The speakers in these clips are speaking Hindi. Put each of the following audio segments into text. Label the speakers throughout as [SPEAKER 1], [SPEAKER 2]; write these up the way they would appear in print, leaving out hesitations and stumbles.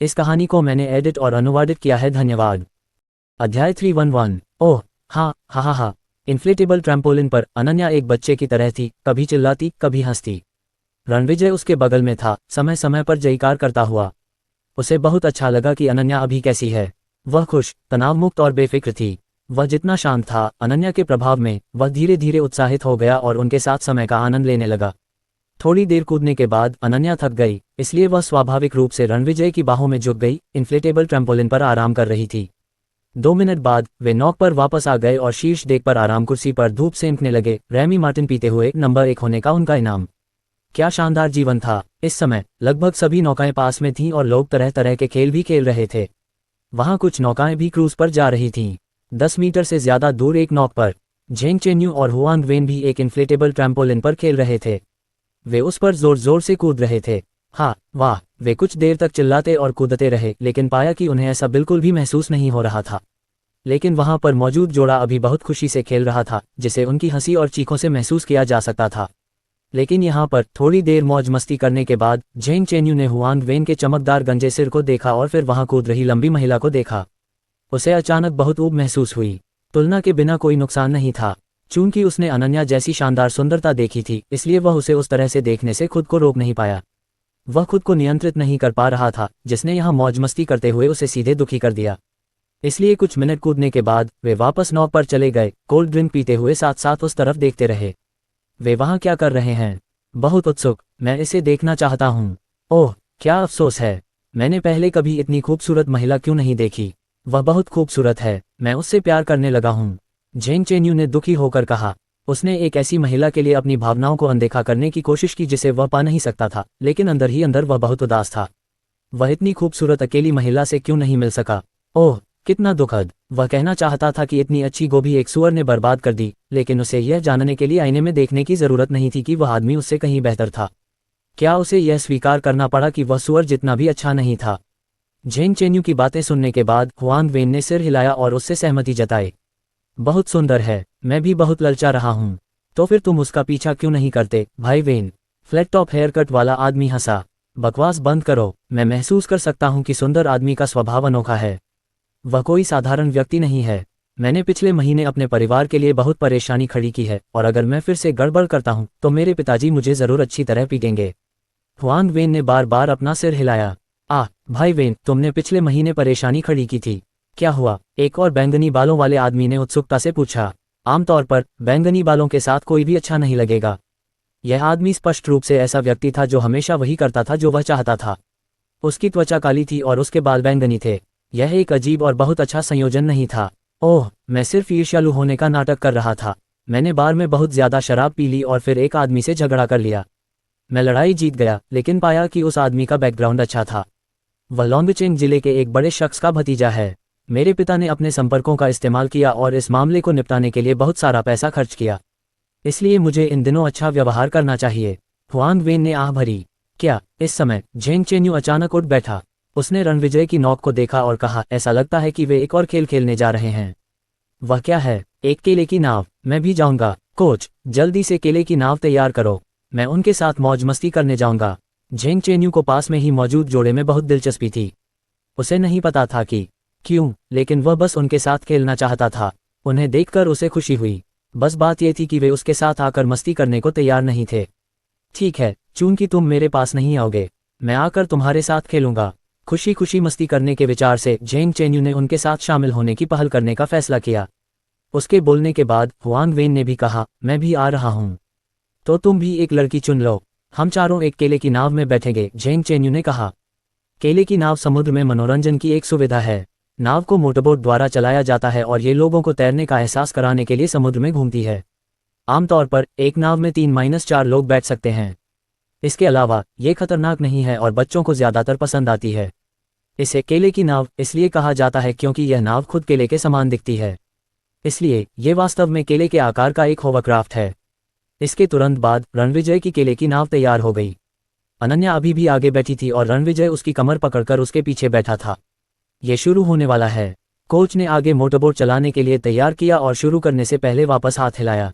[SPEAKER 1] इस कहानी को मैंने एडिट और अनुवादित किया है। धन्यवाद। अध्याय 311। ओह हाँ हा हा हा। इन्फ्लेटेबल ट्रैम्पोलिन पर अनन्या एक बच्चे की तरह थी, कभी चिल्लाती कभी हंसती। रणविजय उसके बगल में था, समय समय पर जयकार करता हुआ। उसे बहुत अच्छा लगा कि अनन्या अभी कैसी है। वह खुश, तनावमुक्त और बेफिक्र थी। वह जितना शांत था, अनन्या के प्रभाव में वह धीरे धीरे उत्साहित हो गया और उनके साथ समय का आनंद लेने लगा। थोड़ी देर कूदने के बाद अनन्या थक गई, इसलिए वह स्वाभाविक रूप से रणविजय की बाहों में झुक गई। इन्फ्लेटेबल ट्रैम्पोलिन पर आराम कर रही थी। 2 मिनट बाद वे नॉक पर वापस आ गए और शीर्ष डेक पर आराम कुर्सी पर धूप सेंकने लगे। रैमी मार्टिन पीते हुए नंबर 1 होने का उनका इनाम। क्या शानदार जीवन था। इस समय लगभग सभी नौकाएं पास में थीं और लोग तरह तरह के खेल भी खेल रहे थे। वहां कुछ नौकाएं भी क्रूज पर जा रही थीं। 10 मीटर से ज्यादा दूर एक नौक पर झेंग चेन्यू और हुआंग वेन भी एक इन्फ्लेटेबल ट्रैम्पोलिन पर खेल रहे थे। वे उस पर जोर जोर से कूद रहे थे। हाँ वाह। वे कुछ देर तक चिल्लाते और कूदते रहे, लेकिन पाया कि उन्हें ऐसा बिल्कुल भी महसूस नहीं हो रहा था। लेकिन वहां पर मौजूद जोड़ा अभी बहुत खुशी से खेल रहा था, जिसे उनकी हंसी और चीखों से महसूस किया जा सकता था। लेकिन यहाँ पर थोड़ी देर मौज मस्ती करने के बाद झेंग चेन्यू ने हुआंग वेन के चमकदार गंजे सिर को देखा और फिर वहां कूद रही लंबी महिला को देखा। उसे अचानक बहुत ऊब महसूस हुई। तुलना के बिना कोई नुकसान नहीं था। चूंकि उसने अनन्या जैसी शानदार सुंदरता देखी थी, इसलिए वह उसे उस तरह से देखने से खुद को रोक नहीं पाया। वह खुद को नियंत्रित नहीं कर पा रहा था, जिसने यहाँ मौज मस्ती करते हुए उसे सीधे दुखी कर दिया। इसलिए कुछ मिनट कूदने के बाद वे वापस नौक पर चले गए। कोल्ड ड्रिंक पीते हुए साथ साथ उस तरफ देखते रहे। वे वहां क्या कर रहे हैं? बहुत उत्सुक। मैं इसे देखना चाहता हूँ। ओह क्या अफसोस है, मैंने पहले कभी इतनी खूबसूरत महिला क्यों नहीं देखी। वह बहुत खूबसूरत है, मैं उससे प्यार करने लगा हूँ। झेंग चेन्यू ने दुखी होकर कहा। उसने एक ऐसी महिला के लिए अपनी भावनाओं को अनदेखा करने की कोशिश की जिसे वह पा नहीं सकता था, लेकिन अंदर ही अंदर वह बहुत उदास था। वह इतनी खूबसूरत अकेली महिला से क्यों नहीं मिल सका। ओह कितना दुखद। वह कहना चाहता था कि इतनी अच्छी गोभी एक सूअर ने बर्बाद कर दी, लेकिन उसे यह जानने के लिए आईने में देखने की जरूरत नहीं थी कि वह आदमी उससे कहीं बेहतर था। क्या उसे यह स्वीकार करना पड़ा कि वह सूअर जितना भी अच्छा नहीं था? झेंग चेन्यू की बातें सुनने के बाद हुआंग वेन ने सिर हिलाया और उससे सहमति जताई। बहुत सुंदर है, मैं भी बहुत ललचा रहा हूँ। तो फिर तुम उसका पीछा क्यों नहीं करते भाई वेन? फ्लैट टॉप हेयर कट वाला आदमी हंसा। बकवास बंद करो। मैं महसूस कर सकता हूँ कि सुंदर आदमी का स्वभाव अनोखा है। वह कोई साधारण व्यक्ति नहीं है। मैंने पिछले महीने अपने परिवार के लिए बहुत परेशानी खड़ी की है, और अगर मैं फिर से गड़बड़ करता हूँ तो मेरे पिताजी मुझे जरूर अच्छी तरह पीटेंगे। हुआंग वेन ने बार बार अपना सिर हिलाया। भाई वेन, तुमने पिछले महीने परेशानी खड़ी की थी, क्या हुआ? एक और बैंगनी बालों वाले आदमी ने उत्सुकता से पूछा। आमतौर पर बैंगनी बालों के साथ कोई भी अच्छा नहीं लगेगा। यह आदमी स्पष्ट रूप से ऐसा व्यक्ति था जो हमेशा वही करता था जो वह चाहता था। उसकी त्वचा काली थी और उसके बाल बैंगनी थे। यह एक अजीब और बहुत अच्छा संयोजन नहीं था। ओह मैं सिर्फ ईर्ष्यालु होने का नाटक कर रहा था। मैंने बार में बहुत ज्यादा शराब पी ली और फिर एक आदमी से झगड़ा कर लिया। मैं लड़ाई जीत गया, लेकिन पाया कि उस आदमी का बैकग्राउंड अच्छा था। वह लोंगचेंग जिले के एक बड़े शख्स का भतीजा है। मेरे पिता ने अपने संपर्कों का इस्तेमाल किया और इस मामले को निपटाने के लिए बहुत सारा पैसा खर्च किया। इसलिए मुझे इन दिनों अच्छा व्यवहार करना चाहिए। हुआंग वेन ने आह भरी। क्या? इस समय झेंग चेन्यू अचानक उठ बैठा। उसने रणविजय की नौक को देखा और कहा, ऐसा लगता है कि वे एक और खेल खेलने जा रहे हैं। वह क्या है? एक केले की नाव। मैं भी जाऊंगा। कोच जल्दी से केले की नाव तैयार करो, मैं उनके साथ मौज मस्ती करने जाऊंगा। झेंग चेन्यू को पास में ही मौजूद जोड़े में बहुत दिलचस्पी थी। उसे नहीं पता था कि क्यों, लेकिन वह बस उनके साथ खेलना चाहता था। उन्हें देखकर उसे खुशी हुई। बस बात यह थी कि वे उसके साथ आकर मस्ती करने को तैयार नहीं थे। ठीक है, चूंकि तुम मेरे पास नहीं आओगे, मैं आकर तुम्हारे साथ खेलूंगा। खुशी खुशी मस्ती करने के विचार से झेंग चेन्यू ने उनके साथ शामिल होने की पहल करने का फैसला किया। उसके बोलने के बाद हुआंग वेन ने भी कहा, मैं भी आ रहा हूँ। तो तुम भी एक लड़की चुन लो, हम चारों एक केले की नाव में बैठेंगे, झेंग चेन्यू ने कहा। केले की नाव समुद्र में मनोरंजन की एक सुविधा है। नाव को मोटरबोट द्वारा चलाया जाता है और ये लोगों को तैरने का एहसास कराने के लिए समुद्र में घूमती है। आमतौर पर एक नाव में 3-4 लोग बैठ सकते हैं। इसके अलावा ये खतरनाक नहीं है और बच्चों को ज्यादातर पसंद आती है। इसे केले की नाव इसलिए कहा जाता है क्योंकि यह नाव खुद केले के समान दिखती है, इसलिए ये वास्तव में केले के आकार का एक होवरक्राफ्ट है। इसके तुरंत बाद रणविजय की केले की नाव तैयार हो गई। अनन्या अभी भी आगे बैठी थी और रणविजय उसकी कमर पकड़कर उसके पीछे बैठा था। ये शुरू होने वाला है। कोच ने आगे मोटरबोट चलाने के लिए तैयार किया और शुरू करने से पहले वापस हाथ हिलाया।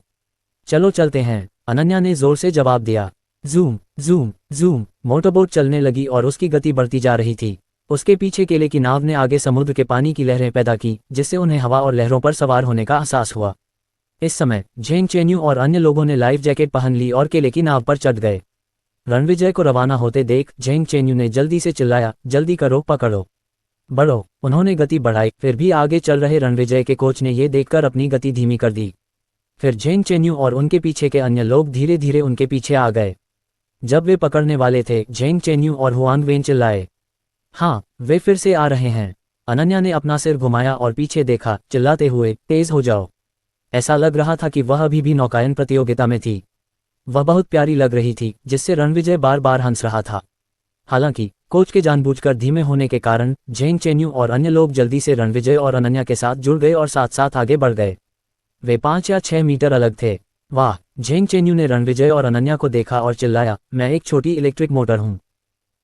[SPEAKER 1] चलो चलते हैं, अनन्या ने जोर से जवाब दिया। जूम जूम जूम मोटरबोट चलने लगी और उसकी गति बढ़ती जा रही थी। उसके पीछे केले की नाव ने आगे समुद्र के पानी की लहरें पैदा की, जिससे उन्हें हवा और लहरों पर सवार होने का एहसास हुआ। इस समय झेंग चेन्यू और अन्य लोगों ने लाइफ जैकेट पहन ली और केले की नाव पर चढ़ गए। रणविजय को रवाना होते देख झेंग चेन्यू ने जल्दी से चिल्लाया, जल्दी करो, पकड़ो, बढ़ो। उन्होंने गति बढ़ाई, फिर भी आगे चल रहे रणविजय के कोच ने यह देखकर अपनी गति धीमी कर दी। फिर झेंग चेन्यू और उनके पीछे के अन्य लोग धीरे धीरे उनके पीछे आ गए। जब वे पकड़ने वाले थे, झेंग चेन्यू और हुआंग वेन चिल्लाए, हाँ, वे फिर से आ रहे हैं। अनन्या ने अपना सिर घुमाया और पीछे देखा, चिल्लाते हुए, तेज हो जाओ। ऐसा लग रहा था कि वह अभी भी नौकायन प्रतियोगिता में थी। वह बहुत प्यारी लग रही थी, जिससे रणविजय बार बार हंस रहा था। हालांकि कोच के जानबूझकर धीमे होने के कारण झेंग चेन्यू और अन्य लोग जल्दी से रणविजय और अनन्या के साथ जुड़ गए और साथ साथ आगे बढ़ गए। वे 5 या 6 मीटर अलग थे। वाह! झेंग चेन्यू ने रणविजय और अनन्या को देखा और चिल्लाया, मैं एक छोटी इलेक्ट्रिक मोटर हूँ।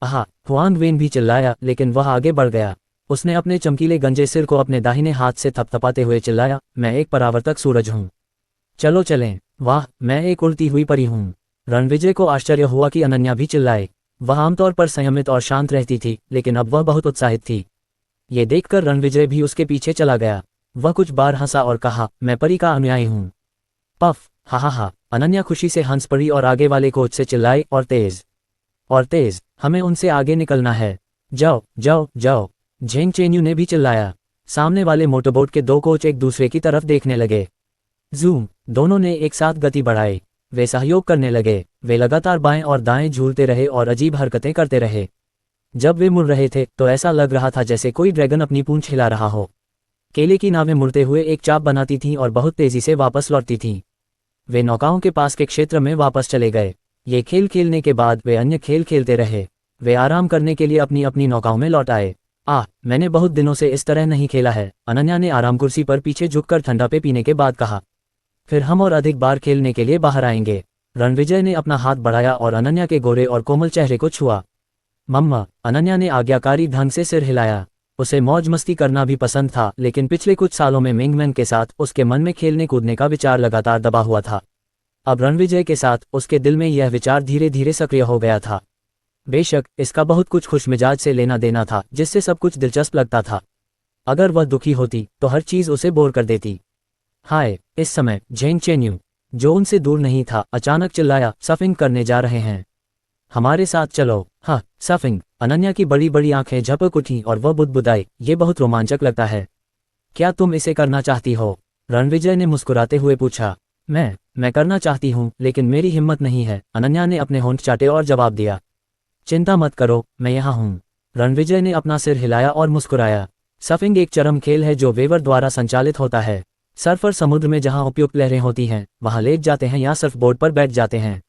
[SPEAKER 1] आहा! हुआंग वेन भी चिल्लाया, लेकिन वह आगे बढ़ गया। उसने अपने चमकीले गंजे सिर को अपने दाहिने हाथ से थपथपाते हुए चिल्लाया, मैं एक परावर्तक सूरज हूँ। चलो चलें। वाह! मैं एक उड़ती हुई परी हूँ। रणविजय को आश्चर्य हुआ कि अनन्या भी चिल्लाए। वह आमतौर पर संयमित और शांत रहती थी, लेकिन अब वह बहुत उत्साहित थी। ये देखकर रणविजय भी उसके पीछे चला गया। वह कुछ बार हंसा और कहा, मैं परी का अनुयायी हूँ। पफ! हा हा हा! अनन्या खुशी से हंस पड़ी और आगे वाले कोच से चिल्लाई, और तेज, हमें उनसे आगे निकलना है। जाओ जाओ जाओ! झेंग चेन्यू ने भी चिल्लाया। सामने वाले मोटरबोट के 2 कोच एक दूसरे की तरफ देखने लगे। जूम! दोनों ने एक साथ गति बढ़ाई। वे सहयोग करने लगे। वे लगातार बाएं और दाएं झूलते रहे और अजीब हरकतें करते रहे। जब वे मुड़ रहे थे तो ऐसा लग रहा था जैसे कोई ड्रैगन अपनी पूंछ हिला रहा हो। केले की नावें मुड़ते हुए एक चाप बनाती थीं और बहुत तेजी से वापस लौटती थीं। वे नौकाओं के पास के क्षेत्र में वापस चले गए। ये खेल खेलने के बाद वे अन्य खेल खेलते रहे। वे आराम करने के लिए अपनी अपनी नौकाओं में लौट आए। मैंने बहुत दिनों से इस तरह नहीं खेला है, अनन्या ने आराम कुर्सी पर पीछे झुककर ठंडा पे पीने के बाद कहा। फिर हम और अधिक बार खेलने के लिए बाहर आएंगे। रणविजय ने अपना हाथ बढ़ाया और अनन्या के गोरे और कोमल चेहरे को छुआ। मम्मा! अनन्या ने आज्ञाकारी ढंग से सिर हिलाया। उसे मौज मस्ती करना भी पसंद था, लेकिन पिछले कुछ सालों में मिंगमैन के साथ उसके मन में खेलने कूदने का विचार लगातार दबा हुआ था। अब रणविजय के साथ उसके दिल में यह विचार धीरे धीरे सक्रिय हो गया था। बेशक इसका बहुत कुछ खुशमिजाज से लेना देना था, जिससे सब कुछ दिलचस्प लगता था। अगर वह दुखी होती तो हर चीज उसे बोर कर देती। हाय! इस समय झेंग चेन्यू, जो उनसे दूर नहीं था, अचानक चिल्लाया, सफिंग करने जा रहे हैं। हमारे साथ चलो। हाँ, सफिंग! अनन्या की बड़ी बड़ी आंखें झपक उठीं और वह बुदबुदाई, ये बहुत रोमांचक लगता है। क्या तुम इसे करना चाहती हो? रणविजय ने मुस्कुराते हुए पूछा। मैं करना चाहती हूँ, लेकिन मेरी हिम्मत नहीं है, अनन्या ने अपने होंठ चाटे और जवाब दिया। चिंता मत करो, मैं यहाँ हूँ। रणविजय ने अपना सिर हिलाया और मुस्कुराया। सर्फिंग एक चरम खेल है जो वेवर द्वारा संचालित होता है। सर्फर समुद्र में जहाँ उपयुक्त लहरें होती हैं, वहाँ लेट जाते हैं या सर्फ बोर्ड पर बैठ जाते हैं।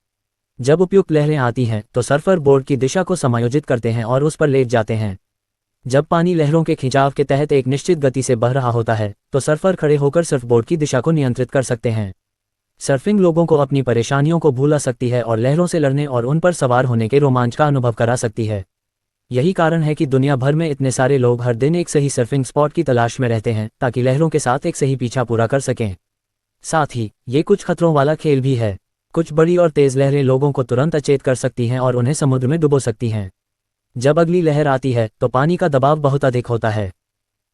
[SPEAKER 1] जब उपयुक्त लहरें आती हैं तो सर्फर बोर्ड की दिशा को समायोजित करते हैं और उस पर लेट जाते हैं। जब पानी लहरों के खिंचाव के तहत एक निश्चित गति से बह रहा होता है तो सर्फर खड़े होकर सर्फबोर्ड की दिशा को नियंत्रित कर सकते हैं। सर्फिंग लोगों को अपनी परेशानियों को भुला सकती है और लहरों से लड़ने और उन पर सवार होने के रोमांच का अनुभव करा सकती है। यही कारण है कि दुनिया भर में इतने सारे लोग हर दिन एक सही सर्फिंग स्पॉट की तलाश में रहते हैं ताकि लहरों के साथ एक सही पीछा पूरा कर सकें। साथ ही ये कुछ खतरों वाला खेल भी है। कुछ बड़ी और तेज लहरें लोगों को तुरंत अचेत कर सकती हैं और उन्हें समुद्र में डुबो सकती हैं। जब अगली लहर आती है तो पानी का दबाव बहुत अधिक होता है।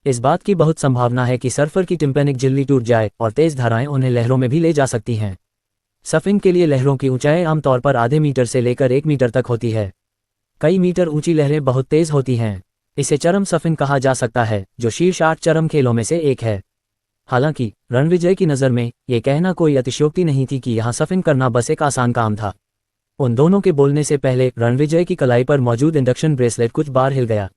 [SPEAKER 1] इस बात की बहुत संभावना है कि सर्फर की टिम्पेनिक झिल्ली टूट जाए और तेज धाराएं उन्हें लहरों में भी ले जा सकती हैं। सर्फिंग के लिए लहरों की ऊंचाई आमतौर पर आधे मीटर से लेकर 1 मीटर तक होती है। कई मीटर ऊंची लहरें बहुत तेज होती हैं। इसे चरम सर्फिंग कहा जा सकता है, जो शीर्ष 8 चरम खेलों में से एक है। हालांकि रणविजय की नज़र में ये कहना कोई अतिशयोक्ति नहीं थी कि यहाँ सर्फिंग करना बस एक आसान काम था। उन दोनों के बोलने से पहले रणविजय की कलाई पर मौजूद इंडक्शन ब्रेसलेट कुछ बार हिल गया।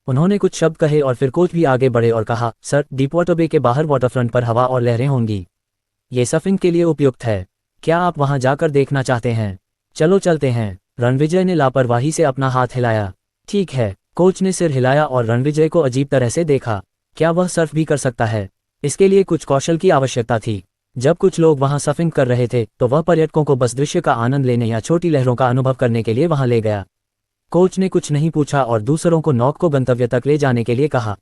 [SPEAKER 1] उन्होंने कुछ शब्द कहे और फिर कोच भी आगे बढ़े और कहा, सर, डीपवाटर बे के बाहर वाटरफ्रंट पर हवा और लहरें होंगी। ये सर्फिंग के लिए उपयुक्त है। क्या आप वहां जाकर देखना चाहते हैं? चलो चलते हैं। रणविजय ने लापरवाही से अपना हाथ हिलाया। ठीक है। कोच ने सिर हिलाया और रणविजय को अजीब तरह से देखा। क्या वह सर्फ भी कर सकता है? इसके लिए कुछ कौशल की आवश्यकता थी। जब कुछ लोग वहां सर्फिंग कर रहे थे तो वह पर्यटकों को बस दृश्य का आनंद लेने या छोटी लहरों का अनुभव करने के लिए वहां ले गया। कोच ने कुछ नहीं पूछा और दूसरों को नौक को गंतव्य तक ले जाने के लिए कहा।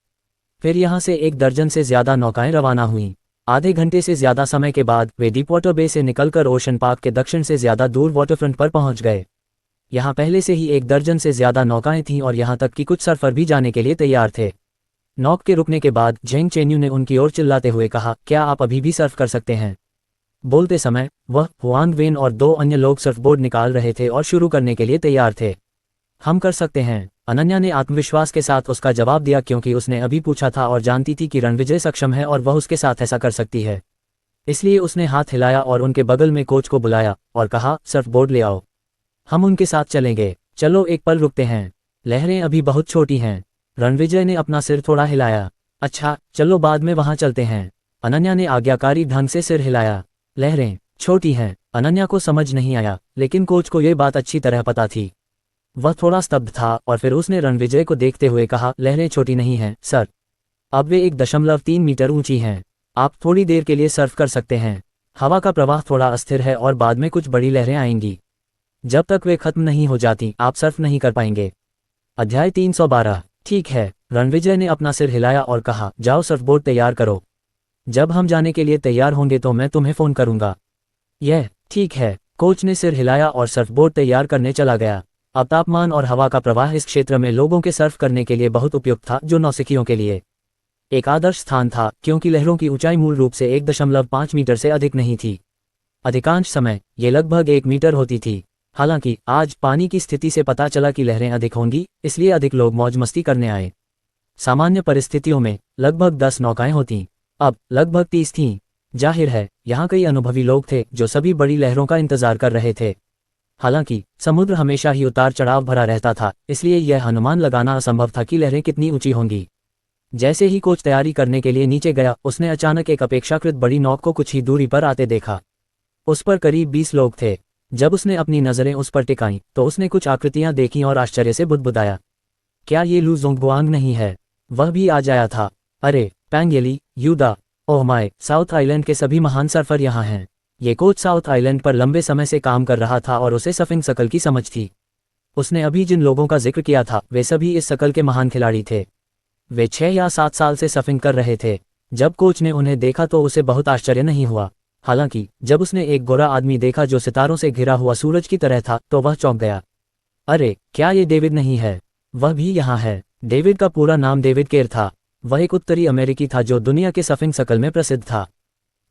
[SPEAKER 1] फिर यहां से 1 दर्जन से ज्यादा नौकाएं रवाना हुईं। आधे घंटे से ज्यादा समय के बाद वे डीपवाटर बे से निकलकर ओशन पार्क के दक्षिण से ज्यादा दूर वाटरफ्रंट पर पहुंच गए। यहाँ पहले से ही 1 दर्जन से ज्यादा नौकाएं थीं और यहाँ तक कि कुछ सर्फर भी जाने के लिए तैयार थे। नौक के रुकने के बाद झेंग चेन्यू ने उनकी ओर चिल्लाते हुए कहा, क्या आप अभी भी सर्फ कर सकते हैं? बोलते समय वह, हुआंग वेन और 2 अन्य लोग सर्फबोर्ड निकाल रहे थे और शुरू करने के लिए तैयार थे। हम कर सकते हैं, अनन्या ने आत्मविश्वास के साथ उसका जवाब दिया, क्योंकि उसने अभी पूछा था और जानती थी कि रणविजय सक्षम है और वह उसके साथ ऐसा कर सकती है। इसलिए उसने हाथ हिलाया और उनके बगल में कोच को बुलाया और कहा, सर्फबोर्ड ले आओ, हम उनके साथ चलेंगे। चलो एक पल रुकते हैं, लहरें अभी बहुत छोटी हैं। रणविजय ने अपना सिर थोड़ा हिलाया। अच्छा चलो बाद में वहां चलते हैं। अनन्या ने आज्ञाकारी ढंग से सिर हिलाया। लहरें छोटी हैं, अनन्या को समझ नहीं आया, लेकिन कोच को यह बात अच्छी तरह पता थी। वह थोड़ा स्तब्ध था और फिर उसने रणविजय को देखते हुए कहा, लहरें छोटी नहीं हैं सर, अब वे 1.3 मीटर ऊंची हैं। आप थोड़ी देर के लिए सर्फ कर सकते हैं। हवा का प्रवाह थोड़ा अस्थिर है और बाद में कुछ बड़ी लहरें आएंगी। जब तक वे खत्म नहीं हो जाती आप सर्फ नहीं कर पाएंगे। अध्याय 312। ठीक है, रणविजय ने अपना सिर हिलाया और कहा, जाओ सर्फबोर्ड तैयार करो। जब हम जाने के लिए तैयार होंगे तो मैं तुम्हें फोन करूंगा। यह ठीक है। कोच ने सिर हिलाया और सर्फबोर्ड तैयार करने चला गया। अब तापमान और हवा का प्रवाह इस क्षेत्र में लोगों के सर्फ करने के लिए बहुत उपयुक्त था, जो नौसिखियों के लिए एक आदर्श स्थान था, क्योंकि लहरों की ऊंचाई मूल रूप से 1.5 मीटर से अधिक नहीं थी। अधिकांश समय ये लगभग 1 मीटर होती थी। हालांकि आज पानी की स्थिति से पता चला कि लहरें अधिक होंगी, इसलिए अधिक लोग मौज मस्ती करने आए। सामान्य परिस्थितियों में लगभग 10 नौकाएं होतीं, अब लगभग 30 थीं। जाहिर है यहाँ कई अनुभवी लोग थे जो सभी बड़ी लहरों का इंतजार कर रहे थे। हालांकि समुद्र हमेशा ही उतार चढ़ाव भरा रहता था, इसलिए यह अनुमान लगाना असंभव था कि लहरें कितनी ऊंची होंगी। जैसे ही कोच तैयारी करने के लिए नीचे गया, उसने अचानक एक अपेक्षाकृत बड़ी नौक को कुछ ही दूरी पर आते देखा। उस पर करीब 20 लोग थे। जब उसने अपनी नजरें उस पर टिकाईं तो उसने कुछ आकृतियां देखीं और आश्चर्य से बुदबुदाया, क्या ये लू जोंगबुआंग नहीं है? वह भी आ जाया था। अरे पैंगयली, यूदा, ओह माय, साउथ आइलैंड के सभी महान सर्फर यहाँ हैं। ये कोच साउथ आइलैंड पर लंबे समय से काम कर रहा था और उसे सफिंग सकल की समझ थी। उसने अभी जिन लोगों का जिक्र किया था वे सभी इस सकल के महान खिलाड़ी थे। वे 6 या 7 साल से सफिंग कर रहे थे। जब कोच ने उन्हें देखा तो उसे बहुत आश्चर्य नहीं हुआ। हालांकि जब उसने एक गोरा आदमी देखा जो सितारों से घिरा हुआ सूरज की तरह था तो वह चौंक गया। अरे क्या ये डेविड नहीं है? वह भी यहाँ है। डेविड का पूरा नाम डेविड केर था। वह एक उत्तरी अमेरिकी था जो दुनिया के सफिंग सकल में प्रसिद्ध था।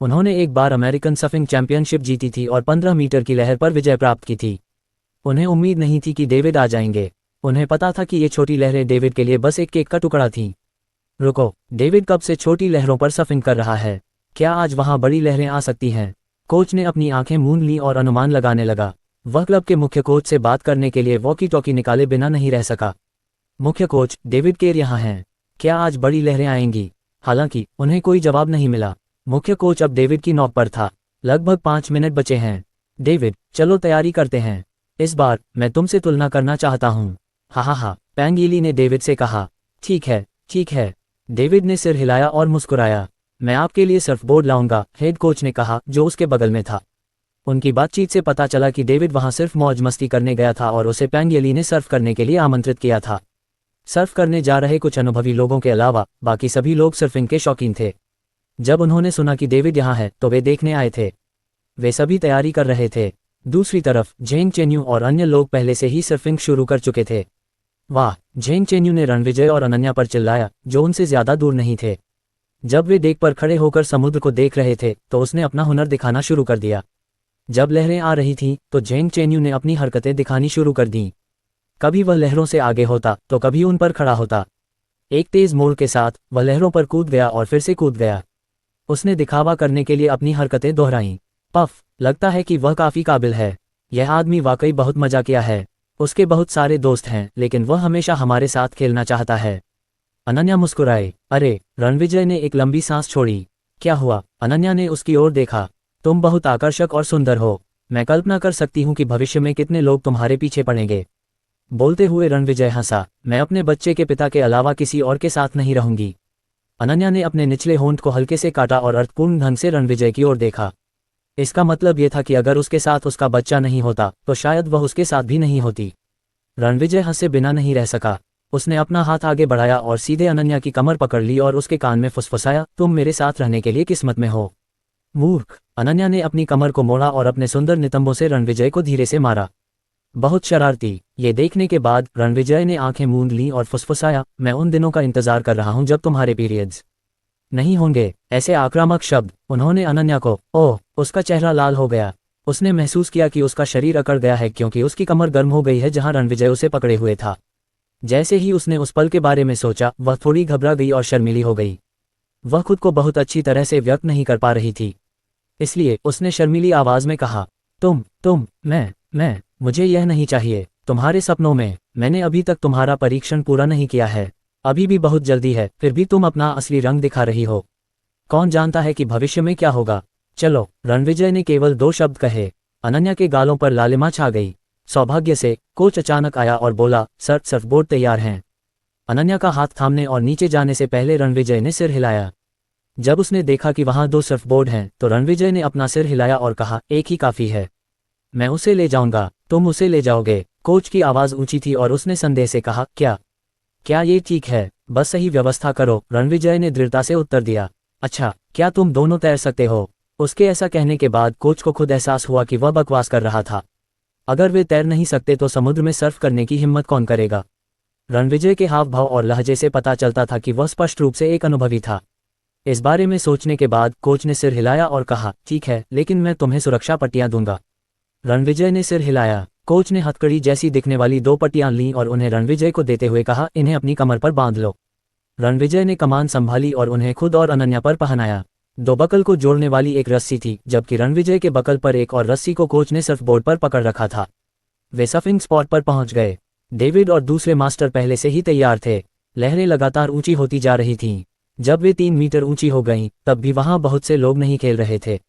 [SPEAKER 1] उन्होंने एक बार अमेरिकन सफिंग चैंपियनशिप जीती थी और 15 मीटर की लहर पर विजय प्राप्त की थी। उन्हें उम्मीद नहीं थी कि डेविड आ जाएंगे। उन्हें पता था कि ये छोटी लहरें डेविड के लिए बस एक केक का टुकड़ा थीं। रुको, डेविड कब से छोटी लहरों पर सफिंग कर रहा है? क्या आज वहां बड़ी लहरें आ सकती हैं? कोच ने अपनी आंखें मूंद लीं और अनुमान लगाने लगा। वह क्लब के मुख्य कोच से बात करने के लिए वॉकी टॉकी निकाले बिना नहीं रह सका। मुख्य कोच, डेविड केर यहाँ हैं। क्या आज बड़ी लहरें आएंगी? हालांकि उन्हें कोई जवाब नहीं मिला। मुख्य कोच अब डेविड की नौक पर था। लगभग 5 मिनट बचे हैं। डेविड, चलो तैयारी करते हैं। इस बार मैं तुमसे तुलना करना चाहता हूँ। हा, पैंगयली ने डेविड से कहा। ठीक है, ठीक है। डेविड ने सिर हिलाया और मुस्कुराया। मैं आपके लिए सर्फबोर्ड लाऊंगा, हेड कोच ने कहा, जो उसके बगल में था। उनकी बातचीत से पता चला कि डेविड वहां सिर्फ मौज मस्ती करने गया था और उसे पैंगयली ने सर्फ करने के लिए आमंत्रित किया था। सर्फ करने जा रहे कुछ अनुभवी लोगों के अलावा बाकी सभी लोग सर्फिंग के शौकीन थे। जब उन्होंने सुना कि डेविड यहाँ है तो वे देखने आए थे। वे सभी तैयारी कर रहे थे। दूसरी तरफ झेंग चेन्यू और अन्य लोग पहले से ही सर्फिंग शुरू कर चुके थे। वाह, झेंग चेन्यू ने रणविजय और अनन्या पर चिल्लाया, जो उनसे ज्यादा दूर नहीं थे। जब वे डेक पर खड़े होकर समुद्र को देख रहे थे तो उसने अपना हुनर दिखाना शुरू कर दिया। जब लहरें आ रही थीं तो झेंग चेन्यू ने अपनी हरकतें दिखानी शुरू कर दीं। कभी वह लहरों से आगे होता तो कभी उन पर खड़ा होता। एक तेज मोड़ के साथ वह लहरों पर कूद गया और फिर से कूद गया। उसने दिखावा करने के लिए अपनी हरकतें दोहराईं। पफ, लगता है कि वह काफी काबिल है। यह आदमी वाकई बहुत मजा किया है। उसके बहुत सारे दोस्त हैं लेकिन वह हमेशा हमारे साथ खेलना चाहता है। अनन्या मुस्कुराई। अरे, रणविजय ने एक लंबी सांस छोड़ी। क्या हुआ? अनन्या ने उसकी ओर देखा। तुम बहुत आकर्षक और सुंदर हो। मैं कल्पना कर सकती हूँ कि भविष्य में कितने लोग तुम्हारे पीछे पड़ेंगे। बोलते हुए रणविजय हंसा। मैं अपने बच्चे के पिता के अलावा किसी और के साथ नहीं रहूंगी। अनन्या ने अपने निचले होंठ को हल्के से काटा और अर्थपूर्ण ढंग से रणविजय की ओर देखा। इसका मतलब यह था कि अगर उसके साथ उसका बच्चा नहीं होता तो शायद वह उसके साथ भी नहीं होती। रणविजय हंसे बिना नहीं रह सका। उसने अपना हाथ आगे बढ़ाया और सीधे अनन्या की कमर पकड़ ली और उसके कान में फुसफुसाया, तुम मेरे साथ रहने के लिए किस्मत में हो। मूर्ख। अनन्या ने अपनी कमर को मोड़ा और अपने सुंदर नितंबों से रणविजय को धीरे से मारा। बहुत शरारती। ये देखने के बाद रणविजय ने आंखें मूंद लीं और फुसफुसाया, मैं उन दिनों का इंतजार कर रहा हूं जब तुम्हारे पीरियड्स नहीं होंगे। ऐसे आक्रामक शब्द उन्होंने अनन्या को, ओह, उसका चेहरा लाल हो गया। उसने महसूस किया कि उसका शरीर अकड़ गया है क्योंकि उसकी कमर गर्म हो गई है जहां रणविजय उसे पकड़े हुए था। जैसे ही उसने उस पल के बारे में सोचा, वह थोड़ी घबरा गई और शर्मीली हो गई। वह खुद को बहुत अच्छी तरह से व्यक्त नहीं कर पा रही थी, इसलिए उसने शर्मीली आवाज में कहा, मैं मुझे यह नहीं चाहिए। तुम्हारे सपनों में मैंने अभी तक तुम्हारा परीक्षण पूरा नहीं किया है। अभी भी बहुत जल्दी है, फिर भी तुम अपना असली रंग दिखा रही हो। कौन जानता है कि भविष्य में क्या होगा। चलो। रणविजय ने केवल 2 शब्द कहे। अनन्या के गालों पर लालिमा छा गई। सौभाग्य से कोच अचानक आया और बोला, सर, सर्फबोर्ड तैयार हैं। अनन्या का हाथ थामने और नीचे जाने से पहले रणविजय ने सिर हिलाया। जब उसने देखा कि वहां 2 सर्फबोर्ड हैं तो रणविजय ने अपना सिर हिलाया और कहा, एक ही काफी है। मैं उसे ले जाऊंगा। तुम उसे ले जाओगे? कोच की आवाज ऊंची थी और उसने संदेह से कहा, क्या ये ठीक है? बस सही व्यवस्था करो। रणविजय ने दृढ़ता से उत्तर दिया। अच्छा, क्या तुम दोनों तैर सकते हो? उसके ऐसा कहने के बाद कोच को खुद एहसास हुआ कि वह बकवास कर रहा था। अगर वे तैर नहीं सकते तो समुद्र में सर्फ करने की हिम्मत कौन करेगा? रणविजय के हाव भाव और लहजे से पता चलता था कि वह स्पष्ट रूप से एक अनुभवी था। इस बारे में सोचने के बाद कोच ने सिर हिलाया और कहा, ठीक है, लेकिन मैं तुम्हें सुरक्षा पट्टियां दूंगा। रणविजय ने सिर हिलाया। कोच ने हथकड़ी जैसी दिखने वाली 2 पट्टियां लीं और उन्हें रणविजय को देते हुए कहा, इन्हें अपनी कमर पर बांध लो। रणविजय ने कमान संभाली और उन्हें खुद और अनन्या पर पहनाया। 2 बकल को जोड़ने वाली एक रस्सी थी, जबकि रणविजय के बकल पर एक और रस्सी को कोच ने सर्फबोर्ड पर पकड़ रखा था। वे सर्फिंग स्पॉट पर पहुंच गए। डेविड और दूसरे मास्टर पहले से ही तैयार थे। लहरें लगातार ऊंची होती जा रही थीं। जब वे 3 मीटर ऊंची हो गईं, तब भी वहां बहुत से लोग नहीं खेल रहे थे।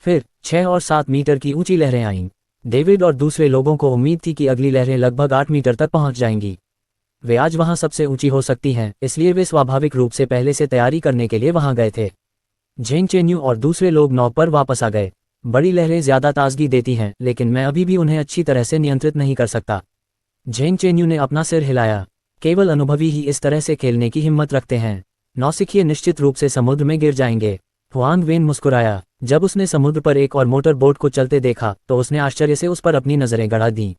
[SPEAKER 1] फिर 6 और 7 मीटर की ऊंची लहरें आईं। डेविड और दूसरे लोगों को उम्मीद थी कि अगली लहरें लगभग 8 मीटर तक पहुंच जाएंगी। वे आज वहां सबसे ऊंची हो सकती हैं, इसलिए वे स्वाभाविक रूप से पहले से तैयारी करने के लिए वहां गए थे। झेंग चेन्यू और दूसरे लोग नौ पर वापस आ गए। बड़ी लहरें ज्यादा ताजगी देती हैं, लेकिन मैं अभी भी उन्हें अच्छी तरह से नियंत्रित नहीं कर सकता। झेंग चेन्यू ने अपना सिर हिलाया। केवल अनुभवी ही इस तरह से खेलने की हिम्मत रखते हैं। नौसिखिए निश्चित रूप से समुद्र में गिर जाएंगे। हुआंग वेन मुस्कुराया। जब उसने समुद्र पर एक और मोटर बोट को चलते देखा तो उसने आश्चर्य से उस पर अपनी नजरें गड़ा दीं।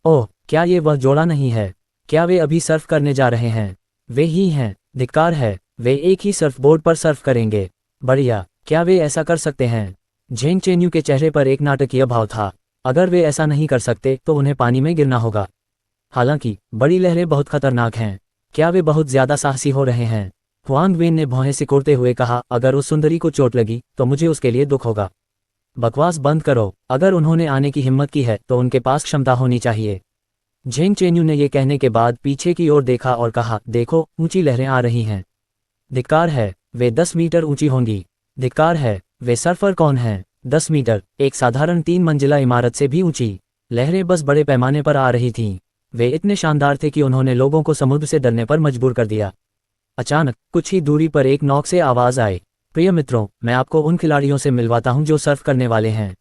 [SPEAKER 1] ओह, क्या ये वह जोड़ा नहीं है? क्या वे अभी सर्फ करने जा रहे हैं? वे ही हैं। धिक्कार है, वे एक ही सर्फबोर्ड पर सर्फ करेंगे। बढ़िया, क्या वे ऐसा कर सकते हैं? झेंग चेन्यू के चेहरे पर एक नाटकीय भाव था। अगर वे ऐसा नहीं कर सकते तो उन्हें पानी में गिरना होगा। हालांकि बड़ी लहरें बहुत खतरनाक हैं। क्या वे बहुत ज्यादा साहसी हो रहे हैं? हुआंग वेन ने भौहें सिकोड़ते हुए कहा, अगर उस सुंदरी को चोट लगी तो मुझे उसके लिए दुख होगा। बकवास बंद करो। अगर उन्होंने आने की हिम्मत की है तो उनके पास क्षमता होनी चाहिए। झेंग चेन्यू ने यह कहने के बाद पीछे की ओर देखा और कहा, देखो, ऊंची लहरें आ रही हैं। धिक्कार है, वे 10 मीटर ऊंची होंगी। धिक्कार है, वे सर्फर कौन हैं? 10 मीटर, एक साधारण 3 मंजिला इमारत से भी ऊंची। लहरें बस बड़े पैमाने पर आ रही थीं। वे इतने शानदार थे कि उन्होंने लोगों को समुद्र से डरने पर मजबूर कर दिया। अचानक कुछ ही दूरी पर एक नौक से आवाज आई, प्रिय मित्रों, मैं आपको उन खिलाड़ियों से मिलवाता हूं जो सर्फ करने वाले हैं।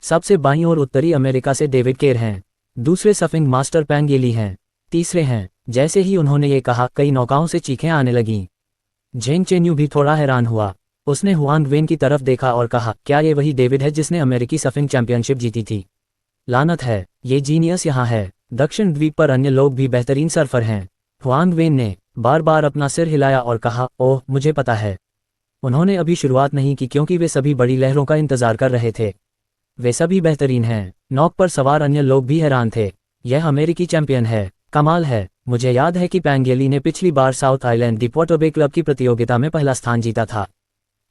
[SPEAKER 1] सबसे बाईं ओर उत्तरी अमेरिका से डेविड केर हैं। दूसरे सर्फिंग मास्टर पैंग येली हैं। तीसरे हैं। जैसे ही उन्होंने ये कहा, कई नौकाओं से चीखें आने लगीं। झेंग चेन्यू भी थोड़ा हैरान हुआ। उसने हुआंग वेन की तरफ देखा और कहा, क्या ये वही डेविड है जिसने अमेरिकी सर्फिंग चैंपियनशिप जीती थी? लानत है, ये जीनियस यहाँ है। दक्षिण द्वीप पर अन्य लोग भी बेहतरीन सर्फर हैं। हुआंग वेन ने बार बार अपना सिर हिलाया और कहा, ओह, मुझे पता है। उन्होंने अभी शुरुआत नहीं की क्योंकि वे सभी बड़ी लहरों का इंतजार कर रहे थे। वे सभी बेहतरीन हैं। नौक पर सवार अन्य लोग भी हैरान थे। यह अमेरिकी चैंपियन है। कमाल है। मुझे याद है कि पैंग येली ने पिछली बार साउथ आइलैंड दीपवाटर बे क्लब की प्रतियोगिता में पहला स्थान जीता था।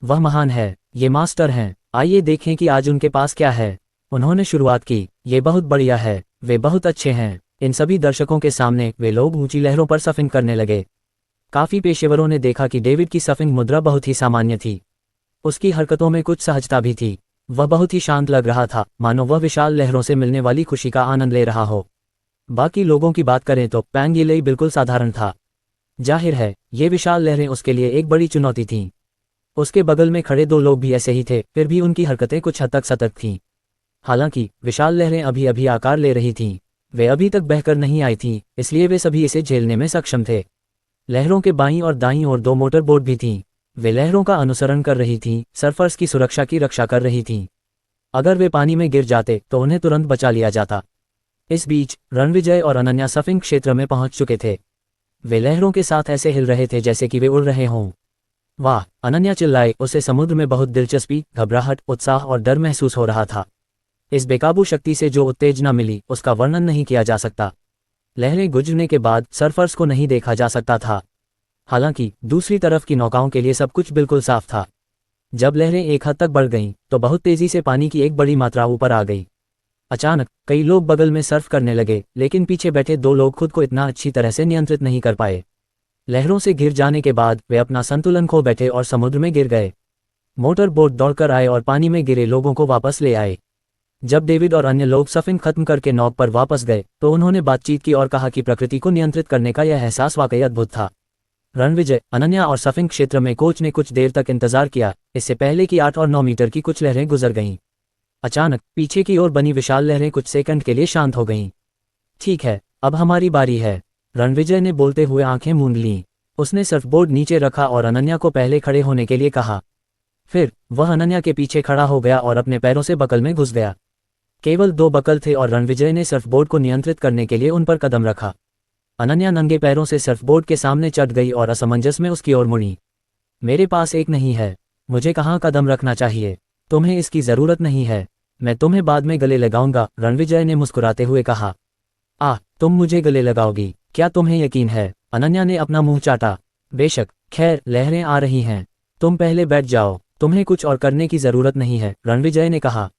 [SPEAKER 1] वह महान है। ये मास्टर हैं। आइए देखें कि आज उनके पास क्या है। उन्होंने शुरुआत की। ये बहुत बढ़िया है। वे बहुत अच्छे हैं। इन सभी दर्शकों के सामने वे लोग ऊंची लहरों पर सर्फिंग करने लगे। काफी पेशेवरों ने देखा कि डेविड की सर्फिंग मुद्रा बहुत ही सामान्य थी। उसकी हरकतों में कुछ सहजता भी थी। वह बहुत ही शांत लग रहा था, मानो वह विशाल लहरों से मिलने वाली खुशी का आनंद ले रहा हो। बाकी लोगों की बात करें तो पैंग येली बिल्कुल साधारण था। जाहिर है, ये विशाल लहरें उसके लिए एक बड़ी चुनौती थीं। उसके बगल में खड़े 2 लोग भी ऐसे ही थे, फिर भी उनकी हरकतें कुछ हद तक सतर्क थीं। हालांकि विशाल लहरें अभी अभी आकार ले रही थीं। वे अभी तक बहकर नहीं आई थीं, इसलिए वे सभी इसे झेलने में सक्षम थे। लहरों के बाईं और दाईं ओर 2 मोटर बोट भी थीं। वे लहरों का अनुसरण कर रही थीं, सर्फर्स की सुरक्षा की रक्षा कर रही थीं। अगर वे पानी में गिर जाते तो उन्हें तुरंत बचा लिया जाता। इस बीच रणविजय और अनन्या सर्फिंग क्षेत्र में पहुंच चुके थे। वे लहरों के साथ ऐसे हिल रहे थे जैसे कि वे उड़ रहे हों। वाह, अनन्या चिल्लाई। उसे समुद्र में बहुत दिलचस्पी, घबराहट, उत्साह और डर महसूस हो रहा था। इस बेकाबू शक्ति से जो उत्तेजना मिली उसका वर्णन नहीं किया जा सकता। लहरें गुजरने के बाद सर्फर्स को नहीं देखा जा सकता था। हालांकि दूसरी तरफ की नौकाओं के लिए सब कुछ बिल्कुल साफ था। जब लहरें एक हद तक बढ़ गईं तो बहुत तेजी से पानी की एक बड़ी मात्रा ऊपर आ गई। अचानक कई लोग बगल में सर्फ करने लगे, लेकिन पीछे बैठे दो लोग खुद को इतना अच्छी तरह से नियंत्रित नहीं कर पाए। लहरों से घिर जाने के बाद वे अपना संतुलन खो बैठे और समुद्र में गिर गए। मोटर बोट दौड़कर आए और पानी में गिरे लोगों को वापस ले आए। जब डेविड और अन्य लोग सर्फिंग खत्म करके नौक पर वापस गए तो उन्होंने बातचीत की और कहा कि प्रकृति को नियंत्रित करने का यह एहसास वाकई अद्भुत था। रणविजय, अनन्या और सर्फिंग क्षेत्र में कोच ने कुछ देर तक इंतजार किया, इससे पहले कि 8 और 9 मीटर की कुछ लहरें गुजर गईं। अचानक पीछे की ओर बनी विशाल लहरें कुछ सेकंड के लिए शांत हो गईं। ठीक है, अब हमारी बारी है, रणविजय ने बोलते हुए आंखें मूंद लीं। उसने सर्फबोर्ड नीचे रखा और अनन्या को पहले खड़े होने के लिए कहा। फिर वह अनन्या के पीछे खड़ा हो गया और अपने पैरों से बकल में घुस गया। केवल 2 बकल थे और रणविजय ने सर्फबोर्ड को नियंत्रित करने के लिए उन पर कदम रखा। अनन्या नंगे पैरों से सर्फबोर्ड के सामने चढ़ गई और असमंजस में उसकी ओर मुड़ी। मेरे पास एक नहीं है, मुझे कहाँ कदम रखना चाहिए? तुम्हें इसकी ज़रूरत नहीं है, मैं तुम्हें बाद में गले लगाऊंगा, रणविजय ने मुस्कुराते हुए कहा। तुम मुझे गले लगाओगी? क्या तुम्हें यकीन है? अनन्या ने अपना मुंह चाटा। बेशक, खैर, लहरें आ रही हैं, तुम पहले बैठ जाओ, तुम्हें कुछ और करने की ज़रूरत नहीं है, रणविजय ने कहा।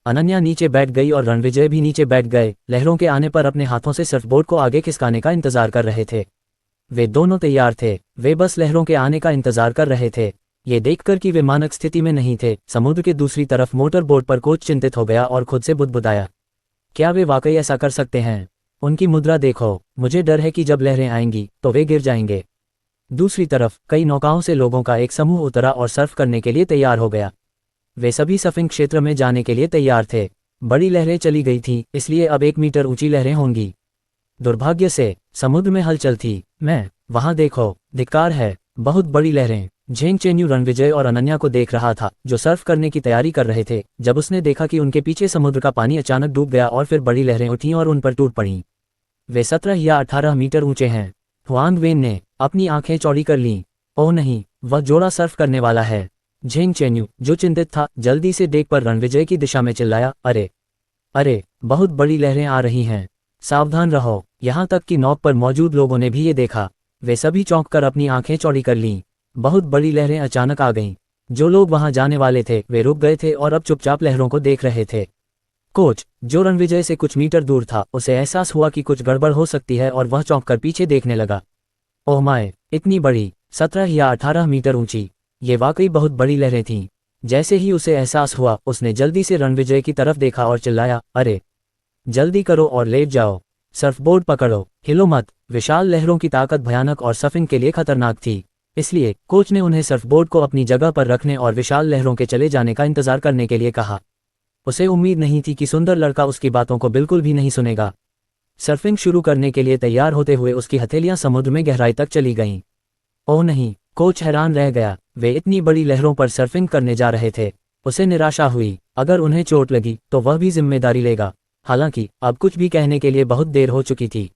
[SPEAKER 1] अनन्या नीचे बैठ गई और रणविजय भी नीचे बैठ गए। लहरों के आने पर अपने हाथों से सर्फबोर्ड को आगे खिसकाने का इंतजार कर रहे थे। वे दोनों तैयार थे, वे बस लहरों के आने का इंतजार कर रहे थे। ये देखकर कि वे मानक स्थिति में नहीं थे, समुद्र के दूसरी तरफ मोटर बोट पर कोच चिंतित हो गया और खुद से बुदबुदाया, क्या वे वाकई ऐसा कर सकते हैं? उनकी मुद्रा देखो, मुझे डर है कि जब लहरें आएंगी तो वे गिर जाएंगे। दूसरी तरफ कई नौकाओं से लोगों का एक समूह उतरा और सर्फ करने के लिए तैयार हो गया। वे सभी सर्फिंग क्षेत्र में जाने के लिए तैयार थे। बड़ी लहरें चली गई थीं, इसलिए अब 1 मीटर ऊंची लहरें होंगी। दुर्भाग्य से समुद्र में हलचल थी। वहां देखो, धिक्कार है, बहुत बड़ी लहरें। झेंग चेन्यू रणविजय और अनन्या को देख रहा था, जो सर्फ करने की तैयारी कर रहे थे, जब उसने देखा कि उनके पीछे समुद्र का पानी अचानक डूब गया और फिर बड़ी लहरें उठीं और उन पर टूट पड़ीं। वे 17 या 18 मीटर ऊंचे हैं। हुआंग वेन ने अपनी आंखें चौड़ी कर लीं। ओह नहीं, वह जोड़ा सर्फ करने वाला है। झेंग चेन्यू, जो चिंतित था, जल्दी से डेक पर रणविजय की दिशा में चिल्लाया, अरे, बहुत बड़ी लहरें आ रही हैं, सावधान रहो। यहाँ तक कि नौक पर मौजूद लोगों ने भी ये देखा। वे सभी चौंक कर अपनी आंखें चौड़ी कर लीं। बहुत बड़ी लहरें अचानक आ गईं। जो लोग वहां जाने वाले थे वे रुक गए थे और अब चुपचाप लहरों को देख रहे थे। कोच, जो रणविजय से कुछ मीटर दूर था, उसे एहसास हुआ कि कुछ गड़बड़ हो सकती है और वह चौंक कर पीछे देखने लगा। ओह माय, इतनी बड़ी, 17 या 18 मीटर ऊंची, ये वाकई बहुत बड़ी लहरें थीं। जैसे ही उसे एहसास हुआ, उसने जल्दी से रणविजय की तरफ देखा और चिल्लाया, अरे, जल्दी करो और लेट जाओ, सर्फबोर्ड पकड़ो, हिलो मत। विशाल लहरों की ताकत भयानक और सर्फिंग के लिए खतरनाक थी, इसलिए कोच ने उन्हें सर्फबोर्ड को अपनी जगह पर रखने और विशाल लहरों के चले जाने का इंतजार करने के लिए कहा। उसे उम्मीद नहीं थी कि सुंदर लड़का उसकी बातों को बिल्कुल भी नहीं सुनेगा। सर्फिंग शुरू करने के लिए तैयार होते हुए उसकी हथेलियां समुद्र में गहराई तक चली गईं। ओह नहीं, कोच हैरान रह गया। वे इतनी बड़ी लहरों पर सर्फिंग करने जा रहे थे। उसे निराशा हुई, अगर उन्हें चोट लगी तो वह भी जिम्मेदारी लेगा। हालांकि अब कुछ भी कहने के लिए बहुत देर हो चुकी थी।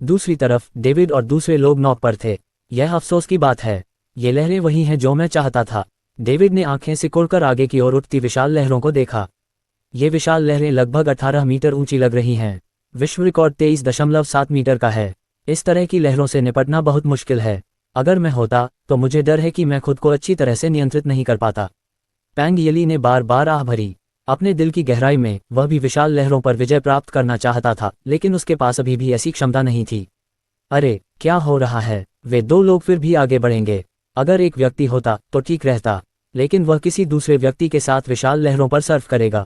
[SPEAKER 1] दूसरी तरफ डेविड और दूसरे लोग नौक पर थे। यह अफसोस की बात है, ये लहरें वही हैं जो मैं चाहता था। डेविड ने आंखें सिकोड़कर आगे की ओर उठती विशाल लहरों को देखा। ये विशाल लहरें लगभग 18 मीटर ऊंची लग रही हैं। विश्व रिकॉर्ड 23.7 मीटर का है। इस तरह की लहरों से निपटना बहुत मुश्किल है। अगर मैं होता तो मुझे डर है कि मैं खुद को अच्छी तरह से नियंत्रित नहीं कर पाता। पैंग येली ने बार बार आह भरी। अपने दिल की गहराई में वह भी विशाल लहरों पर विजय प्राप्त करना चाहता था, लेकिन उसके पास अभी भी ऐसी क्षमता नहीं थी। अरे, क्या हो रहा है? वे 2 लोग फिर भी आगे बढ़ेंगे। अगर एक व्यक्ति होता तो ठीक रहता, लेकिन वह किसी दूसरे व्यक्ति के साथ विशाल लहरों पर सर्फ करेगा।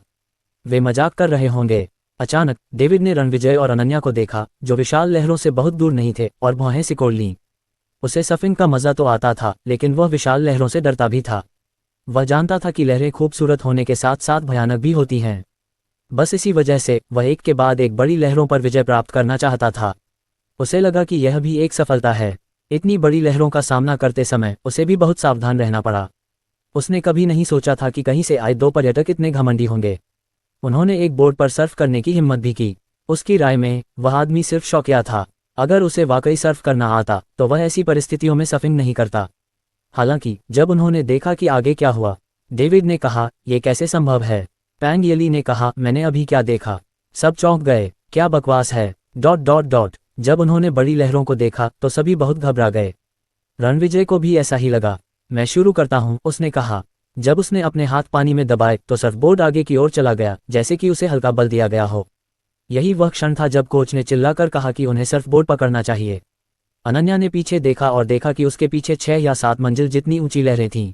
[SPEAKER 1] वे मजाक कर रहे होंगे। अचानक डेविड ने रणविजय और अनन्या को देखा, जो विशाल लहरों से बहुत दूर नहीं थे, और भौहें सिकोड़ लीं। उसे सर्फिंग का मजा तो आता था, लेकिन वह विशाल लहरों से डरता भी था। वह जानता था कि लहरें खूबसूरत होने के साथ साथ भयानक भी होती हैं। बस इसी वजह से वह एक के बाद एक बड़ी लहरों पर विजय प्राप्त करना चाहता था। उसे लगा कि यह भी एक सफलता है। इतनी बड़ी लहरों का सामना करते समय उसे भी बहुत सावधान रहना पड़ा। उसने कभी नहीं सोचा था कि कहीं से आए 2 पर्यटक इतने घमंडी होंगे। उन्होंने एक बोर्ड पर सर्फ करने की हिम्मत भी की। उसकी राय में वह आदमी सिर्फ शौकिया था। अगर उसे वाकई सर्फ करना आता तो वह ऐसी परिस्थितियों में सर्फिंग नहीं करता। हालांकि जब उन्होंने देखा कि आगे क्या हुआ, डेविड ने कहा, यह कैसे संभव है? पैंग येली ने कहा, मैंने अभी क्या देखा। सब चौंक गए, क्या बकवास है? ... जब उन्होंने बड़ी लहरों को देखा तो सभी बहुत घबरा गए। रणविजय को भी ऐसा ही लगा। मैं शुरू करता हूं, उसने कहा। जब उसने अपने हाथ पानी में दबाए तो सर्फबोर्ड आगे की ओर चला गया, जैसे कि उसे हल्का बल दिया गया हो। यही वह क्षण था जब कोच ने चिल्लाकर कहा कि उन्हें सर्फबोर्ड पकड़ना चाहिए। अनन्या ने पीछे देखा और देखा कि उसके पीछे 6 या 7 मंजिल जितनी ऊंची लहरें थीं।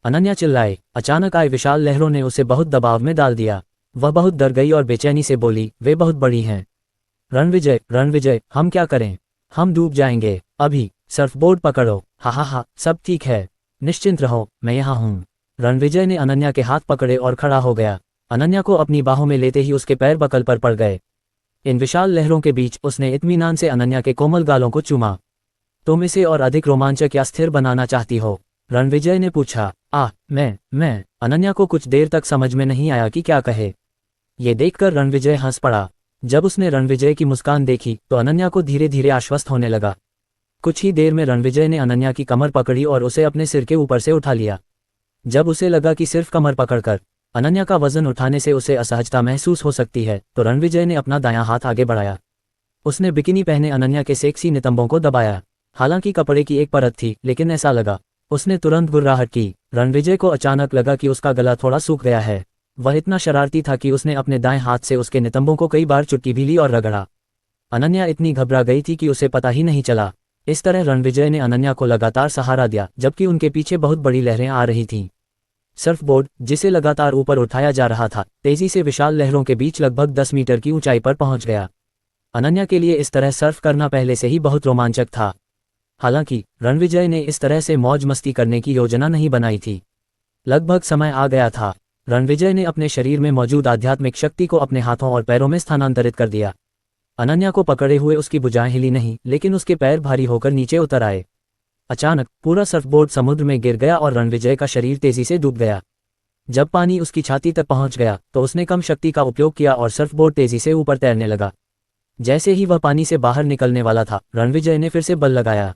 [SPEAKER 1] अनन्या चिल्लाए। अचानक आए विशाल लहरों ने उसे बहुत दबाव में डाल दिया। वह बहुत डर गई और बेचैनी से बोली, वे बहुत बड़ी हैं। रणविजय, हम क्या करें? हम डूब जाएंगे। अभी सर्फबोर्ड पकड़ो। हा, सब ठीक है, निश्चिंत रहो, मैं यहाँ हूँ। रणविजय ने अनन्या के हाथ पकड़े और खड़ा हो गया। अनन्या को अपनी बाहों में लेते ही उसके पैर बकल पर पड़ गए। इन विशाल लहरों के बीच उसने इत्मीनान से अनन्या के कोमल गालों को चूमा। तुम इसे और अधिक रोमांचक या स्थिर बनाना चाहती हो? रणविजय ने पूछा। मैं अनन्या को कुछ देर तक समझ में नहीं आया कि क्या कहे। ये देखकर रणविजय हंस पड़ा। जब उसने रणविजय की मुस्कान देखी तो अनन्या को धीरे धीरे आश्वस्त होने लगा। कुछ ही देर में रणविजय ने अनन्या की कमर पकड़ी और उसे अपने सिर के ऊपर से उठा लिया। जब उसे लगा कि सिर्फ कमर पकड़कर अनन्या का वजन उठाने से उसे असहजता महसूस हो सकती है, तो रणविजय ने अपना दायां हाथ आगे बढ़ाया। उसने बिकिनी पहने अनन्या के सेक्सी नितंबों को दबाया। हालांकि कपड़े की एक परत थी, लेकिन ऐसा लगा। उसने तुरंत गुर्राहट की। रणविजय को अचानक लगा कि उसका गला थोड़ा सूख गया है। वह इतना शरारती था कि उसने अपने दाएं हाथ से उसके नितंबों को कई बार चुटकी भी ली और रगड़ा। अनन्या इतनी घबरा गई थी कि उसे पता ही नहीं चला। इस तरह रणविजय ने अनन्या को लगातार सहारा दिया, जबकि उनके पीछे बहुत बड़ी लहरें आ रही थीं। सर्फबोर्ड, जिसे लगातार ऊपर उठाया जा रहा था, तेजी से विशाल लहरों के बीच लगभग 10 मीटर की ऊंचाई पर पहुंच गया। अनन्या के लिए इस तरह सर्फ करना पहले से ही बहुत रोमांचक था। हालांकि रणविजय ने इस तरह से मौज मस्ती करने की योजना नहीं बनाई थी। लगभग समय आ गया था। रणविजय ने अपने शरीर में मौजूद आध्यात्मिक शक्ति को अपने हाथों और पैरों में स्थानांतरित कर दिया। अनन्या को पकड़े हुए उसकी भुजाएं हिली नहीं, लेकिन उसके पैर भारी होकर नीचे उतर आए। अचानक पूरा सर्फबोर्ड समुद्र में गिर गया और रणविजय का शरीर तेजी से डूब गया। जब पानी उसकी छाती तक पहुंच गया तो उसने कम शक्ति का उपयोग किया और सर्फबोर्ड तेजी से ऊपर तैरने लगा। जैसे ही वह पानी से बाहर निकलने वाला था, रणविजय ने फिर से बल लगाया।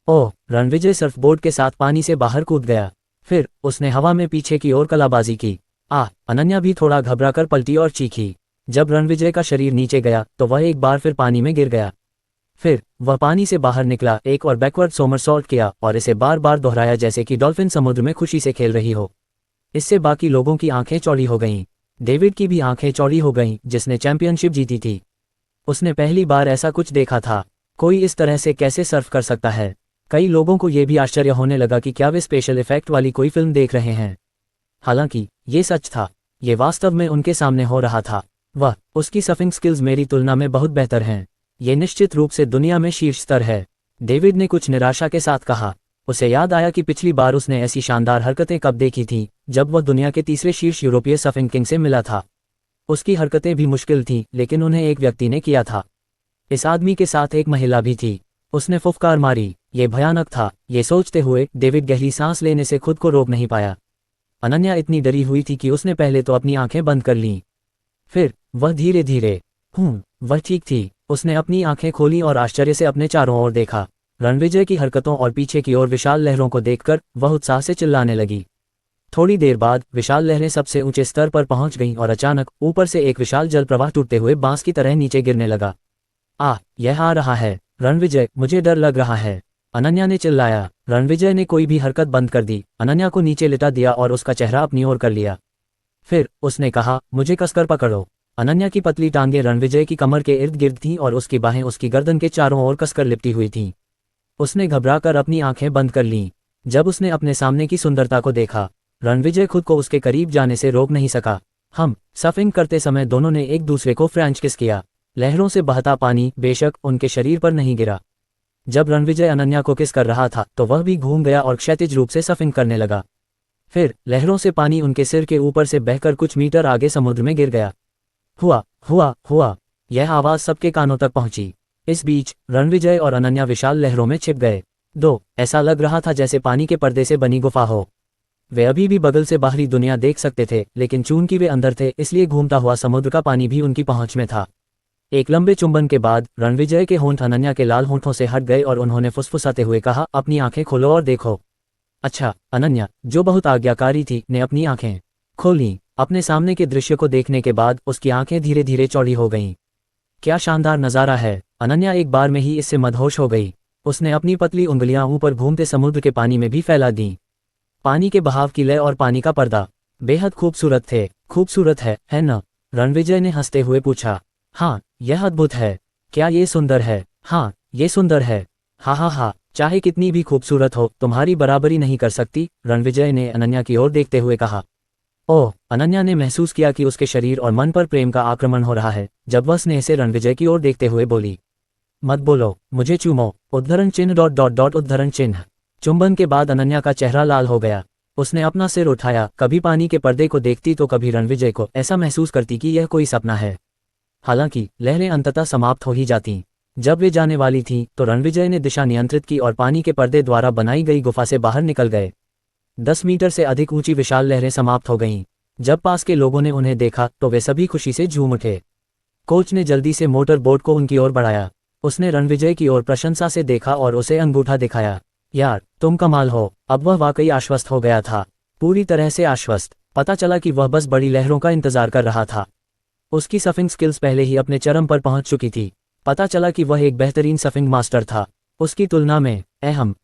[SPEAKER 1] ओह! रणविजय सर्फबोर्ड के साथ पानी से बाहर कूद गया। फिर उसने हवा में पीछे की ओर कलाबाजी की। अनन्या भी थोड़ा घबराकर पलटी और चीखी। जब रणविजय का शरीर नीचे गया तो वह एक बार फिर पानी में गिर गया। फिर वह पानी से बाहर निकला, एक और बैकवर्ड सोमरसॉल्ट किया और इसे बार बार दोहराया, जैसे कि डॉल्फिन समुद्र में खुशी से खेल रही हो। इससे बाकी लोगों की आंखें चौड़ी हो गईं। डेविड की भी आंखें चौड़ी हो गईं, जिसने चैंपियनशिप जीती थी। उसने पहली बार ऐसा कुछ देखा था। कोई इस तरह से कैसे सर्फ कर सकता है? कई लोगों को यह भी आश्चर्य होने लगा कि क्या वे स्पेशल इफेक्ट वाली कोई फिल्म देख रहे हैं। हालांकि ये सच था, ये वास्तव में उनके सामने हो रहा था। उसकी सर्फिंग स्किल्स मेरी तुलना में बहुत बेहतर हैं। ये निश्चित रूप से दुनिया में शीर्ष स्तर है, डेविड ने कुछ निराशा के साथ कहा। उसे याद आया कि पिछली बार उसने ऐसी शानदार हरकतें कब देखी थीं, जब वह दुनिया के तीसरे शीर्ष यूरोपीय सर्फिंग किंग से मिला था। उसकी हरकतें भी मुश्किल थीं, लेकिन उन्हें एक व्यक्ति ने किया था। इस आदमी के साथ एक महिला भी थी। उसने फुफकार मारी। ये भयानक था। ये सोचते हुए डेविड गहरी सांस लेने से खुद को रोक नहीं पाया। अनन्या इतनी डरी हुई थी कि उसने पहले तो अपनी आंखें बंद कर लीं। फिर वह धीरे धीरे वह ठीक थी। उसने अपनी आंखें खोली और आश्चर्य से अपने चारों ओर देखा। रणविजय की हरकतों और पीछे की ओर विशाल लहरों को देखकर वह उत्साह से चिल्लाने लगी। थोड़ी देर बाद विशाल लहरें सबसे ऊंचे स्तर पर पहुंच गईं और अचानक ऊपर से एक विशाल जल प्रवाह टूटते हुए बांस की तरह नीचे गिरने लगा। यह आ रहा है। रणविजय, मुझे डर लग रहा है, अनन्या ने चिल्लाया। रणविजय ने कोई भी हरकत बंद कर दी, अनन्या को नीचे लिटा दिया और उसका चेहरा अपनी ओर कर लिया। फिर उसने कहा, मुझे कसकर पकड़ो। अनन्या की पतली टांगें रणविजय की कमर के इर्द गिर्द थीं और उसकी बाहें उसकी गर्दन के चारों ओर कसकर लिपटी हुई थीं। उसने घबराकर अपनी आंखें बंद कर लीं। जब उसने अपने सामने की सुंदरता को देखा, रणविजय खुद को उसके करीब जाने से रोक नहीं सका। सर्फिंग करते समय दोनों ने एक दूसरे को फ्रेंच किस किया। लहरों से बहता पानी बेशक उनके शरीर पर नहीं गिरा। जब रणविजय अनन्या को किस कर रहा था तो वह भी घूम गया और क्षैतिज रूप से सर्फिंग करने लगा। फिर लहरों से पानी उनके सिर के ऊपर से बहकर कुछ मीटर आगे समुद्र में गिर गया। हुआ। यह आवाज सबके कानों तक पहुंची। इस बीच रणविजय और अनन्या विशाल लहरों में छिप गए। ऐसा लग रहा था जैसे पानी के पर्दे से बनी गुफा हो। वे अभी भी बगल से बाहरी दुनिया देख सकते थे, लेकिन चूंकि वे अंदर थे इसलिए घूमता हुआ समुद्र का पानी भी उनकी पहुंच में था। एक लंबे चुंबन के बाद रणविजय के होंठ अनन्या के लाल होंठों से हट गए और उन्होंने फुसफुसाते हुए कहा, अपनी आंखें खोलो और देखो। अच्छा। अनन्या, जो बहुत आज्ञाकारी थी, ने अपनी आंखें खोली। अपने सामने के दृश्य को देखने के बाद उसकी आंखें धीरे धीरे चौड़ी हो गईं। क्या शानदार नज़ारा है। अनन्या एक बार में ही इससे मदहोश हो गई। उसने अपनी पतली उंगलियां ऊपर घूमते समुद्र के पानी में भी फैला दीं। पानी के बहाव की लय और पानी का पर्दा बेहद खूबसूरत थे। खूबसूरत है न? रणविजय ने हंसते हुए पूछा। हाँ, यह अद्भुत है। क्या ये सुंदर है? हाँ, ये सुंदर है। हा हा हा, चाहे कितनी भी खूबसूरत हो, तुम्हारी बराबरी नहीं कर सकती, रणविजय ने अनन्या की ओर देखते हुए कहा। ओह, अनन्या ने महसूस किया कि उसके शरीर और मन पर प्रेम का आक्रमण हो रहा है। जब वह स्नेह से रणविजय की ओर देखते हुए बोली, मत बोलो, मुझे चूमो, उद्धरण चिन्ह डॉट डॉट डॉट उद्धरण चिन्ह। चुंबन के बाद अनन्या का चेहरा लाल हो गया। उसने अपना सिर उठाया, कभी पानी के पर्दे को देखती तो कभी रणविजय को। ऐसा महसूस करती कि यह कोई सपना है। हालांकि लहरें अंततः समाप्त हो ही जातीं। जब वे जाने वाली थीं तो रणविजय ने दिशा नियंत्रित की और पानी के पर्दे द्वारा बनाई गई गुफा से बाहर निकल गए। 10 मीटर से अधिक ऊंची विशाल लहरें समाप्त हो गईं। जब पास के लोगों ने उन्हें देखा तो वे सभी खुशी से झूम उठे। कोच ने जल्दी से मोटर बोट को उनकी ओर बढ़ाया। उसने रणविजय की ओर प्रशंसा से देखा और उसे अंगूठा दिखाया। यार, तुम कमाल हो। अब वह वाकई आश्वस्त हो गया था, पूरी तरह से आश्वस्त। पता चला कि वह बस बड़ी लहरों का इंतजार कर रहा था। उसकी सर्फिंग स्किल्स पहले ही अपने चरम पर पहुंच चुकी थी। पता चला कि वह एक बेहतरीन सर्फिंग मास्टर था। उसकी तुलना में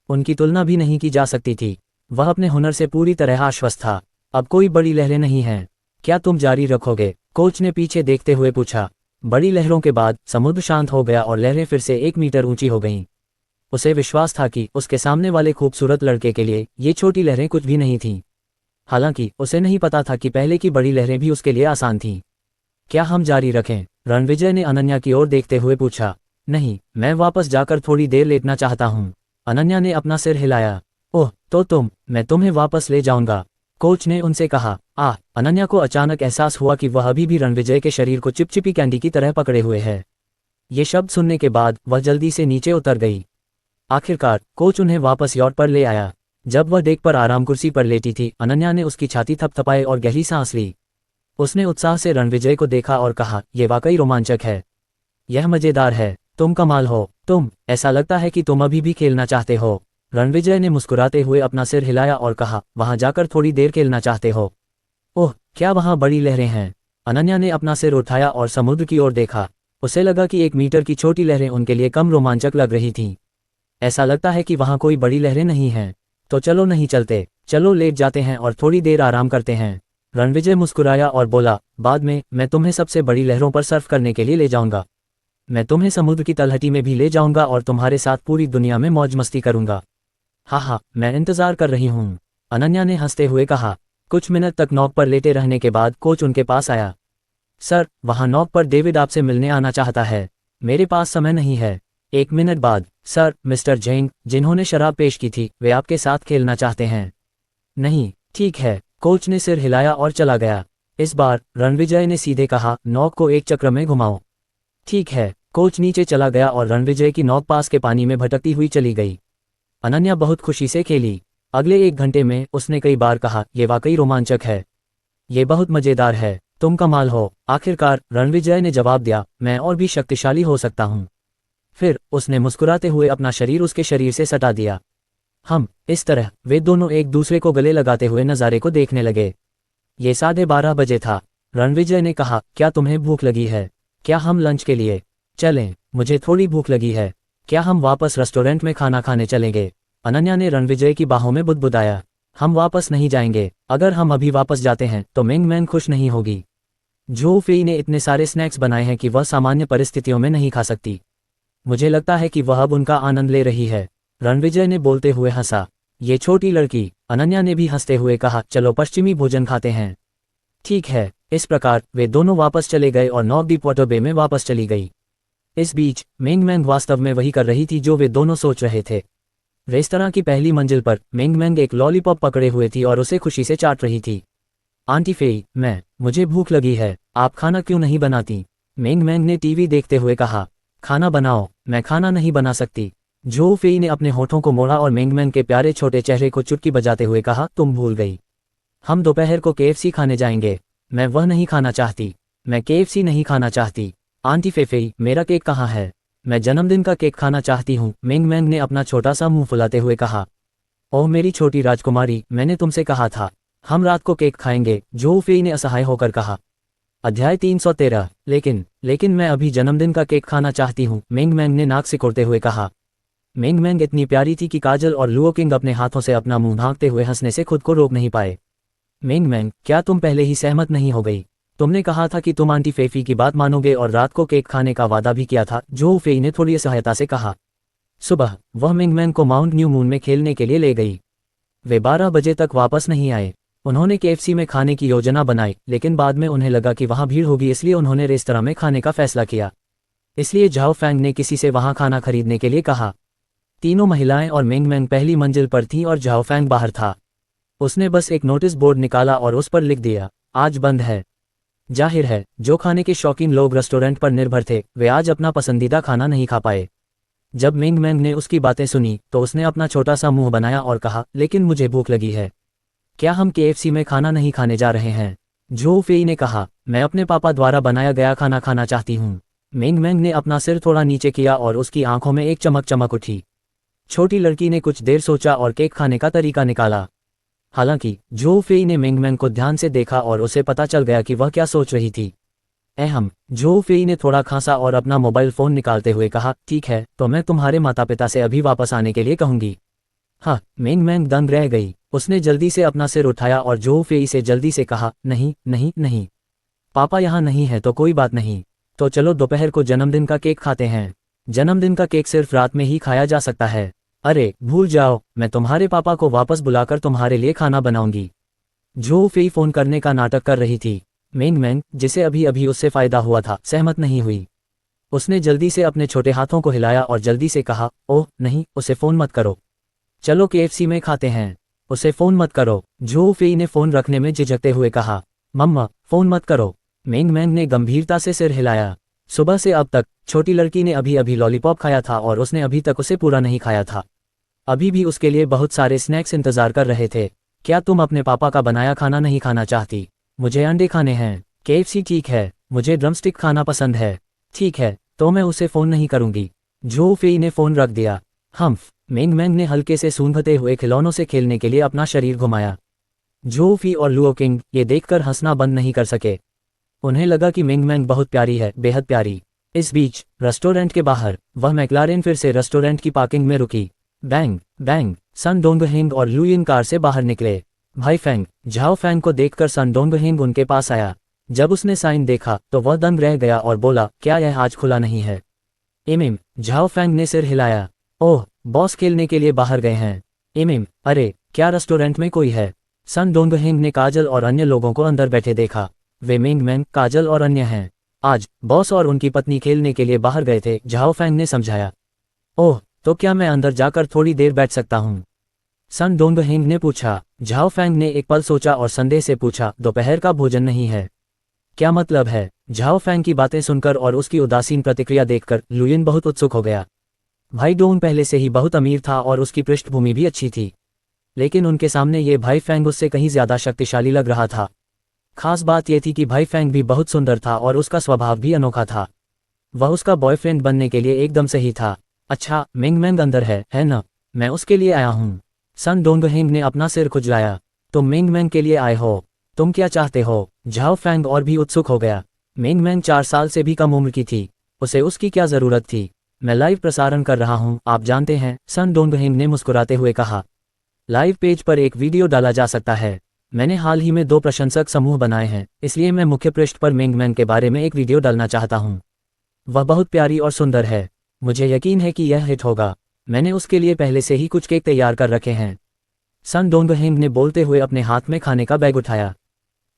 [SPEAKER 1] उनकी तुलना भी नहीं की जा सकती थी। वह अपने हुनर से पूरी तरह आश्वस्त था। अब कोई बड़ी लहरें नहीं हैं। क्या तुम जारी रखोगे? कोच ने पीछे देखते हुए पूछा। बड़ी लहरों के बाद समुद्र शांत हो गया और लहरें फिर से 1 मीटर ऊंची हो गईं। उसे विश्वास था कि उसके सामने वाले खूबसूरत लड़के के लिए ये छोटी लहरें कुछ भी नहीं थीं। हालांकि उसे नहीं पता था कि पहले की बड़ी लहरें भी उसके लिए आसान थीं। क्या हम जारी रखें? रणविजय ने अनन्या की ओर देखते हुए पूछा। नहीं, मैं वापस जाकर थोड़ी देर लेटना चाहता हूँ। अनन्या ने अपना सिर हिलाया। ओह, तो मैं तुम्हें वापस ले जाऊंगा, कोच ने उनसे कहा। अनन्या को अचानक एहसास हुआ कि वह अभी भी रणविजय के शरीर को चिपचिपी कैंडी की तरह पकड़े हुए है। ये शब्द सुनने के बाद वह जल्दी से नीचे उतर गई। आखिरकार कोच उन्हें वापस यॉट पर ले आया। जब वह डेक पर आराम कुर्सी पर लेटी थी, अनन्या ने उसकी छाती थपथपाई और गहरी सांस ली। उसने उत्साह से रणविजय को देखा और कहा, यह वाकई रोमांचक है। यह मजेदार है। तुम कमाल हो। ऐसा लगता है कि तुम अभी भी खेलना चाहते हो। रणविजय ने मुस्कुराते हुए अपना सिर हिलाया और कहा, वहां जाकर थोड़ी देर खेलना चाहते हो? ओह, क्या वहां बड़ी लहरें हैं? अनन्या ने अपना सिर उठाया और समुद्र की ओर देखा। उसे लगा कि 1 मीटर की छोटी लहरें उनके लिए कम रोमांचक लग रही थीं। ऐसा लगता है कि वहां कोई बड़ी लहरें नहीं हैं। तो चलो नहीं चलते, चलो लेट जाते हैं और थोड़ी देर आराम करते हैं। रणविजय मुस्कुराया और बोला, बाद में मैं तुम्हें सबसे बड़ी लहरों पर सर्फ करने के लिए ले जाऊंगा। मैं तुम्हें समुद्र की तलहटी में भी ले जाऊंगा और तुम्हारे साथ पूरी दुनिया में मौज मस्ती करूंगा। हाँ, मैं इंतजार कर रही हूँ, अनन्या ने हंसते हुए कहा। कुछ मिनट तक नॉक पर लेटे रहने के बाद कोच उनके पास आया। सर, वहाँ नॉक पर डेविड आपसे मिलने आना चाहता है। मेरे पास समय नहीं है। 1 मिनट बाद, सर, मिस्टर जेंग, जिन्होंने शराब पेश की थी, वे आपके साथ खेलना चाहते हैं। नहीं, ठीक है, कोच ने सिर हिलाया और चला गया। इस बार रणविजय ने सीधे कहा, नॉक को एक चक्र में घुमाओ। ठीक है, कोच नीचे चला गया और रणविजय की नॉक पास के पानी में भटकती हुई चली गई। अनन्या बहुत खुशी से खेली। अगले 1 घंटे में उसने कई बार कहा, ये वाकई रोमांचक है। ये बहुत मजेदार है। तुम कमाल हो। आखिरकार रणविजय ने जवाब दिया, मैं और भी शक्तिशाली हो सकता हूँ। फिर उसने मुस्कुराते हुए अपना शरीर उसके शरीर से सटा दिया। इस तरह वे दोनों एक दूसरे को गले लगाते हुए नज़ारे को देखने लगे। ये 12:30 बजे था। रणविजय ने कहा, क्या तुम्हें भूख लगी है? क्या हम लंच के लिए चलें? मुझे थोड़ी भूख लगी है। क्या हम वापस रेस्टोरेंट में खाना खाने चलेंगे? अनन्या ने रणविजय की बाहों में बुदबुदाया। हम वापस नहीं जाएंगे। अगर हम अभी वापस जाते हैं तो मिंग मैन खुश नहीं होगी। झो फेई ने इतने सारे स्नैक्स बनाए हैं कि वह सामान्य परिस्थितियों में नहीं खा सकती। मुझे लगता है कि वह अब उनका आनंद ले रही है, रणविजय ने बोलते हुए हंसा। ये छोटी लड़की, अनन्या ने भी हंसते हुए कहा, चलो पश्चिमी भोजन खाते हैं। ठीक है। इस प्रकार वे दोनों वापस चले गए और नॉर्थ डीपवाटर बे में वापस चली गई। इस बीच मिंग मैंग वास्तव में वही कर रही थी जो वे दोनों सोच रहे थे। रेस्तरां की पहली मंजिल पर मिंग मैंग एक लॉलीपॉप पकड़े हुए थी और उसे खुशी से चाट रही थी। आंटी फेई, मुझे भूख लगी है, आप खाना क्यों नहीं बनाती? मिंग मैंग ने टीवी देखते हुए कहा। खाना बनाओ। मैं खाना नहीं बना सकती। झो फेई ने अपने होठों को मोड़ा और मिंग मैंग के प्यारे छोटे चेहरे को चुटकी बजाते हुए कहा, तुम भूल गई। हम दोपहर को KFC खाने जाएंगे। मैं वह नहीं खाना चाहती। मैं KFC नहीं खाना चाहती। आंटी फेफेई, मेरा केक कहाँ है? मैं जन्मदिन का केक खाना चाहती हूँ, मेंग मैंग ने अपना छोटा सा मुंह फुलाते हुए कहा। ओह मेरी छोटी राजकुमारी, मैंने तुमसे कहा था, हम रात को केक खाएंगे, जोऊ फेई ने असहाय होकर कहा। अध्याय 313। लेकिन मैं अभी जन्मदिन का केक खाना चाहती हूँ, मेंग मैंग ने नाक सिकोड़ते हुए कहा। मेंग मैंग इतनी प्यारी थी कि काजल और लुओ किंग अपने हाथों से अपना मुंह ढांकते हुए हंसने से खुद को रोक नहीं पाए। मेंग मैंग, क्या तुम पहले ही सहमत नहीं हो गई? तुमने कहा था कि तुम आंटी फेफी की बात मानोगे और रात को केक खाने का वादा भी किया था, जोऊ फेई ने थोड़ी असहायता से कहा। सुबह वह मेंग मैंग को माउंट न्यू मून में खेलने के लिए ले गई। वे 12 बजे तक वापस नहीं आए। उन्होंने केएफसी में खाने की योजना बनाई, लेकिन बाद में उन्हें लगा कि वहां भीड़ होगी, इसलिए उन्होंने रेस्तरां में खाने का फैसला किया। इसलिए झाओ फैंग ने किसी से वहां खाना खरीदने के लिए कहा। तीनों महिलाएं और मेंग मैंग पहली मंजिल पर थीं और झाओ फैंग बाहर था। उसने बस एक नोटिस बोर्ड निकाला और उस पर लिख दिया, आज बंद है। जाहिर है, जो खाने के शौकीन लोग रेस्टोरेंट पर निर्भर थे, वे आज अपना पसंदीदा खाना नहीं खा पाए। जब मेंग मैंग ने उसकी बातें सुनी तो उसने अपना छोटा सा मुंह बनाया और कहा, लेकिन मुझे भूख लगी है। क्या हम केएफसी में खाना नहीं खाने जा रहे हैं? जोऊ फेई ने कहा, मैं अपने पापा द्वारा बनाया गया खाना खाना चाहती हूँ। मेंग मैंग ने अपना सिर थोड़ा नीचे किया और उसकी आंखों में एक चमक चमक उठी। छोटी लड़की ने कुछ देर सोचा और केक खाने का तरीका निकाला। हालांकि जोऊ फेई ने मेंग मैंग को ध्यान से देखा और उसे पता चल गया कि वह क्या सोच रही थी। जोऊ फेई ने थोड़ा खांसा और अपना मोबाइल फोन निकालते हुए कहा, ठीक है, तो मैं तुम्हारे माता पिता से अभी वापस आने के लिए कहूंगी। हाँ, मेंग मैंग दंग रह गई। उसने जल्दी से अपना सिर उठाया और जोऊ फेई से जल्दी से कहा, नहीं नहीं नहीं, पापा यहाँ नहीं है तो कोई बात नहीं, तो चलो दोपहर को जन्मदिन का केक खाते हैं। जन्मदिन का केक सिर्फ रात में ही खाया जा सकता है। अरे भूल जाओ, मैं तुम्हारे पापा को वापस बुलाकर तुम्हारे लिए खाना बनाऊंगी। जोऊ फेई फोन करने का नाटक कर रही थी। मेंग मैंग, जिसे अभी अभी उससे फायदा हुआ था, सहमत नहीं हुई। उसने जल्दी से अपने छोटे हाथों को हिलाया और जल्दी से कहा, ओह नहीं, उसे फोन मत करो, चलो केएफसी में खाते हैं। उसे फोन मत करो, जोऊ फेई ने फोन रखने में झिझकते हुए कहा। मम्मा, फोन मत करो। मेंग मैंग ने गंभीरता से सिर हिलाया। सुबह से अब तक छोटी लड़की ने अभी अभी लॉलीपॉप खाया था और उसने अभी तक उसे पूरा नहीं खाया था। अभी भी उसके लिए बहुत सारे स्नैक्स इंतजार कर रहे थे। क्या तुम अपने पापा का बनाया खाना नहीं खाना चाहती? मुझे अंडे खाने हैं। केएफसी ठीक है, मुझे ड्रमस्टिक खाना पसंद है। ठीक है, तो मैं उसे फोन नहीं करूंगी। जोऊ फेई ने फोन रख दिया। हम्फ, मेंग मैंग ने हल्के से सूंघते हुए खिलौनों से खेलने के लिए अपना शरीर घुमाया। जोऊ फी और लुओ किंग ये देखकर हंसना बंद नहीं कर सके। उन्हें लगा कि मेंग मैंग बहुत प्यारी है, बेहद प्यारी। इस बीच रेस्टोरेंट के बाहर वह मैक्लारेन फिर से रेस्टोरेंट की पार्किंग में रुकी। बैंग बैंग, सन डोंगहिंग और लुयिन कार से बाहर निकले। भाई फैंग, झाओ फैंग को देखकर सन डोंगहिंग उनके पास आया। जब उसने साइन देखा तो वह दंग रह गया और बोला, क्या यह आज खुला नहीं है? इमिम, झाओ फैंग ने सिर हिलाया। ओह, बॉस खेलने के लिए बाहर गए हैं। इमिम, अरे क्या रेस्टोरेंट में कोई है? सन डोंगहिंग ने काजल और अन्य लोगों को अंदर बैठे देखा। वे मेंग मैंग, काजल और अन्य हैं। आज बॉस और उनकी पत्नी खेलने के लिए बाहर गए थे, झाओ फैंग ने समझाया। ओह, तो क्या मैं अंदर जाकर थोड़ी देर बैठ सकता हूँ? सन डोंगहिंग ने पूछा। झाओ फैंग ने एक पल सोचा और संदेह से पूछा, दोपहर का भोजन नहीं है? क्या मतलब है? झाओ फैंग की बातें सुनकर और उसकी उदासीन प्रतिक्रिया देखकर लुयिन बहुत उत्सुक हो गया। भाई डोंग पहले से ही बहुत अमीर था और उसकी पृष्ठभूमि भी अच्छी थी, लेकिन उनके सामने ये भाई फैंग उससे कहीं ज्यादा शक्तिशाली लग रहा था। खास बात यह थी कि भाई फैंग भी बहुत सुंदर था और उसका स्वभाव भी अनोखा था। वह उसका बॉयफ्रेंड बनने के लिए एकदम सही था। अच्छा, मेंग मैंग अंदर है ना? मैं उसके लिए आया हूँ। सन डोंगहिंग ने अपना सिर खुजलाया। तुम मेंग मैंग के लिए आए हो? तुम क्या चाहते हो? झाओ फैंग और भी उत्सुक हो गया। मेंग मैंग 4 साल से भी कम उम्र की थी, उसे उसकी क्या जरूरत थी? मैं लाइव प्रसारण कर रहा हूँ, आप जानते हैं, सन डोंगहिंग ने मुस्कुराते हुए कहा। लाइव पेज पर एक वीडियो डाला जा सकता है। मैंने हाल ही में 2 प्रशंसक समूह बनाए हैं, इसलिए मैं मुख्य पृष्ठ पर मेंग मैंग के बारे में एक वीडियो डालना चाहता हूँ। वह बहुत प्यारी और सुंदर है। मुझे यकीन है कि यह हिट होगा। मैंने उसके लिए पहले से ही कुछ केक तैयार कर रखे हैं। सन डोंगहिंग ने बोलते हुए अपने हाथ में खाने का बैग उठाया।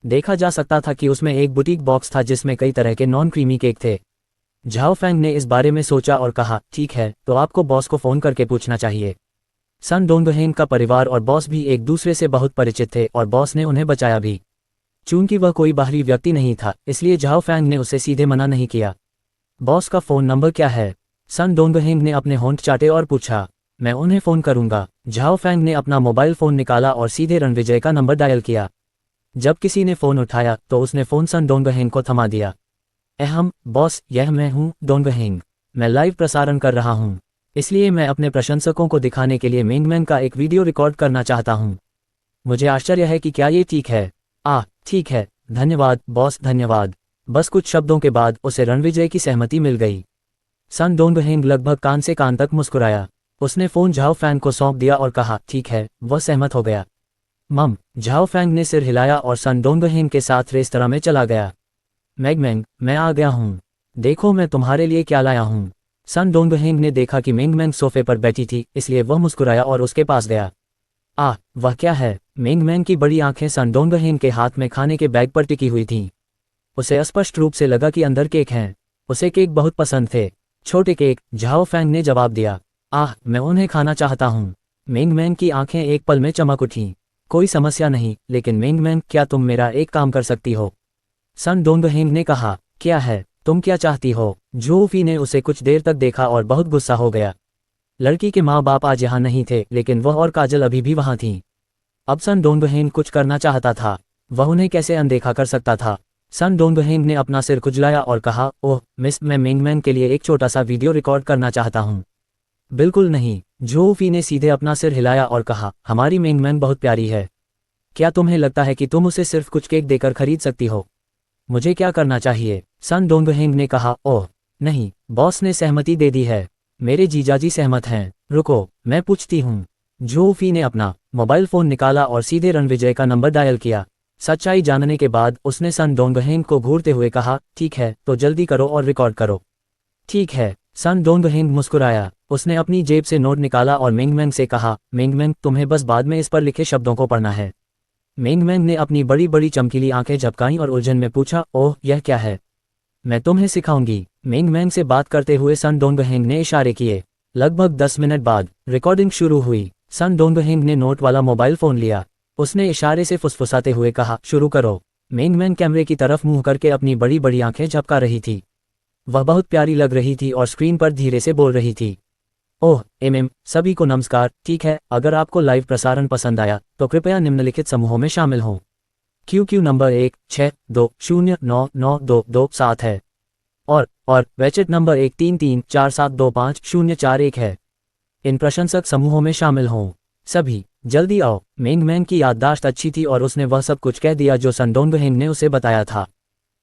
[SPEAKER 1] देखा जा सकता था कि उसमें एक बुटीक बॉक्स था जिसमें कई तरह के नॉन क्रीमी केक थे। झाओ फैंग ने इस बारे में सोचा और कहा, ठीक है, तो आपको बॉस को फोन करके पूछना चाहिए। सन डोंगहिंग का परिवार और बॉस भी एक दूसरे से बहुत परिचित थे और बॉस ने उन्हें बचाया भी। चूंकि वह कोई बाहरी व्यक्ति नहीं था, इसलिए झाओ फैंग ने उसे सीधे मना नहीं किया। बॉस का फोन नंबर क्या है? सन डोंगहिंग ने अपने होंठ चाटे और पूछा। मैं उन्हें फोन करूंगा। झाओ फैंग ने अपना मोबाइल फोन निकाला और सीधे रणविजय का नंबर डायल किया। जब किसी ने फोन उठाया तो उसने फोन सन डोंगहिंग को थमा दिया। अहम बॉस, यह मैं हूँ डोंगहेंग। मैं लाइव प्रसारण कर रहा हूँ, इसलिए मैं अपने प्रशंसकों को दिखाने के लिए मेंगमेंग का एक वीडियो रिकॉर्ड करना चाहता हूँ। मुझे आश्चर्य है कि क्या ये ठीक है। ठीक है, धन्यवाद बॉस, धन्यवाद। बस कुछ शब्दों के बाद उसे रणविजय की सहमति मिल गई। सन डोंगहेंग लगभग कान से कान तक मुस्कुराया। उसने फोन झाओ फैंग को सौंप दिया और कहा ठीक है, वह सहमत हो गया। झाओ फैंग ने सिर हिलाया और सन डोंगहेंग के साथ रेस्तरां में चला गया। मेंगमेंग, मैं आ गया हूँ, देखो मैं तुम्हारे लिए क्या लाया हूँ। सन डोंगहेंग ने देखा कि मेंगमेंग सोफे पर बैठी थी, इसलिए वह मुस्कुराया और उसके पास गया। वह क्या है? मेंगमेंग की बड़ी आंखें सन डोंगहेंग के हाथ में खाने के बैग पर टिकी हुई थीं। उसे स्पष्ट रूप से लगा कि अंदर केक हैं। उसे केक बहुत पसंद थे। छोटे केक, झाओ फैंग ने जवाब दिया। मैं उन्हें खाना चाहता हूँ। मेंगमेंग की आंखें एक पल में चमक उठीं। कोई समस्या नहीं, लेकिन मेंगमेंग, क्या तुम मेरा एक काम कर सकती हो? सन डोंगहेंग ने कहा। क्या है, तुम क्या चाहती हो? जूफी ने उसे कुछ देर तक देखा और बहुत गुस्सा हो गया। लड़की के माँ बाप आज यहाँ नहीं थे, लेकिन वह और काजल अभी भी वहाँ थीं। अब सन डोंगहेंग कुछ करना चाहता था। वह उन्हें कैसे अनदेखा कर सकता था? सन डोंगहेंग ने अपना सिर खुजलाया और कहा, ओह मिस, मैं मेंगमेंग के लिए एक छोटा सा वीडियो रिकॉर्ड करना चाहता हूँ। बिल्कुल नहीं, जूफी ने सीधे अपना सिर हिलाया और कहा, हमारी मेंगमेंग बहुत प्यारी है। क्या तुम्हें लगता है कि तुम उसे सिर्फ कुछ केक देकर खरीद सकती हो? मुझे क्या करना चाहिए? सन डोंगहेंग ने कहा। ओह नहीं, बॉस ने सहमति दे दी है। मेरे जीजाजी सहमत हैं। रुको, मैं पूछती हूँ। जूफी ने अपना मोबाइल फोन निकाला और सीधे रणविजय का नंबर डायल किया। सच्चाई जानने के बाद उसने सन डोंगहेंग को घूरते हुए कहा, ठीक है, तो जल्दी करो और रिकॉर्ड करो। ठीक है, सन डोंगहेंग मुस्कुराया। उसने अपनी जेब से नोट निकाला और मेंगमेंग से कहा, मेंगमेंग, तुम्हें बस बाद में इस पर लिखे शब्दों को पढ़ना है। मेंगमेंग ने अपनी बड़ी बड़ी चमकीली आंखें झपकाईं और उलझन में पूछा, ओह यह क्या है? मैं तुम्हें सिखाऊंगी। मेंगमेंग से बात करते हुए सन डोंगहेंग ने इशारे किए। लगभग 10 मिनट बाद रिकॉर्डिंग शुरू हुई। सन डोंगहेंग ने नोट वाला मोबाइल फोन लिया। उसने इशारे से फुसफुसाते हुए कहा, शुरू करो। मेंगमेंग कैमरे की तरफ मुंह करके अपनी बड़ी बड़ी आंखें झपका रही थी। वह बहुत प्यारी लग रही थी और स्क्रीन पर धीरे से बोल रही थी। ओह सभी को नमस्कार। ठीक है, अगर आपको लाइव प्रसारण पसंद आया तो कृपया निम्नलिखित समूहों में शामिल हों। क्यू नंबर 162099227 है और वेचेट नंबर 13347254041 है। इन प्रशंसक समूहों में शामिल हों। सभी जल्दी आओ। मेंगमेंग की याददाश्त अच्छी थी और उसने वह सब कुछ कह दिया जो सन डोंगहेंग ने उसे बताया था।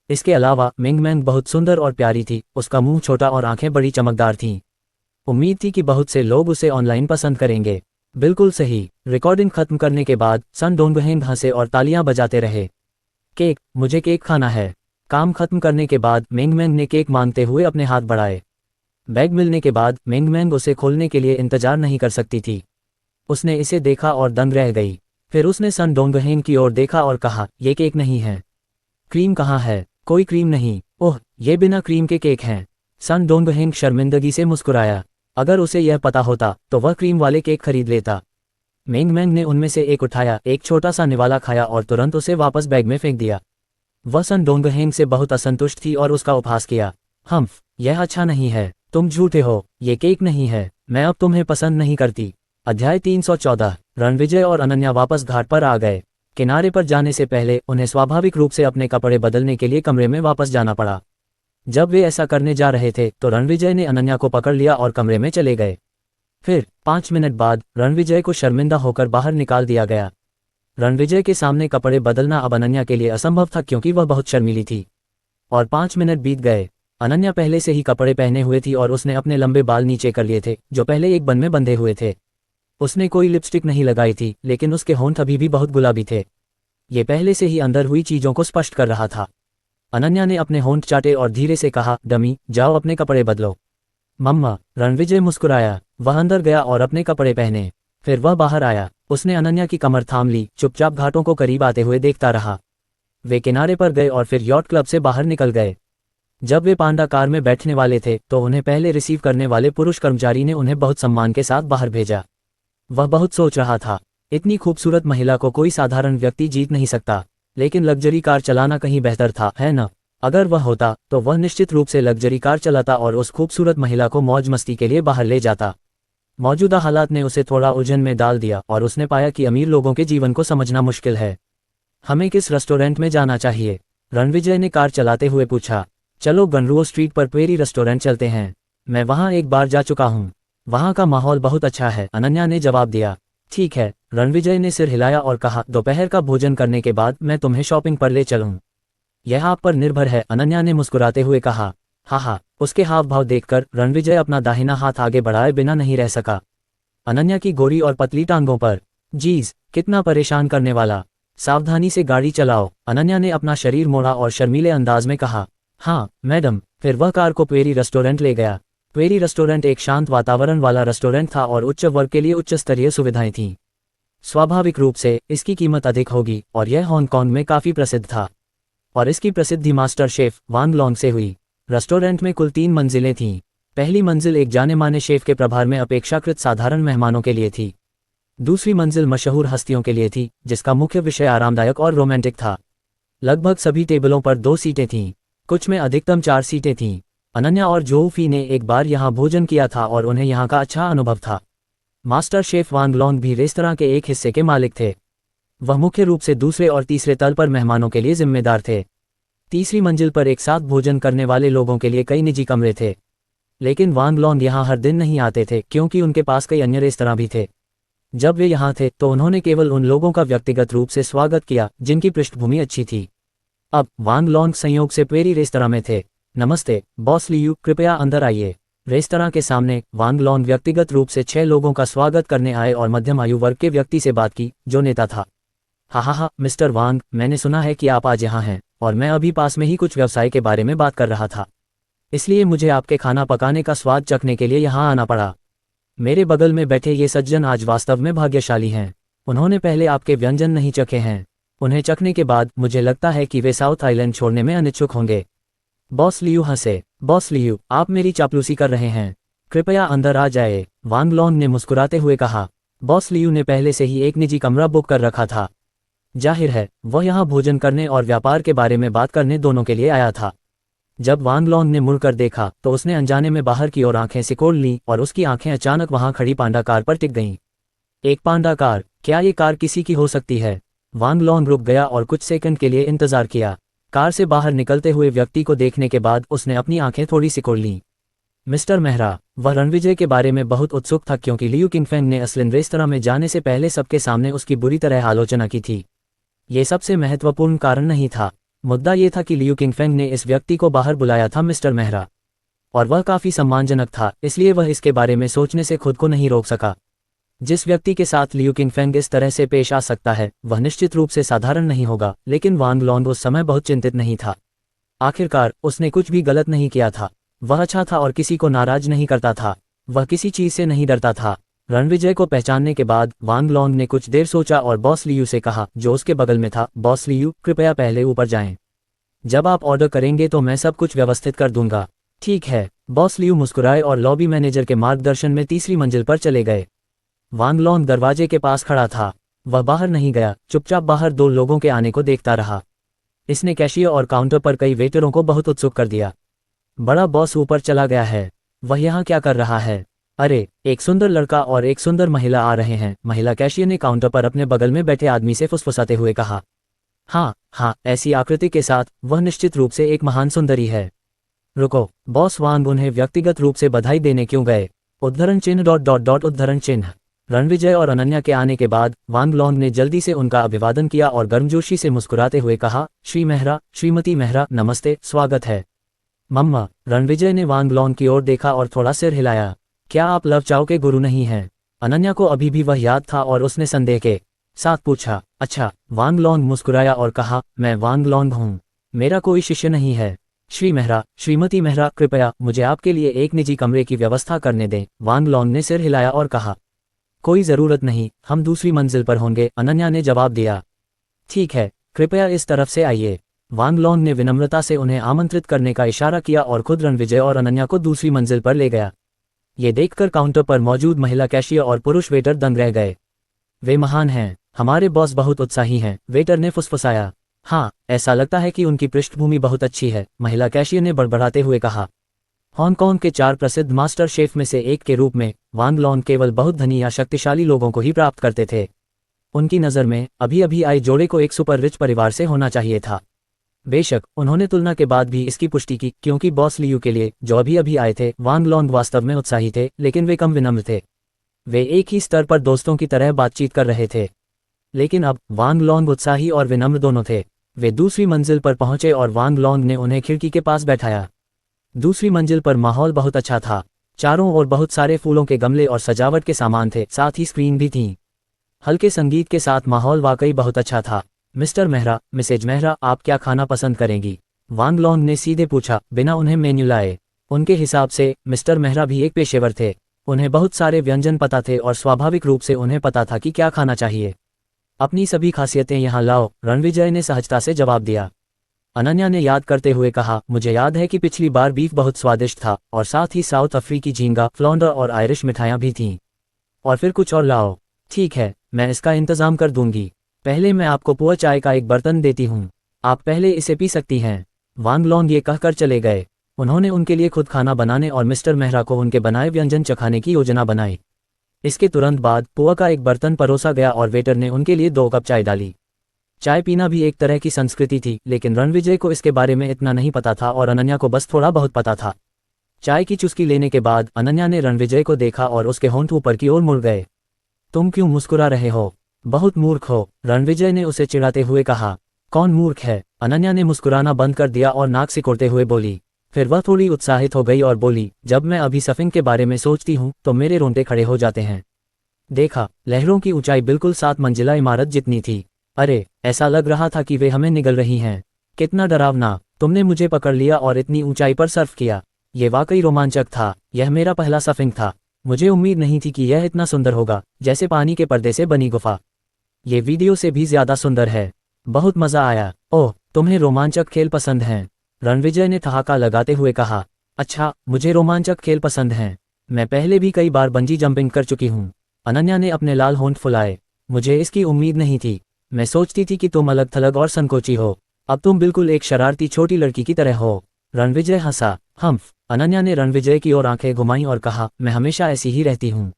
[SPEAKER 1] इसके अलावा मेंगमेंग बहुत सुंदर और प्यारी थी। उसका मुंह छोटा और आंखें बड़ी चमकदार थीं। उम्मीद थी कि बहुत से लोग उसे ऑनलाइन पसंद करेंगे। बिल्कुल सही। रिकॉर्डिंग खत्म करने के बाद सन डोंगहेंग हंसे और तालियां बजाते रहे। केक, मुझे केक खाना है। काम खत्म करने के बाद मेंगमेंग ने केक मांगते हुए अपने हाथ बढ़ाए। बैग मिलने के बाद मेंगमेंग उसे खोलने के लिए इंतजार नहीं कर सकती थी। उसने इसे देखा और दंग रह गई। फिर उसने सन डोंगहेंग की ओर देखा और कहा, यह केक नहीं है। क्रीम कहाँ है? कोई क्रीम नहीं। ओह, ये बिना क्रीम के केक हैं। सन डोंगहेंग शर्मिंदगी से मुस्कुराया। अगर उसे यह पता होता तो वह क्रीम वाले केक खरीद लेता। मेंगमेंग ने उनमें से एक उठाया, एक छोटा सा निवाला खाया और तुरंत उसे वापस बैग में फेंक दिया। वह सन डोंगहेंग से बहुत असंतुष्ट थी और उसका उपहास किया। यह अच्छा नहीं है, तुम झूठे हो, ये केक नहीं है, मैं अब तुम्हें पसंद नहीं करती। अध्याय 314। रणविजय और अनन्या वापस घाट पर आ गए। किनारे पर जाने से पहले उन्हें स्वाभाविक रूप से अपने कपड़े बदलने के लिए कमरे में वापस जाना पड़ा। जब वे ऐसा करने जा रहे थे तो रणविजय ने अनन्या को पकड़ लिया और कमरे में चले गए। फिर 5 मिनट बाद रणविजय को शर्मिंदा होकर बाहर निकाल दिया गया। रणविजय के सामने कपड़े बदलना अब अनन्या के लिए असंभव था क्योंकि वह बहुत शर्मीली थी। और 5 मिनट बीत गए। अनन्या पहले से ही कपड़े पहने हुए थी और उसने अपने लंबे बाल नीचे कर लिए थे जो पहले एक बन में बंधे हुए थे। उसने कोई लिपस्टिक नहीं लगाई थी, लेकिन उसके होंठ अभी भी बहुत गुलाबी थे। ये पहले से ही अंदर हुई चीजों को स्पष्ट कर रहा था। अनन्या ने अपने होंठ चाटे और धीरे से कहा, डमी, जाओ अपने कपड़े बदलो। मम्मा। रणविजय मुस्कुराया। वह अंदर गया और अपने कपड़े पहने। फिर वह बाहर आया। उसने अनन्या की कमर थाम ली, चुपचाप घाटों को करीब आते हुए देखता रहा। वे किनारे पर गए और फिर यॉट क्लब से बाहर निकल गए। जब वे पांडा कार में बैठने वाले थे तो उन्हें पहले रिसीव करने वाले पुरुष कर्मचारी ने उन्हें बहुत सम्मान के साथ बाहर भेजा। वह बहुत सोच रहा था, इतनी खूबसूरत महिला को कोई साधारण व्यक्ति जीत नहीं सकता, लेकिन लग्जरी कार चलाना कहीं बेहतर था, है न? अगर वह होता तो वह निश्चित रूप से लग्जरी कार चलाता और उस खूबसूरत महिला को मौज मस्ती के लिए बाहर ले जाता। मौजूदा हालात ने उसे थोड़ा उलझन में डाल दिया और उसने पाया कि अमीर लोगों के जीवन को समझना मुश्किल है। हमें किस रेस्टोरेंट में जाना चाहिए? रणविजय ने कार चलाते हुए पूछा। चलो गनरुओ स्ट्रीट पर पेरी रेस्टोरेंट चलते हैं। मैं वहाँ एक बार जा चुका हूँ। वहाँ का माहौल बहुत अच्छा है, अनन्या ने जवाब दिया। ठीक है, रणविजय ने सिर हिलाया और कहा, दोपहर का भोजन करने के बाद मैं तुम्हें शॉपिंग पर ले चलूँ। यह आप पर निर्भर है, अनन्या ने मुस्कुराते हुए कहा। हाँ, उसके हाव भाव देखकर रणविजय अपना दाहिना हाथ आगे बढ़ाए बिना नहीं रह सका। अनन्या की गोरी और पतली टांगों पर जीज, कितना परेशान करने वाला। सावधानी से गाड़ी चलाओ, अनन्या ने अपना शरीर मोड़ा और शर्मीले अंदाज में कहा। हाँ मैडम। फिर वह कार को पेरी रेस्टोरेंट ले गया। पेरी रेस्टोरेंट एक शांत वातावरण वाला रेस्टोरेंट था और उच्च वर्ग के लिए उच्च स्तरीय सुविधाएं थीं। स्वाभाविक रूप से इसकी कीमत अधिक होगी और यह हांगकांग में काफ़ी प्रसिद्ध था। और इसकी प्रसिद्धि मास्टर शेफ वांग लॉन्ग से हुई। रेस्टोरेंट में कुल 3 मंजिलें थीं। पहली मंजिल एक जाने माने शेफ के प्रभार में अपेक्षाकृत साधारण मेहमानों के लिए थी। दूसरी मंजिल मशहूर हस्तियों के लिए थी, जिसका मुख्य विषय आरामदायक और रोमांटिक था। लगभग सभी टेबलों पर 2 सीटें थीं, कुछ में अधिकतम 4 सीटें थीं। अनन्या और जोऊफी ने एक बार यहाँ भोजन किया था और उन्हें यहाँ का अच्छा अनुभव था। मास्टर शेफ वांग लॉन्ग भी रेस्तरां के एक हिस्से के मालिक थे। वह मुख्य रूप से दूसरे और तीसरे तल पर मेहमानों के लिए जिम्मेदार थे। तीसरी मंजिल पर एक साथ भोजन करने वाले लोगों के लिए कई निजी कमरे थे, लेकिन वांग लॉन्ग यहाँ हर दिन नहीं आते थे क्योंकि उनके पास कई अन्य रेस्तरां भी थे। जब वे यहाँ थे तो उन्होंने केवल उन लोगों का व्यक्तिगत रूप से स्वागत किया जिनकी पृष्ठभूमि अच्छी थी। अब वांग लॉन्ग संयोग से पेरी रेस्तरां में थे। नमस्ते बॉस लियू, कृपया अंदर आइए। रेस्तरां के सामने वांग लॉन्ग व्यक्तिगत रूप से 6 लोगों का स्वागत करने आए और मध्यम आयु वर्ग के व्यक्ति से बात की जो नेता था। हा मिस्टर वांग, मैंने सुना है कि आप आज यहाँ हैं और मैं अभी पास में ही कुछ व्यवसाय के बारे में बात कर रहा था, इसलिए मुझे आपके खाना पकाने का स्वाद चखने के लिए यहाँ आना पड़ा। मेरे बगल में बैठे ये सज्जन आज वास्तव में भाग्यशाली हैं। उन्होंने पहले आपके व्यंजन नहीं चखे हैं। उन्हें चखने के बाद मुझे लगता है कि वे साउथ आइलैंड छोड़ने में अनिच्छुक होंगे। बॉस लियू हंसे। बॉस लियू, आप मेरी चापलूसी कर रहे हैं, कृपया अंदर आ जाए, वांग लॉन्ग ने मुस्कुराते हुए कहा। बॉस लियू ने पहले से ही एक निजी कमरा बुक कर रखा था। जाहिर है वह यहाँ भोजन करने और व्यापार के बारे में बात करने दोनों के लिए आया था। जब वांग लॉन्ग ने मुड़कर देखा तो उसने अनजाने में बाहर की ओर आंखें सिकोड़ लीं और उसकी आंखें अचानक वहां खड़ी पांडा कार पर टिक गईं। एक पांडा कार? क्या ये कार किसी की हो सकती है? वांग लॉन्ग रुक गया और कुछ सेकंड के लिए इंतजार किया। कार से बाहर निकलते हुए व्यक्ति को देखने के बाद उसने अपनी आंखें थोड़ी सिकोड़ लीं। मिस्टर मेहरा। वह रणविजय के बारे में बहुत उत्सुक था क्योंकि लियू किंगफेंग ने असलिन रेस्तरां में जाने से पहले सबके सामने उसकी बुरी तरह आलोचना की थी। ये सबसे महत्वपूर्ण कारण नहीं था। मुद्दा ये था कि लियू किंगफेंग ने इस व्यक्ति को बाहर बुलाया था मिस्टर मेहरा, और वह काफ़ी सम्मानजनक था, इसलिए वह इसके बारे में सोचने से खुद को नहीं रोक सका। जिस व्यक्ति के साथ लियू किंगफेंग इस तरह से पेश आ सकता है वह निश्चित रूप से साधारण नहीं होगा, लेकिन वांग लॉन्ग उस समय बहुत चिंतित नहीं था। आखिरकार उसने कुछ भी गलत नहीं किया था। वह अच्छा था और किसी को नाराज नहीं करता था। वह किसी चीज़ से नहीं डरता था। रणविजय को पहचानने के बाद वांग लॉन्ग ने कुछ देर सोचा और बॉस लियू से कहा जो उसके बगल में था, बॉस लियू, कृपया पहले ऊपर जाएं। जब आप ऑर्डर करेंगे तो मैं सब कुछ व्यवस्थित कर दूंगा। ठीक है। बॉस लियू मुस्कुराए और लॉबी मैनेजर के मार्गदर्शन में तीसरी मंजिल पर चले गए। वांग लॉन्ग दरवाजे के पास खड़ा था। वह बाहर नहीं गया, चुपचाप बाहर 2 लोगों के आने को देखता रहा। इसने कैशियर और काउंटर पर कई वेटरों को बहुत उत्सुक कर दिया। बड़ा बॉस ऊपर चला गया है। वह यहाँ क्या कर रहा है? अरे, एक सुंदर लड़का और एक सुंदर महिला आ रहे हैं, महिला कैशियर ने काउंटर पर अपने बगल में बैठे आदमी से फुसफुसाते हुए कहा। हाँ, ऐसी आकृति के साथ वह निश्चित रूप से एक महान सुंदरी है। रुको, बॉस वांग उन्हें व्यक्तिगत रूप से बधाई देने क्यों गए? उद्धरण चिन्ह ... उद्धरण चिन्ह। रणविजय और अनन्या के आने के बाद वांग लॉन्ग ने जल्दी से उनका अभिवादन किया और गर्मजोशी से मुस्कुराते हुए कहा, श्री मेहरा, श्रीमती मेहरा, नमस्ते, स्वागत है। मम्मा। रणविजय ने वांग लॉन्ग की ओर देखा और थोड़ा सिर हिलाया। क्या आप लव चाव के गुरु नहीं हैं? अनन्या को अभी भी वह याद था और उसने संदेह के साथ पूछा। अच्छा। वांग लॉन्ग मुस्कुराया और कहा, मैं वांग लॉन्ग हूँ, मेरा कोई शिष्य नहीं है। श्री मेहरा, श्रीमती मेहरा, कृपया मुझे आपके लिए एक निजी कमरे की व्यवस्था करने दें। वांग लॉन्ग ने सिर हिलाया और कहा, कोई ज़रूरत नहीं, हम दूसरी मंजिल पर होंगे, अनन्या ने जवाब दिया। ठीक है, कृपया इस तरफ से आइए। वांग लॉन्ग ने विनम्रता से उन्हें आमंत्रित करने का इशारा किया और खुद रणविजय और अनन्या को दूसरी मंजिल पर ले गया। ये देखकर काउंटर पर मौजूद महिला कैशियर और पुरुष वेटर दंग रह गए। वे महान हैं, हमारे बॉस बहुत उत्साही हैं, वेटर ने फुसफुसाया। हाँ, ऐसा लगता है कि उनकी पृष्ठभूमि बहुत अच्छी है, महिला कैशियर ने बड़बड़ाते हुए कहा। हांगकांग के 4 प्रसिद्ध मास्टर शेफ में से एक के रूप में वांग लॉन्ग केवल बहुत धनी या शक्तिशाली लोगों को ही प्राप्त करते थे। उनकी नज़र में अभी अभी आए जोड़े को एक सुपर रिच परिवार से होना चाहिए था। बेशक उन्होंने तुलना के बाद भी इसकी पुष्टि की, क्योंकि बॉस लियू के लिए जो अभी अभी आए थे, वांग लॉन्ग वास्तव में उत्साही थे, लेकिन वे कम विनम्र थे। वे एक ही स्तर पर दोस्तों की तरह बातचीत कर रहे थे। लेकिन अब वांग लॉन्ग उत्साही और विनम्र दोनों थे। वे दूसरी मंजिल पर पहुंचे और वांग लॉन्ग ने उन्हें खिड़की के पास बैठाया। दूसरी मंजिल पर माहौल बहुत अच्छा था। चारों ओर बहुत सारे फूलों के गमले और सजावट के सामान थे, साथ ही स्क्रीन भी थी। हल्के संगीत के साथ माहौल वाकई बहुत अच्छा था। मिस्टर मेहरा, मिसेज मेहरा, आप क्या खाना पसंद करेंगी? वांग लॉन्ग ने सीधे पूछा, बिना उन्हें मेन्यू लाए। उनके हिसाब से मिस्टर मेहरा भी एक पेशेवर थे। उन्हें बहुत सारे व्यंजन पता थे और स्वाभाविक रूप से उन्हें पता था कि क्या खाना चाहिए। अपनी सभी खासियतें यहाँ लाओ, रणविजय ने सहजता से जवाब दिया। अनन्या ने याद करते हुए कहा, मुझे याद है कि पिछली बार बीफ बहुत स्वादिष्ट था और साथ ही साउथ अफ्रीकी झींगा, फ्लॉन्डर और आयरिश मिठाइयाँ भी थीं। और फिर कुछ और लाओ। ठीक है, मैं इसका इंतजाम कर दूंगी। पहले मैं आपको पुआ चाय का एक बर्तन देती हूँ, आप पहले इसे पी सकती हैं। वांग लॉन्ग ये कहकर चले गए। उन्होंने उनके लिए खुद खाना बनाने और मिस्टर मेहरा को उनके बनाए व्यंजन चखाने की योजना बनाई। इसके तुरंत बाद पुआ का एक बर्तन परोसा गया और वेटर ने उनके लिए 2 कप चाय डाली। चाय पीना भी एक तरह की संस्कृति थी, लेकिन रणविजय को इसके बारे में इतना नहीं पता था और अनन्या को बस थोड़ा बहुत पता था। चाय की चुस्की लेने के बाद अनन्या ने रणविजय को देखा और उसके होंठ ऊपर की ओर मुड़ गए। तुम क्यों मुस्कुरा रहे हो? बहुत मूर्ख हो, रणविजय ने उसे चिढ़ाते हुए कहा। कौन मूर्ख है? अनन्या ने मुस्कुराना बंद कर दिया और नाक सिकोड़ते हुए बोली। फिर वह थोड़ी उत्साहित हो गई और बोली, जब मैं अभी सफिंग के बारे में सोचती हूँ तो मेरे रोंगटे खड़े हो जाते हैं। देखा, लहरों की ऊंचाई बिल्कुल 7 मंजिला इमारत जितनी थी। अरे, ऐसा लग रहा था कि वे हमें निगल रही हैं। कितना डरावना! तुमने मुझे पकड़ लिया और इतनी ऊंचाई पर सर्फ किया। ये वाकई रोमांचक था। यह मेरा पहला सफिंग था। मुझे उम्मीद नहीं थी कि यह इतना सुंदर होगा, जैसे पानी के पर्दे से बनी गुफा। ये वीडियो से भी ज्यादा सुंदर है। बहुत मजा आया। ओह, तुम्हें रोमांचक खेल पसंद हैं? रणविजय ने ठहाका लगाते हुए कहा। अच्छा, मुझे रोमांचक खेल पसंद हैं। मैं पहले भी कई बार बंजी जंपिंग कर चुकी हूँ। अनन्या ने अपने लाल होंठ फुलाए। मुझे इसकी उम्मीद नहीं थी। मैं सोचती थी कि तुम अलग थलग और संकोची हो। अब तुम बिल्कुल एक शरारती छोटी लड़की की तरह हो। रणविजय हंसा। हम्फ। अनन्या ने रणविजय की ओर आंखें घुमाईं और कहा, मैं हमेशा ऐसी ही रहती हूँ।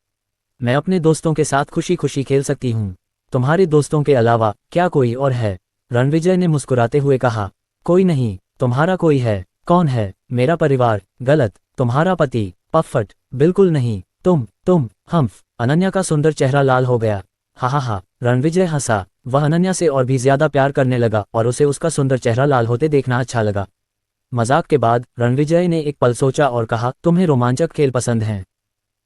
[SPEAKER 1] मैं अपने दोस्तों के साथ खुशी खुशी खेल सकती हूँ। तुम्हारे दोस्तों के अलावा क्या कोई और है? रणविजय ने मुस्कुराते हुए कहा। कोई नहीं। तुम्हारा कोई है। कौन है? मेरा परिवार। गलत। तुम्हारा पति। पफट। बिल्कुल नहीं। तुम। हम्फ। अनन्या का सुंदर चेहरा लाल हो गया। हा। रणविजय हंसा। वह अनन्या से और भी ज्यादा प्यार करने लगा और उसे उसका सुंदर चेहरा लाल होते देखना अच्छा लगा। मजाक के बाद रणविजय ने एक पल सोचा और कहा, तुम्हें रोमांचक खेल पसंद हैं?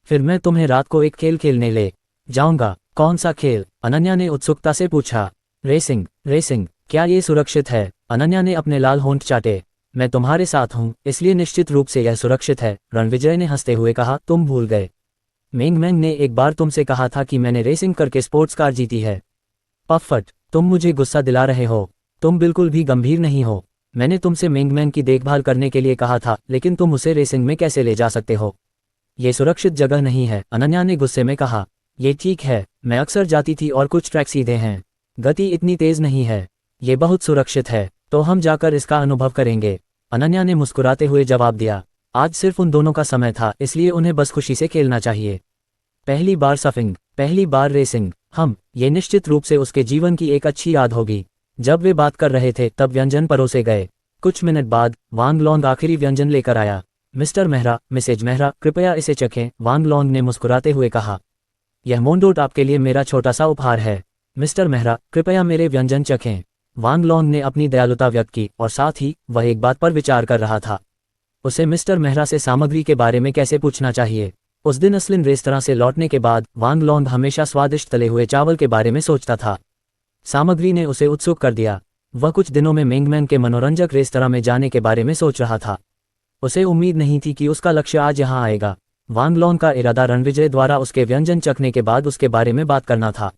[SPEAKER 1] फिर मैं तुम्हें रात को एक खेल खेलने ले जाऊंगा। कौन सा खेल? अनन्या ने उत्सुकता से पूछा। रेसिंग। क्या ये सुरक्षित है? अनन्या ने अपने लाल होंठ चाटे। मैं तुम्हारे साथ हूँ, इसलिए निश्चित रूप से यह सुरक्षित है, रणविजय ने हंसते हुए कहा। तुम भूल गए। मेंग ने एक बार तुमसे कहा था कि मैंने रेसिंग करके स्पोर्ट्स कार जीती है। पफट, तुम मुझे गुस्सा दिला रहे हो। तुम बिल्कुल भी गंभीर नहीं हो। मैंने तुमसे मेंग की देखभाल करने के लिए कहा था, लेकिन तुम उसे रेसिंग में कैसे ले जा सकते हो? ये सुरक्षित जगह नहीं है, अनन्या ने गुस्से में कहा। ये ठीक है, मैं अक्सर जाती थी और कुछ ट्रैक सीधे हैं। गति इतनी तेज नहीं है। ये बहुत सुरक्षित है, तो हम जाकर इसका अनुभव करेंगे। अनन्या ने मुस्कुराते हुए जवाब दिया। आज सिर्फ उन दोनों का समय था, इसलिए उन्हें बस खुशी से खेलना चाहिए। पहली बार सफिंग, पहली बार रेसिंग। ये निश्चित रूप से उसके जीवन की एक अच्छी याद होगी। जब वे बात कर रहे थे तब व्यंजन परोसे गए। कुछ मिनट बाद वांग लॉन्ग आखिरी व्यंजन लेकर आया। मिस्टर मेहरा, मिसेज मेहरा, कृपया इसे चखें, वांग लॉन्ग ने मुस्कुराते हुए कहा। यह मोंडोट आपके लिए मेरा छोटा सा उपहार है। मिस्टर मेहरा, कृपया मेरे व्यंजन चखें। वांग लॉन्ग ने अपनी दयालुता व्यक्त की और साथ ही वह एक बात पर विचार कर रहा था। उसे मिस्टर मेहरा से सामग्री के बारे में कैसे पूछना चाहिए। उस दिन असलिन रेस्तरां से लौटने के बाद वांग लॉन्ग हमेशा स्वादिष्ट तले हुए चावल के बारे में सोचता था। सामग्री ने उसे उत्सुक कर दिया। वह कुछ दिनों में मेंगमैन के मनोरंजक रेस्तरां में जाने के बारे में सोच रहा था। उसे उम्मीद नहीं थी कि उसका लक्ष्य आज यहाँ आएगा। वांग लॉन्ग का इरादा रणविजय द्वारा उसके व्यंजन चखने के बाद उसके बारे में बात करना था।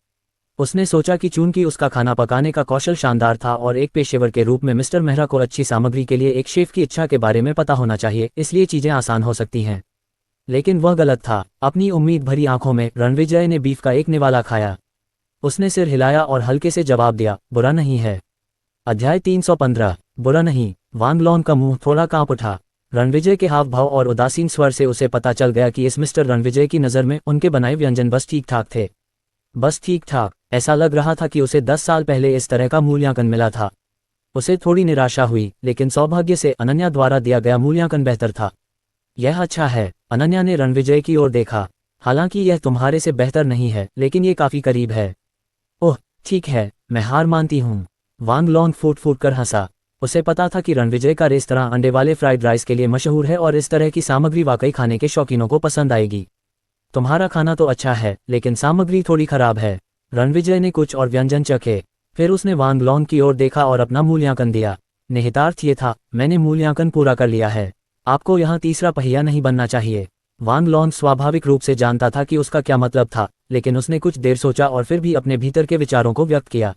[SPEAKER 1] उसने सोचा कि चूंकि उसका खाना पकाने का कौशल शानदार था और एक पेशेवर के रूप में मिस्टर मेहरा को अच्छी सामग्री के लिए एक शेफ की इच्छा के बारे में पता होना चाहिए, इसलिए चीजें आसान हो सकती हैं। लेकिन वह गलत था। अपनी उम्मीद भरी आंखों में रणविजय ने बीफ का एक निवाला खाया। उसने सिर हिलाया और हल्के से जवाब दिया, बुरा नहीं है। अध्याय 315। बुरा नहीं। वांग लॉन्ग का मुंह थोड़ा कांप उठा। रणविजय के हाव भाव और उदासीन स्वर से उसे पता चल गया कि इस मिस्टर रणविजय की नज़र में उनके बनाए व्यंजन बस ठीक ठाक थे। बस ठीक ठाक। ऐसा लग रहा था कि उसे 10 साल पहले इस तरह का मूल्यांकन मिला था। उसे थोड़ी निराशा हुई, लेकिन सौभाग्य से अनन्या द्वारा दिया गया मूल्यांकन बेहतर था। यह अच्छा है। अनन्या ने रणविजय की ओर देखा। हालांकि यह तुम्हारे से बेहतर नहीं है, लेकिन ये काफी करीब है। ओह ठीक है, मैं हार मानती हूँ। वांग लॉन्ग फूट फूट कर हंसा। उसे पता था कि रणविजय का रेस्तरां अंडे वाले फ्राइड राइस के लिए मशहूर है और इस तरह की सामग्री वाकई खाने के शौकीनों को पसंद आएगी। तुम्हारा खाना तो अच्छा है, लेकिन सामग्री थोड़ी खराब है। रणविजय ने कुछ और व्यंजन चखे। फिर उसने वांग लॉन्ग की ओर देखा और अपना मूल्यांकन दिया। निहितार्थ ये था, मैंने मूल्यांकन पूरा कर लिया है। आपको यहाँ तीसरा पहिया नहीं बनना चाहिए। वांग लॉन्ग स्वाभाविक रूप से जानता था कि उसका क्या मतलब था, लेकिन उसने कुछ देर सोचा और फिर भी अपने भीतर के विचारों को व्यक्त किया।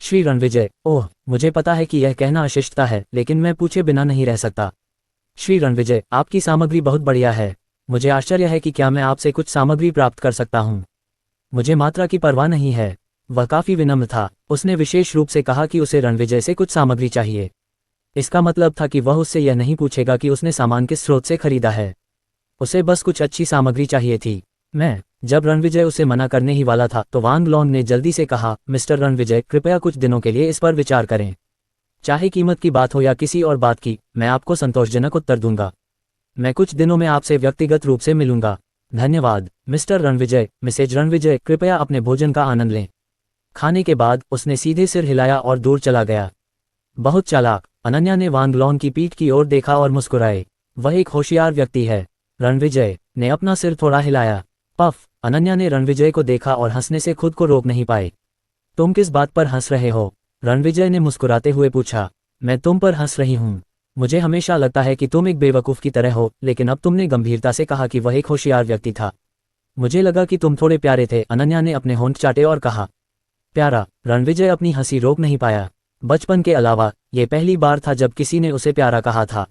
[SPEAKER 1] श्री रणविजय, ओह मुझे पता है कि यह कहना अशिष्टता है, लेकिन मैं पूछे बिना नहीं रह सकता। श्री रणविजय, आपकी सामग्री बहुत बढ़िया है। मुझे आश्चर्य है कि क्या मैं आपसे कुछ सामग्री प्राप्त कर सकता हूँ। मुझे मात्रा की परवाह नहीं है। वह काफी विनम्र था। उसने विशेष रूप से कहा कि उसे रणविजय से कुछ सामग्री चाहिए। इसका मतलब था कि वह उससे यह नहीं पूछेगा कि उसने सामान किस स्रोत से खरीदा है। उसे बस कुछ अच्छी सामग्री चाहिए थी। जब रणविजय उसे मना करने ही वाला था तो वांग लॉन्ग ने जल्दी से कहा, मिस्टर रणविजय, कृपया कुछ दिनों के लिए इस पर विचार करें। चाहे कीमत की बात हो या किसी और बात की, मैं आपको संतोषजनक उत्तर दूंगा। मैं कुछ दिनों में आपसे व्यक्तिगत रूप से मिलूंगा। धन्यवाद मिस्टर रणविजय। मिसेज रणविजय, कृपया अपने भोजन का आनंद लें। खाने के बाद उसने सीधे सिर हिलाया और दूर चला गया। बहुत चालाक। अनन्या ने वांग लॉन्ग की पीठ की ओर देखा और मुस्कुराए। वह एक होशियार व्यक्ति है। रणविजय ने अपना सिर थोड़ा हिलाया। पफ। अनन्या ने रणविजय को देखा और हंसने से खुद को रोक नहीं पाए। तुम किस बात पर हंस रहे हो? रणविजय ने मुस्कुराते हुए पूछा। मैं तुम पर हंस रही हूँ। मुझे हमेशा लगता है कि तुम एक बेवकूफ़ की तरह हो, लेकिन अब तुमने गंभीरता से कहा कि वह एक होशियार व्यक्ति था। मुझे लगा कि तुम थोड़े प्यारे थे। अनन्या ने अपने होंठ चाटे और कहा। प्यारा? रणविजय अपनी हंसी रोक नहीं पाया। बचपन के अलावा ये पहली बार था जब किसी ने उसे प्यारा कहा था।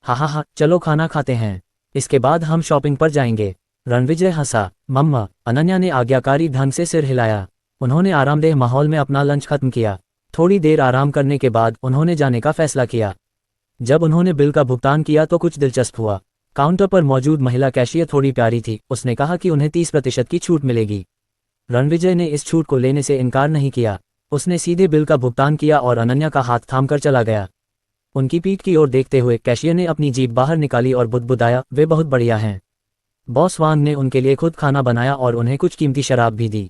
[SPEAKER 1] हा, चलो खाना खाते हैं, इसके बाद हम शॉपिंग पर जाएंगे। रणविजय हंसा। मम्मा। अनन्या ने आज्ञाकारी ढंग से सिर हिलाया। उन्होंने आरामदेह माहौल में अपना लंच खत्म किया। थोड़ी देर आराम करने के बाद उन्होंने जाने का फैसला किया। जब उन्होंने बिल का भुगतान किया तो कुछ दिलचस्प हुआ। काउंटर पर मौजूद महिला कैशियर थोड़ी प्यारी थी। उसने कहा कि उन्हें 30% की छूट मिलेगी। रणविजय ने इस छूट को लेने से इनकार नहीं किया। उसने सीधे बिल का भुगतान किया और अनन्या का हाथ थामकर चला गया। उनकी पीठ की ओर देखते हुए कैशियर ने अपनी जीभ बाहर निकाली और बुदबुदाया, वे बहुत बढ़िया हैं। बॉस वांग ने उनके लिए खुद खाना बनाया और उन्हें कुछ कीमती शराब भी दी।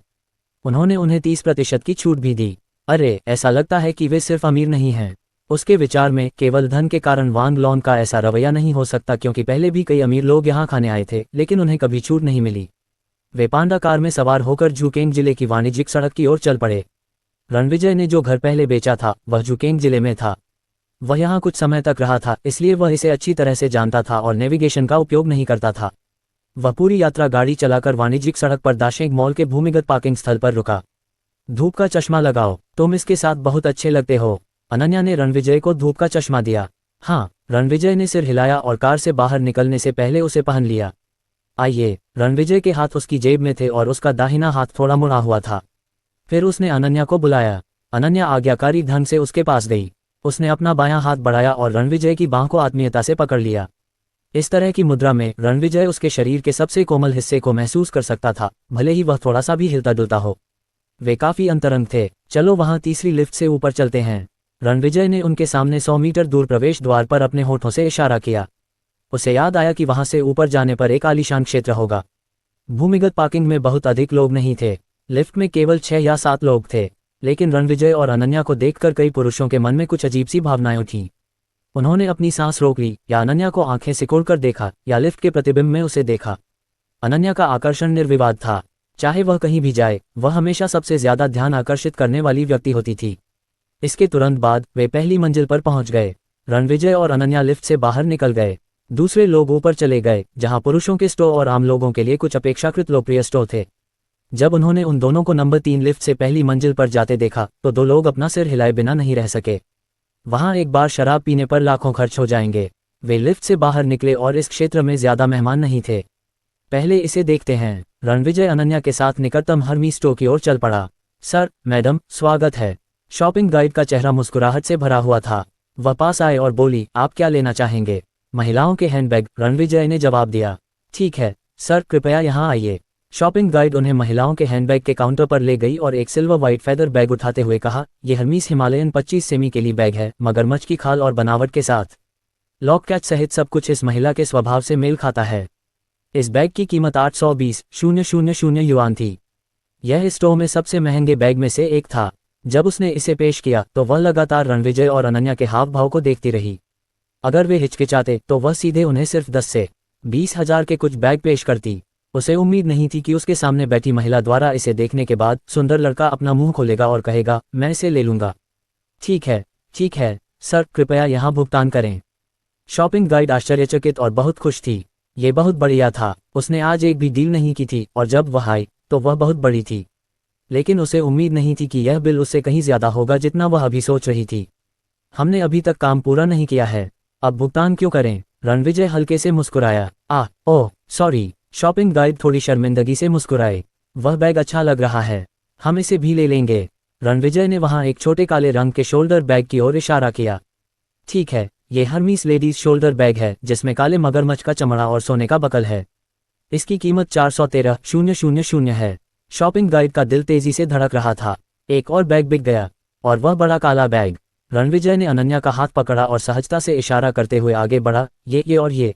[SPEAKER 1] उन्होंने उन्हें 30% की छूट भी दी। अरे, ऐसा लगता है कि वे सिर्फ अमीर नहीं हैं। उसके विचार में केवल धन के कारण वांग लॉन्ग का ऐसा रवैया नहीं हो सकता, क्योंकि पहले भी कई अमीर लोग यहाँ खाने आए थे, लेकिन उन्हें कभी छूट नहीं मिली। वे पांडा कार में सवार होकर जुकेंग जिले की वाणिज्यिक सड़क की ओर चल पड़े। रणविजय ने जो घर पहले बेचा था वह जुकेंग जिले में था। वह यहाँ कुछ समय तक रहा था, इसलिए वह इसे अच्छी तरह से जानता था और नेविगेशन का उपयोग नहीं करता था। वह पूरी यात्रा गाड़ी चलाकर वाणिज्यिक सड़क पर दाशेंग मॉल के भूमिगत पार्किंग स्थल पर रुका। धूप का चश्मा लगाओ, तुम इसके साथ बहुत अच्छे लगते हो। अनन्या ने रणविजय को धूप का चश्मा दिया। हाँ। रणविजय ने सिर हिलाया और कार से बाहर निकलने से पहले उसे पहन लिया। आइए। रणविजय के हाथ उसकी जेब में थे और उसका दाहिना हाथ थोड़ा मुड़ा हुआ था। फिर उसने अनन्या को बुलाया। अनन्या आज्ञाकारी ढंग से उसके पास गई। उसने अपना बायां हाथ बढ़ाया और रणविजय की बांह को आत्मीयता से पकड़ लिया। इस तरह की मुद्रा में रणविजय उसके शरीर के सबसे कोमल हिस्से को महसूस कर सकता था, भले ही वह थोड़ा सा भी हिलता डुलता हो। वे काफी अंतरंग थे। चलो वहां तीसरी लिफ्ट से ऊपर चलते हैं। रणविजय ने उनके सामने 100 मीटर दूर प्रवेश द्वार पर अपने होठों से इशारा किया। उसे याद आया कि वहां से ऊपर जाने पर एक आलीशान क्षेत्र होगा। भूमिगत पार्किंग में बहुत अधिक लोग नहीं थे। लिफ्ट में केवल 6 या 7 लोग थे, लेकिन रणविजय और अनन्या को देखकर कई पुरुषों के मन में कुछ अजीब सी भावनाएं उठीं। उन्होंने अपनी सांस रोक ली, या अनन्या को आंखें सिकोड़कर देखा, या लिफ्ट के प्रतिबिंब में उसे देखा। अनन्या का आकर्षण निर्विवाद था। चाहे वह कहीं भी जाए, वह हमेशा सबसे ज्यादा ध्यान आकर्षित करने वाली व्यक्ति होती थी। इसके तुरंत बाद वे पहली मंजिल पर पहुंच गए। रणविजय और अनन्या लिफ्ट से बाहर निकल गए। दूसरे लोग ऊपर चले गए, जहां पुरुषों के स्टोर और आम लोगों के लिए कुछ अपेक्षाकृत लोकप्रिय स्टोर थे। जब उन्होंने उन दोनों को नंबर 3 लिफ्ट से पहली मंजिल पर जाते देखा तो 2 लोग अपना सिर हिलाए बिना नहीं रह सके। वहां एक बार शराब पीने पर लाखों खर्च हो जाएंगे। वे लिफ्ट से बाहर निकले और इस क्षेत्र में ज्यादा मेहमान नहीं थे। पहले इसे देखते हैं। रणविजय अनन्या के साथ निकटतम हर्मी स्टोर की ओर चल पड़ा। सर, मैडम, स्वागत है। शॉपिंग गाइड का चेहरा मुस्कुराहट से भरा हुआ था। वह पास आए और बोली, आप क्या लेना चाहेंगे? महिलाओं के हैंडबैग, रणविजय ने जवाब दिया। ठीक है सर, कृपया यहाँ आइए। शॉपिंग गाइड उन्हें महिलाओं के हैंडबैग के काउंटर पर ले गई और एक सिल्वर वाइट फेदर बैग उठाते हुए कहा, यह हर्मीस हिमालयन 25 सेमी के लिए बैग है, मगरमच्छ की खाल और बनावट के साथ लॉक कैच सहित सब कुछ इस महिला के स्वभाव से मेल खाता है। इस बैग की कीमत 820,000 युआन थी। यह स्टोर में सबसे महंगे बैग में से एक था। जब उसने इसे पेश किया तो वह लगातार रणविजय और अनन्या के हाव भाव को देखती रही। अगर वे हिचकिचाते तो वह सीधे उन्हें सिर्फ 10 से 20 हजार के कुछ बैग पेश करती। उसे उम्मीद नहीं थी कि उसके सामने बैठी महिला द्वारा इसे देखने के बाद सुंदर लड़का अपना मुंह खोलेगा और कहेगा, मैं इसे ले लूंगा। ठीक है सर, कृपया यहाँ भुगतान करें। शॉपिंग गाइड आश्चर्यचकित और बहुत खुश थी। ये बहुत बढ़िया था। उसने आज एक भी डील नहीं की थी और जब वह आई तो वह बहुत बड़ी थी। लेकिन उसे उम्मीद नहीं थी कि यह बिल उससे कहीं ज्यादा होगा जितना वह अभी सोच रही थी। हमने अभी तक काम पूरा नहीं किया है, अब भुगतान क्यों करें? रणविजय हल्के से मुस्कुराया। Oh sorry. शॉपिंग गाइड थोड़ी शर्मिंदगी से मुस्कुराए। वह बैग अच्छा लग रहा है, हम इसे भी ले लेंगे। रणविजय ने वहां एक छोटे काले रंग के शोल्डर बैग की ओर इशारा किया। ठीक है, ये हर्मीस लेडीज शोल्डर बैग है जिसमें काले मगरमच्छ का चमड़ा और सोने का बकल है। इसकी कीमत 413,000 है। शॉपिंग गाइड का दिल तेजी से धड़क रहा था। एक और बैग बिक गया, और वह बड़ा काला बैग। रणविजय ने अनन्या का हाथ पकड़ा और सहजता से इशारा करते हुए आगे बढ़ा, ये और ये।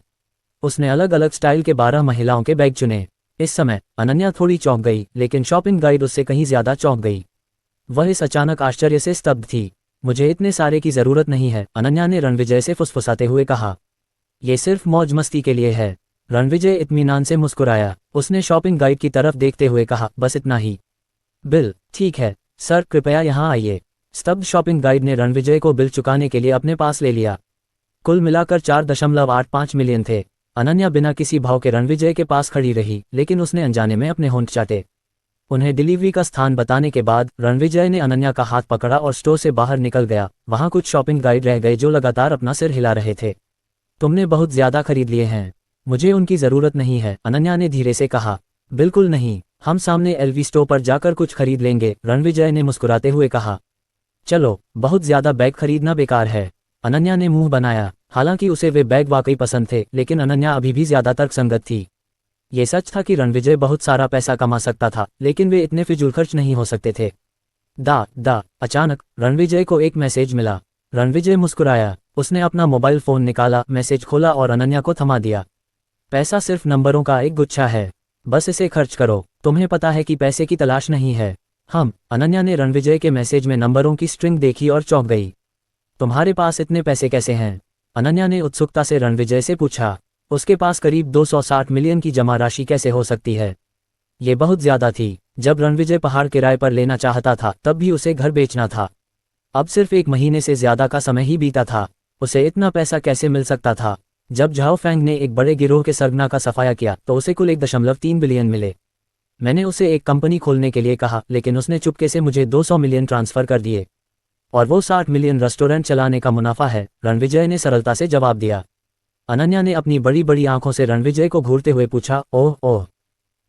[SPEAKER 1] उसने अलग अलग स्टाइल के 12 महिलाओं के बैग चुने। इस समय अनन्या थोड़ी चौंक गई, लेकिन शॉपिंग गाइड उससे कहीं ज्यादा चौंक गई। वह इस अचानक आश्चर्य से स्तब्ध थी। मुझे इतने सारे की जरूरत नहीं है, अनन्या ने रणविजय से फुसफुसाते हुए कहा। ये सिर्फ मौज मस्ती के लिए है। रणविजय इत्मीनान से मुस्कुराया। उसने शॉपिंग गाइड की तरफ देखते हुए कहा, बस इतना ही। बिल? ठीक है सर, कृपया यहाँ आइए। स्तब्ध शॉपिंग गाइड ने रणविजय को बिल चुकाने के लिए अपने पास ले लिया। कुल मिलाकर 4.85 मिलियन थे। अनन्या बिना किसी भाव के रणविजय के पास खड़ी रही, लेकिन उसने अनजाने में अपने होंठ चाटे। उन्हें डिलीवरी का स्थान बताने के बाद रणविजय ने अनन्या का हाथ पकड़ा और स्टोर से बाहर निकल गया। वहां कुछ शॉपिंग गाइड रह गए जो लगातार अपना सिर हिला रहे थे। तुमने बहुत ज्यादा खरीद लिए हैं, मुझे उनकी जरूरत नहीं है, अनन्या ने धीरे से कहा। बिल्कुल नहीं, हम सामने एलवी स्टोर पर जाकर कुछ खरीद लेंगे, रणविजय ने मुस्कुराते हुए कहा। चलो, बहुत ज्यादा बैग खरीदना बेकार है, अनन्या ने मुंह बनाया। हालांकि उसे वे बैग वाकई पसंद थे, लेकिन अनन्या अभी भी ज्यादा तर्कसंगत थी। ये सच था कि रणविजय बहुत सारा पैसा कमा सकता था, लेकिन वे इतने फिजूल खर्च नहीं हो सकते थे। अचानक रणविजय को एक मैसेज मिला। रणविजय मुस्कुराया। उसने अपना मोबाइल फोन निकाला, मैसेज खोला और अनन्या को थमा दिया। पैसा सिर्फ नंबरों का एक गुच्छा है, बस इसे खर्च करो। तुम्हें पता है कि पैसे की तलाश नहीं है। अनन्या ने रणविजय के मैसेज में नंबरों की स्ट्रिंग देखी और चौंक गई। तुम्हारे पास इतने पैसे कैसे हैं? अनन्या ने उत्सुकता से रणविजय से पूछा। उसके पास करीब 260 मिलियन की जमा राशि कैसे हो सकती है? ये बहुत ज्यादा थी। जब रणविजय पहाड़ किराए पर लेना चाहता था तब भी उसे घर बेचना था। अब सिर्फ 1 महीने से ज्यादा का समय ही बीता था। उसे इतना पैसा कैसे मिल सकता था? जब झाओ फैंग ने एक बड़े गिरोह के सरगना का सफाया किया तो उसे कुल 1.3 बिलियन मिले। मैंने उसे एक कंपनी खोलने के लिए कहा, लेकिन उसने चुपके से मुझे 200 मिलियन ट्रांसफर कर दिए, और वो 60 मिलियन रेस्टोरेंट चलाने का मुनाफा है, रणविजय ने सरलता से जवाब दिया। अनन्या ने अपनी बड़ी बड़ी आंखों से रणविजय को घूरते हुए पूछा, ओह,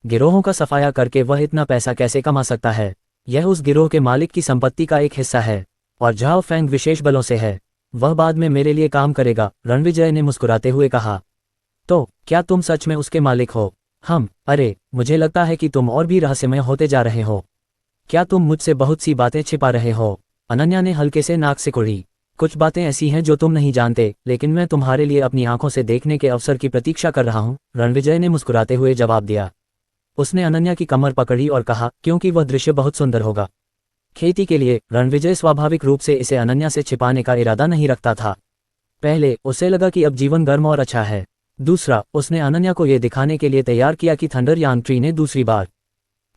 [SPEAKER 1] गिरोहों का सफाया करके वह इतना पैसा कैसे कमा सकता है? यह उस गिरोह के मालिक की संपत्ति का एक हिस्सा है, और झाओ फैंग विशेष बलों से है। वह बाद में मेरे लिए काम करेगा, रणविजय ने मुस्कुराते हुए कहा। तो क्या तुम सच में उसके मालिक हो? अरे, मुझे लगता है कि तुम और भी रहस्यमय होते जा रहे हो। क्या तुम मुझसे बहुत सी बातें छिपा रहे हो? अनन्या ने हल्के से नाक सिकुड़ी। कुछ बातें ऐसी हैं जो तुम नहीं जानते, लेकिन मैं तुम्हारे लिए अपनी आंखों से देखने के अवसर की प्रतीक्षा कर रहा हूँ, रणविजय ने मुस्कुराते हुए जवाब दिया। उसने अनन्या की कमर पकड़ी और कहा, क्योंकि वह दृश्य बहुत सुंदर होगा। खेती के लिए रणविजय स्वाभाविक रूप से इसे अनन्या से छिपाने का इरादा नहीं रखता था। पहले उसे लगा कि अब जीवन गर्म और अच्छा है। दूसरा, उसने अनन्या को यह दिखाने के लिए तैयार किया कि थंडर यांग ट्री ने दूसरी बार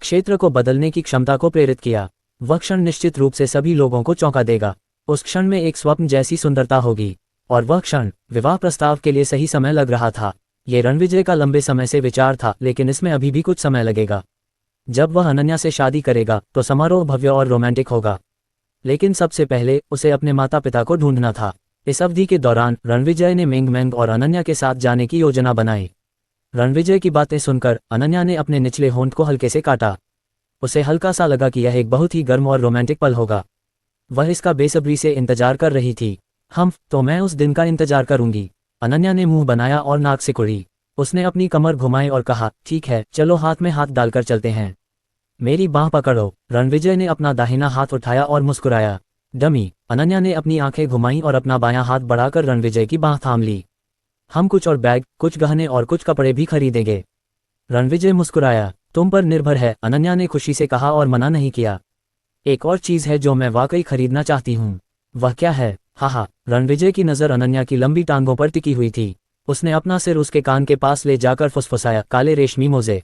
[SPEAKER 1] क्षेत्र को बदलने की क्षमता को प्रेरित किया। वह क्षण निश्चित रूप से सभी लोगों को चौंका देगा। उस क्षण में एक स्वप्न जैसी सुंदरता होगी, और वह क्षण विवाह प्रस्ताव के लिए सही समय लग रहा था। ये रणविजय का लंबे समय से विचार था, लेकिन इसमें अभी भी कुछ समय लगेगा। जब वह अनन्या से शादी करेगा तो समारोह भव्य और रोमांटिक होगा, लेकिन सबसे पहले उसे अपने माता पिता को ढूंढना था। इस अवधि के दौरान रणविजय ने मेंग और अनन्या के साथ जाने की योजना बनाई। रणविजय की बातें सुनकर अनन्या ने अपने निचले होंठ को हल्के से काटा। उसे हल्का सा लगा कि यह एक बहुत ही गर्म और रोमांटिक पल होगा। वह इसका बेसब्री से इंतजार कर रही थी। तो मैं उस दिन का इंतजार करूंगी, अनन्या ने मुंह बनाया और नाक सिकुड़ी। उसने अपनी कमर घुमाई और कहा, ठीक है, चलो हाथ में हाथ डालकर चलते हैं। मेरी बाँह पकड़ो। रणविजय ने अपना दाहिना हाथ उठाया और मुस्कुराया। डमी। अनन्या ने अपनी आंखें घुमाईं और अपना बायां हाथ बढ़ाकर रणविजय की बाँह थाम ली। हम कुछ और बैग, कुछ गहने और कुछ कपड़े भी खरीदेंगे। रणविजय मुस्कुराया। तुम पर निर्भर है, अनन्या ने खुशी से कहा और मना नहीं किया। एक और चीज़ है जो मैं वाकई खरीदना चाहती हूँ। वह क्या है? हाहा। रणविजय की नज़र अनन्या की लंबी टांगों पर टिकी हुई थी। उसने अपना सिर उसके कान के पास ले जाकर फुसफुसाया, काले रेशमी मोजे।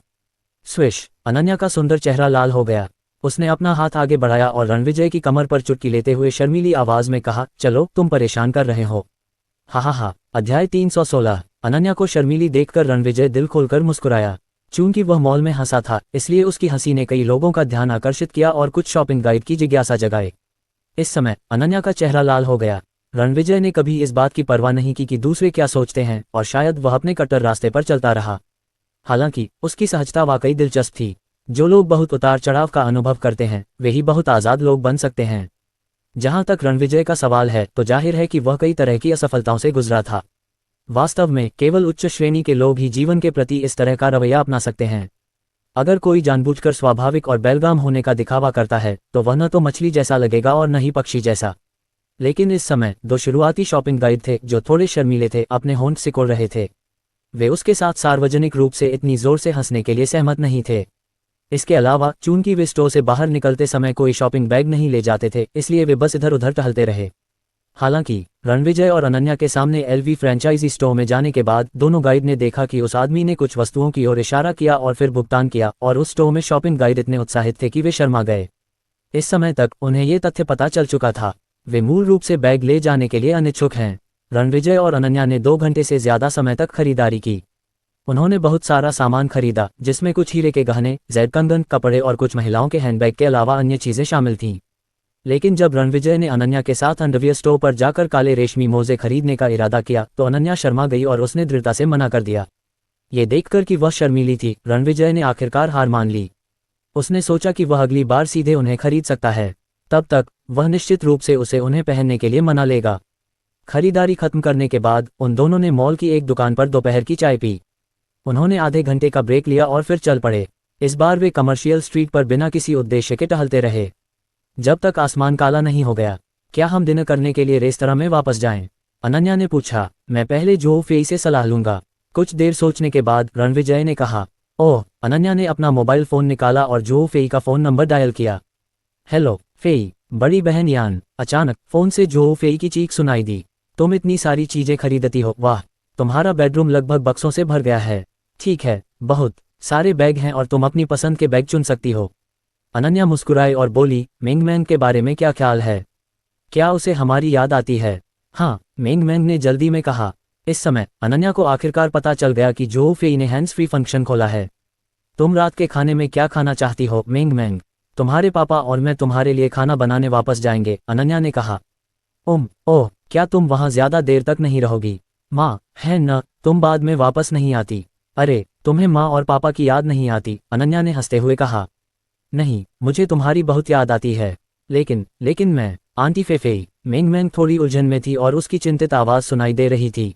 [SPEAKER 1] स्विश। अनन्या का सुंदर चेहरा लाल हो गया। उसने अपना हाथ आगे बढ़ाया और रणविजय की कमर पर चुटकी लेते हुए शर्मीली आवाज में कहा, चलो, तुम परेशान कर रहे हो। हा। अध्याय 316। अनन्या को शर्मीली देखकर रणविजय दिल खोलकर मुस्कुराया। चूंकि वह मॉल में हंसा था, इसलिए उसकी हंसी ने कई लोगों का ध्यान आकर्षित किया और कुछ शॉपिंग गाइड की जिज्ञासा जगाए। इस समय अनन्या का चेहरा लाल हो गया। रणविजय ने कभी इस बात की परवाह नहीं की कि दूसरे क्या सोचते हैं, और शायद वह अपने कट्टर रास्ते पर चलता रहा। हालांकि उसकी सहजता वाकई दिलचस्प थी। जो लोग बहुत उतार चढ़ाव का अनुभव करते हैं, वे ही बहुत आज़ाद लोग बन सकते हैं। जहां तक रणविजय का सवाल है, तो जाहिर है कि वह कई तरह की असफलताओं से गुजरा था। वास्तव में केवल उच्च श्रेणी के लोग ही जीवन के प्रति इस तरह का रवैया अपना सकते हैं। अगर कोई जानबूझकर स्वाभाविक और बेलगाम होने का दिखावा करता है, तो वह न तो मछली जैसा लगेगा और न ही पक्षी जैसा। लेकिन इस समय दो शुरुआती शॉपिंग गाइड थे जो थोड़े शर्मीले थे, अपने होंठ सिकोड़ रहे थे। वे उसके साथ सार्वजनिक रूप से इतनी जोर से हंसने के लिए सहमत नहीं थे। इसके अलावा चूंकि वे स्टोर से बाहर निकलते समय कोई शॉपिंग बैग नहीं ले जाते थे, इसलिए वे बस इधर उधर टहलते रहे। हालांकि रणविजय और अनन्या के सामने एलवी फ्रेंचाइजी स्टोर में जाने के बाद दोनों गाइड ने देखा कि उस आदमी ने कुछ वस्तुओं की ओर इशारा किया और फिर भुगतान किया, और उस स्टोर में शॉपिंग गाइड इतने उत्साहित थे कि वे शर्मा गए। इस समय तक उन्हें ये तथ्य पता चल चुका था, वे मूल रूप से बैग ले जाने के लिए अनिच्छुक हैं। रणविजय और अनन्या ने 2 घंटे से ज्यादा समय तक खरीदारी की। उन्होंने बहुत सारा सामान खरीदा, जिसमें कुछ हीरे के गहने, जैड कंगन, कपड़े और कुछ महिलाओं के हैंडबैग के अलावा अन्य चीजें शामिल थीं। लेकिन जब रणविजय ने अनन्या के साथ अंडरवियर स्टोर पर जाकर काले रेशमी मोजे खरीदने का इरादा किया, तो अनन्या शर्मा गई और उसने दृढ़ता से मना कर दिया। ये देखकर कि वह शर्मीली थी, रणविजय ने आखिरकार हार मान ली। उसने सोचा कि वह अगली बार सीधे उन्हें खरीद सकता है। तब तक वह निश्चित रूप से उसे उन्हें पहनने के लिए मना लेगा। खरीदारी खत्म करने के बाद उन दोनों ने मॉल की एक दुकान पर दोपहर की चाय पी। उन्होंने आधे घंटे का ब्रेक लिया और फिर चल पड़े। इस बार वे कमर्शियल स्ट्रीट पर बिना किसी उद्देश्य के टहलते रहे, जब तक आसमान काला नहीं हो गया। क्या हम डिनर करने के लिए रेस्तरां में वापस जाएं? अनन्या ने पूछा। मैं पहले जो फेई से सलाह लूंगा। कुछ देर सोचने के बाद रणविजय ने कहा। ओह। अनन्या ने अपना मोबाइल फोन निकाला और जो फेई का फोन नंबर डायल किया। हेलो फेई, बड़ी बहन यान। अचानक फोन से जो फेई की चीख सुनाई दी। तुम इतनी सारी चीजें खरीदती हो, वाह। तुम्हारा बेडरूम लगभग बक्सों से भर गया है। ठीक है, बहुत सारे बैग हैं और तुम अपनी पसंद के बैग चुन सकती हो। अनन्या मुस्कुराई और बोली, मिंगमैंग के बारे में क्या ख्याल है? क्या उसे हमारी याद आती है? हाँ, मिंगमैंग ने जल्दी में कहा। इस समय अनन्या को आखिरकार पता चल गया कि जो फेई ने हैंड्स फ्री फंक्शन खोला है। तुम रात के खाने में क्या खाना चाहती हो मिंगमैंग? तुम्हारे पापा और मैं तुम्हारे लिए खाना बनाने वापस जाएंगे, अनन्या ने कहा। ओह, क्या तुम वहाँ ज्यादा देर तक नहीं रहोगी? माँ, है न, तुम बाद में वापस नहीं आती। अरे, तुम्हें माँ और पापा की याद नहीं आती? अनन्या ने हंसते हुए कहा। नहीं, मुझे तुम्हारी बहुत याद आती है। लेकिन मैं, आंटी फेफेई। मिंगमैंग थोड़ी उलझन में थी और उसकी चिंतित आवाज सुनाई दे रही थी।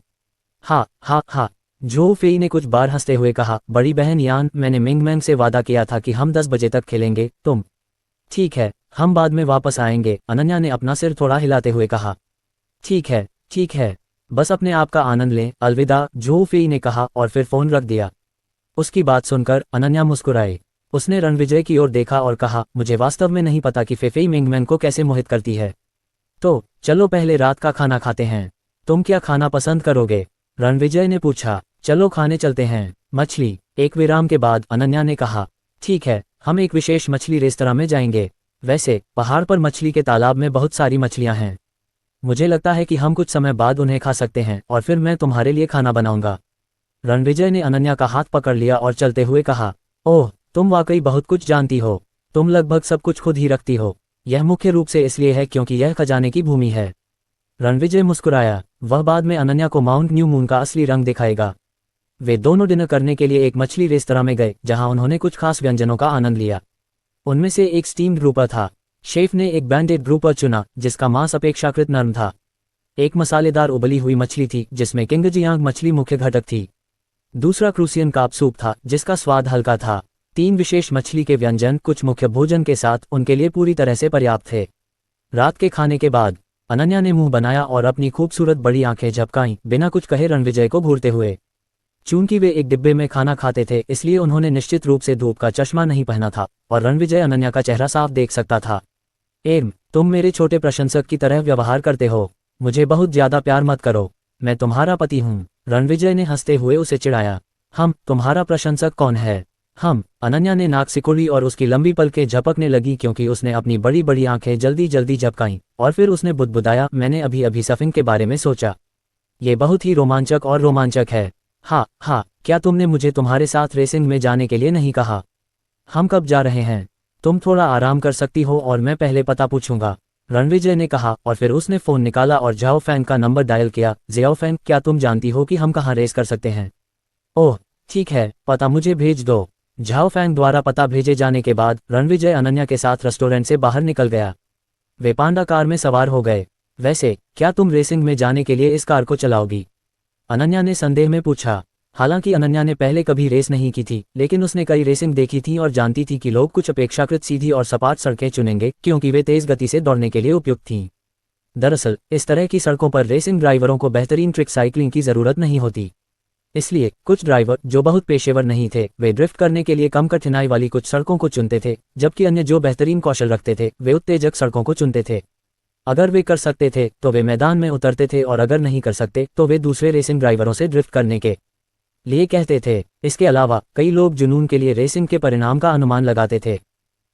[SPEAKER 1] हा। जो फेई ने कुछ बार हंसते हुए कहा, बड़ी बहन यान, मैंने मिंगमैंग से वादा किया था कि हम 10 बजे तक खेलेंगे। तुम? ठीक है, हम बाद में वापस आएंगे, अनन्या ने अपना सिर थोड़ा हिलाते हुए कहा। ठीक है, बस अपने आप का आनंद लें, अलविदा, जो फेई ने कहा और फिर फोन रख दिया। उसकी बात सुनकर अनन्या मुस्कुराई। उसने रणविजय की ओर देखा और कहा, मुझे वास्तव में नहीं पता कि फेफेई मिंगमैंग को कैसे मोहित करती है। तो चलो पहले रात का खाना खाते हैं। तुम क्या खाना पसंद करोगे? रणविजय ने पूछा। चलो खाने चलते हैं। मछली। एक विराम के बाद अनन्या ने कहा। ठीक है, हम एक विशेष मछली रेस्तरां में जाएंगे। वैसे पहाड़ पर मछली के तालाब में बहुत सारी मछलियां हैं। मुझे लगता है कि हम कुछ समय बाद उन्हें खा सकते हैं और फिर मैं तुम्हारे लिए खाना बनाऊंगा। रणविजय ने अनन्या का हाथ पकड़ लिया और चलते हुए कहा। ओह, तुम वाकई बहुत कुछ जानती हो। तुम लगभग सब कुछ खुद ही रखती हो। यह मुख्य रूप से इसलिए है क्योंकि यह खजाने की भूमि है। रणविजय मुस्कुराया। वह बाद में अनन्या को माउंट न्यू मून का असली रंग दिखाएगा। वे दोनों डिनर करने के लिए एक मछली रेस्तरां में गए, जहां उन्होंने कुछ खास व्यंजनों का आनंद लिया। उनमें से एक स्टीम्ड ग्रुपर था। शेफ ने एक बैंडेड ग्रुपर चुना, जिसका मांस अपेक्षाकृत नरम था। एक मसालेदार उबली हुई मछली थी, जिसमें किंगजियांग मछली मुख्य घटक थी। दूसरा क्रूसियन कार्प सूप था जिसका स्वाद हल्का था। 3 विशेष मछली के व्यंजन कुछ मुख्य भोजन के साथ उनके लिए पूरी तरह से पर्याप्त थे। रात के खाने के बाद अनन्या ने मुंह बनाया और अपनी खूबसूरत बड़ी आंखें झपकाईं, बिना कुछ कहे रणविजय को घूरते हुए। चूंकि वे एक डिब्बे में खाना खाते थे इसलिए उन्होंने निश्चित रूप से धूप का चश्मा नहीं पहना था और रणविजय अनन्या का चेहरा साफ देख सकता था। तुम मेरे छोटे प्रशंसक की तरह व्यवहार करते हो। मुझे बहुत ज्यादा प्यार मत करो, मैं तुम्हारा पति हूँ। रणविजय ने हंसते हुए उसे चिढ़ाया। तुम्हारा प्रशंसक कौन है? अनन्या ने नाक सिकुड़ी और उसकी लंबी पलकें झपकने लगी क्योंकि उसने अपनी बड़ी बड़ी आंखें जल्दी जल्दी झपकाईं और फिर उसने बुदबुदाया, मैंने अभी अभी सफिंग के बारे में सोचा। ये बहुत ही रोमांचक है। हाँ, क्या तुमने मुझे तुम्हारे साथ रेसिंग में जाने के लिए नहीं कहा? हम कब जा रहे हैं? तुम थोड़ा आराम कर सकती हो और मैं पहले पता पूछूंगा, रणविजय ने कहा और फिर उसने फ़ोन निकाला और झाओ फैंग का नंबर डायल किया। झाओ फैंग, क्या तुम जानती हो कि हम कहाँ रेस कर सकते हैं? ओह ठीक है, पता मुझे भेज दो। झाओ फैंग द्वारा पता भेजे जाने के बाद रणविजय अनन्या के साथ रेस्टोरेंट से बाहर निकल गया। वे पांडा कार में सवार हो गए। वैसे क्या तुम रेसिंग में जाने के लिए इस कार को चलाओगी? अनन्या ने संदेह में पूछा। हालांकि अनन्या ने पहले कभी रेस नहीं की थी, लेकिन उसने कई रेसिंग देखी थी और जानती थी कि लोग कुछ अपेक्षाकृत सीधी और सपाट सड़कें चुनेंगे क्योंकि वे तेज गति से दौड़ने के लिए उपयुक्त थीं। दरअसल इस तरह की सड़कों पर रेसिंग ड्राइवरों को बेहतरीन ट्रिक साइकिलिंग की ज़रूरत नहीं होती। इसलिए कुछ ड्राइवर जो बहुत पेशेवर नहीं थे वे ड्रिफ्ट करने के लिए कम कठिनाई वाली कुछ सड़कों को चुनते थे, जबकि अन्य जो बेहतरीन कौशल रखते थे वे उत्तेजक सड़कों को चुनते थे। अगर वे कर सकते थे तो वे मैदान में उतरते थे और अगर नहीं कर सकते तो वे दूसरे रेसिंग ड्राइवरों से ड्रिफ्ट करने के लिए कहते थे। इसके अलावा कई लोग जुनून के लिए रेसिंग के परिणाम का अनुमान लगाते थे।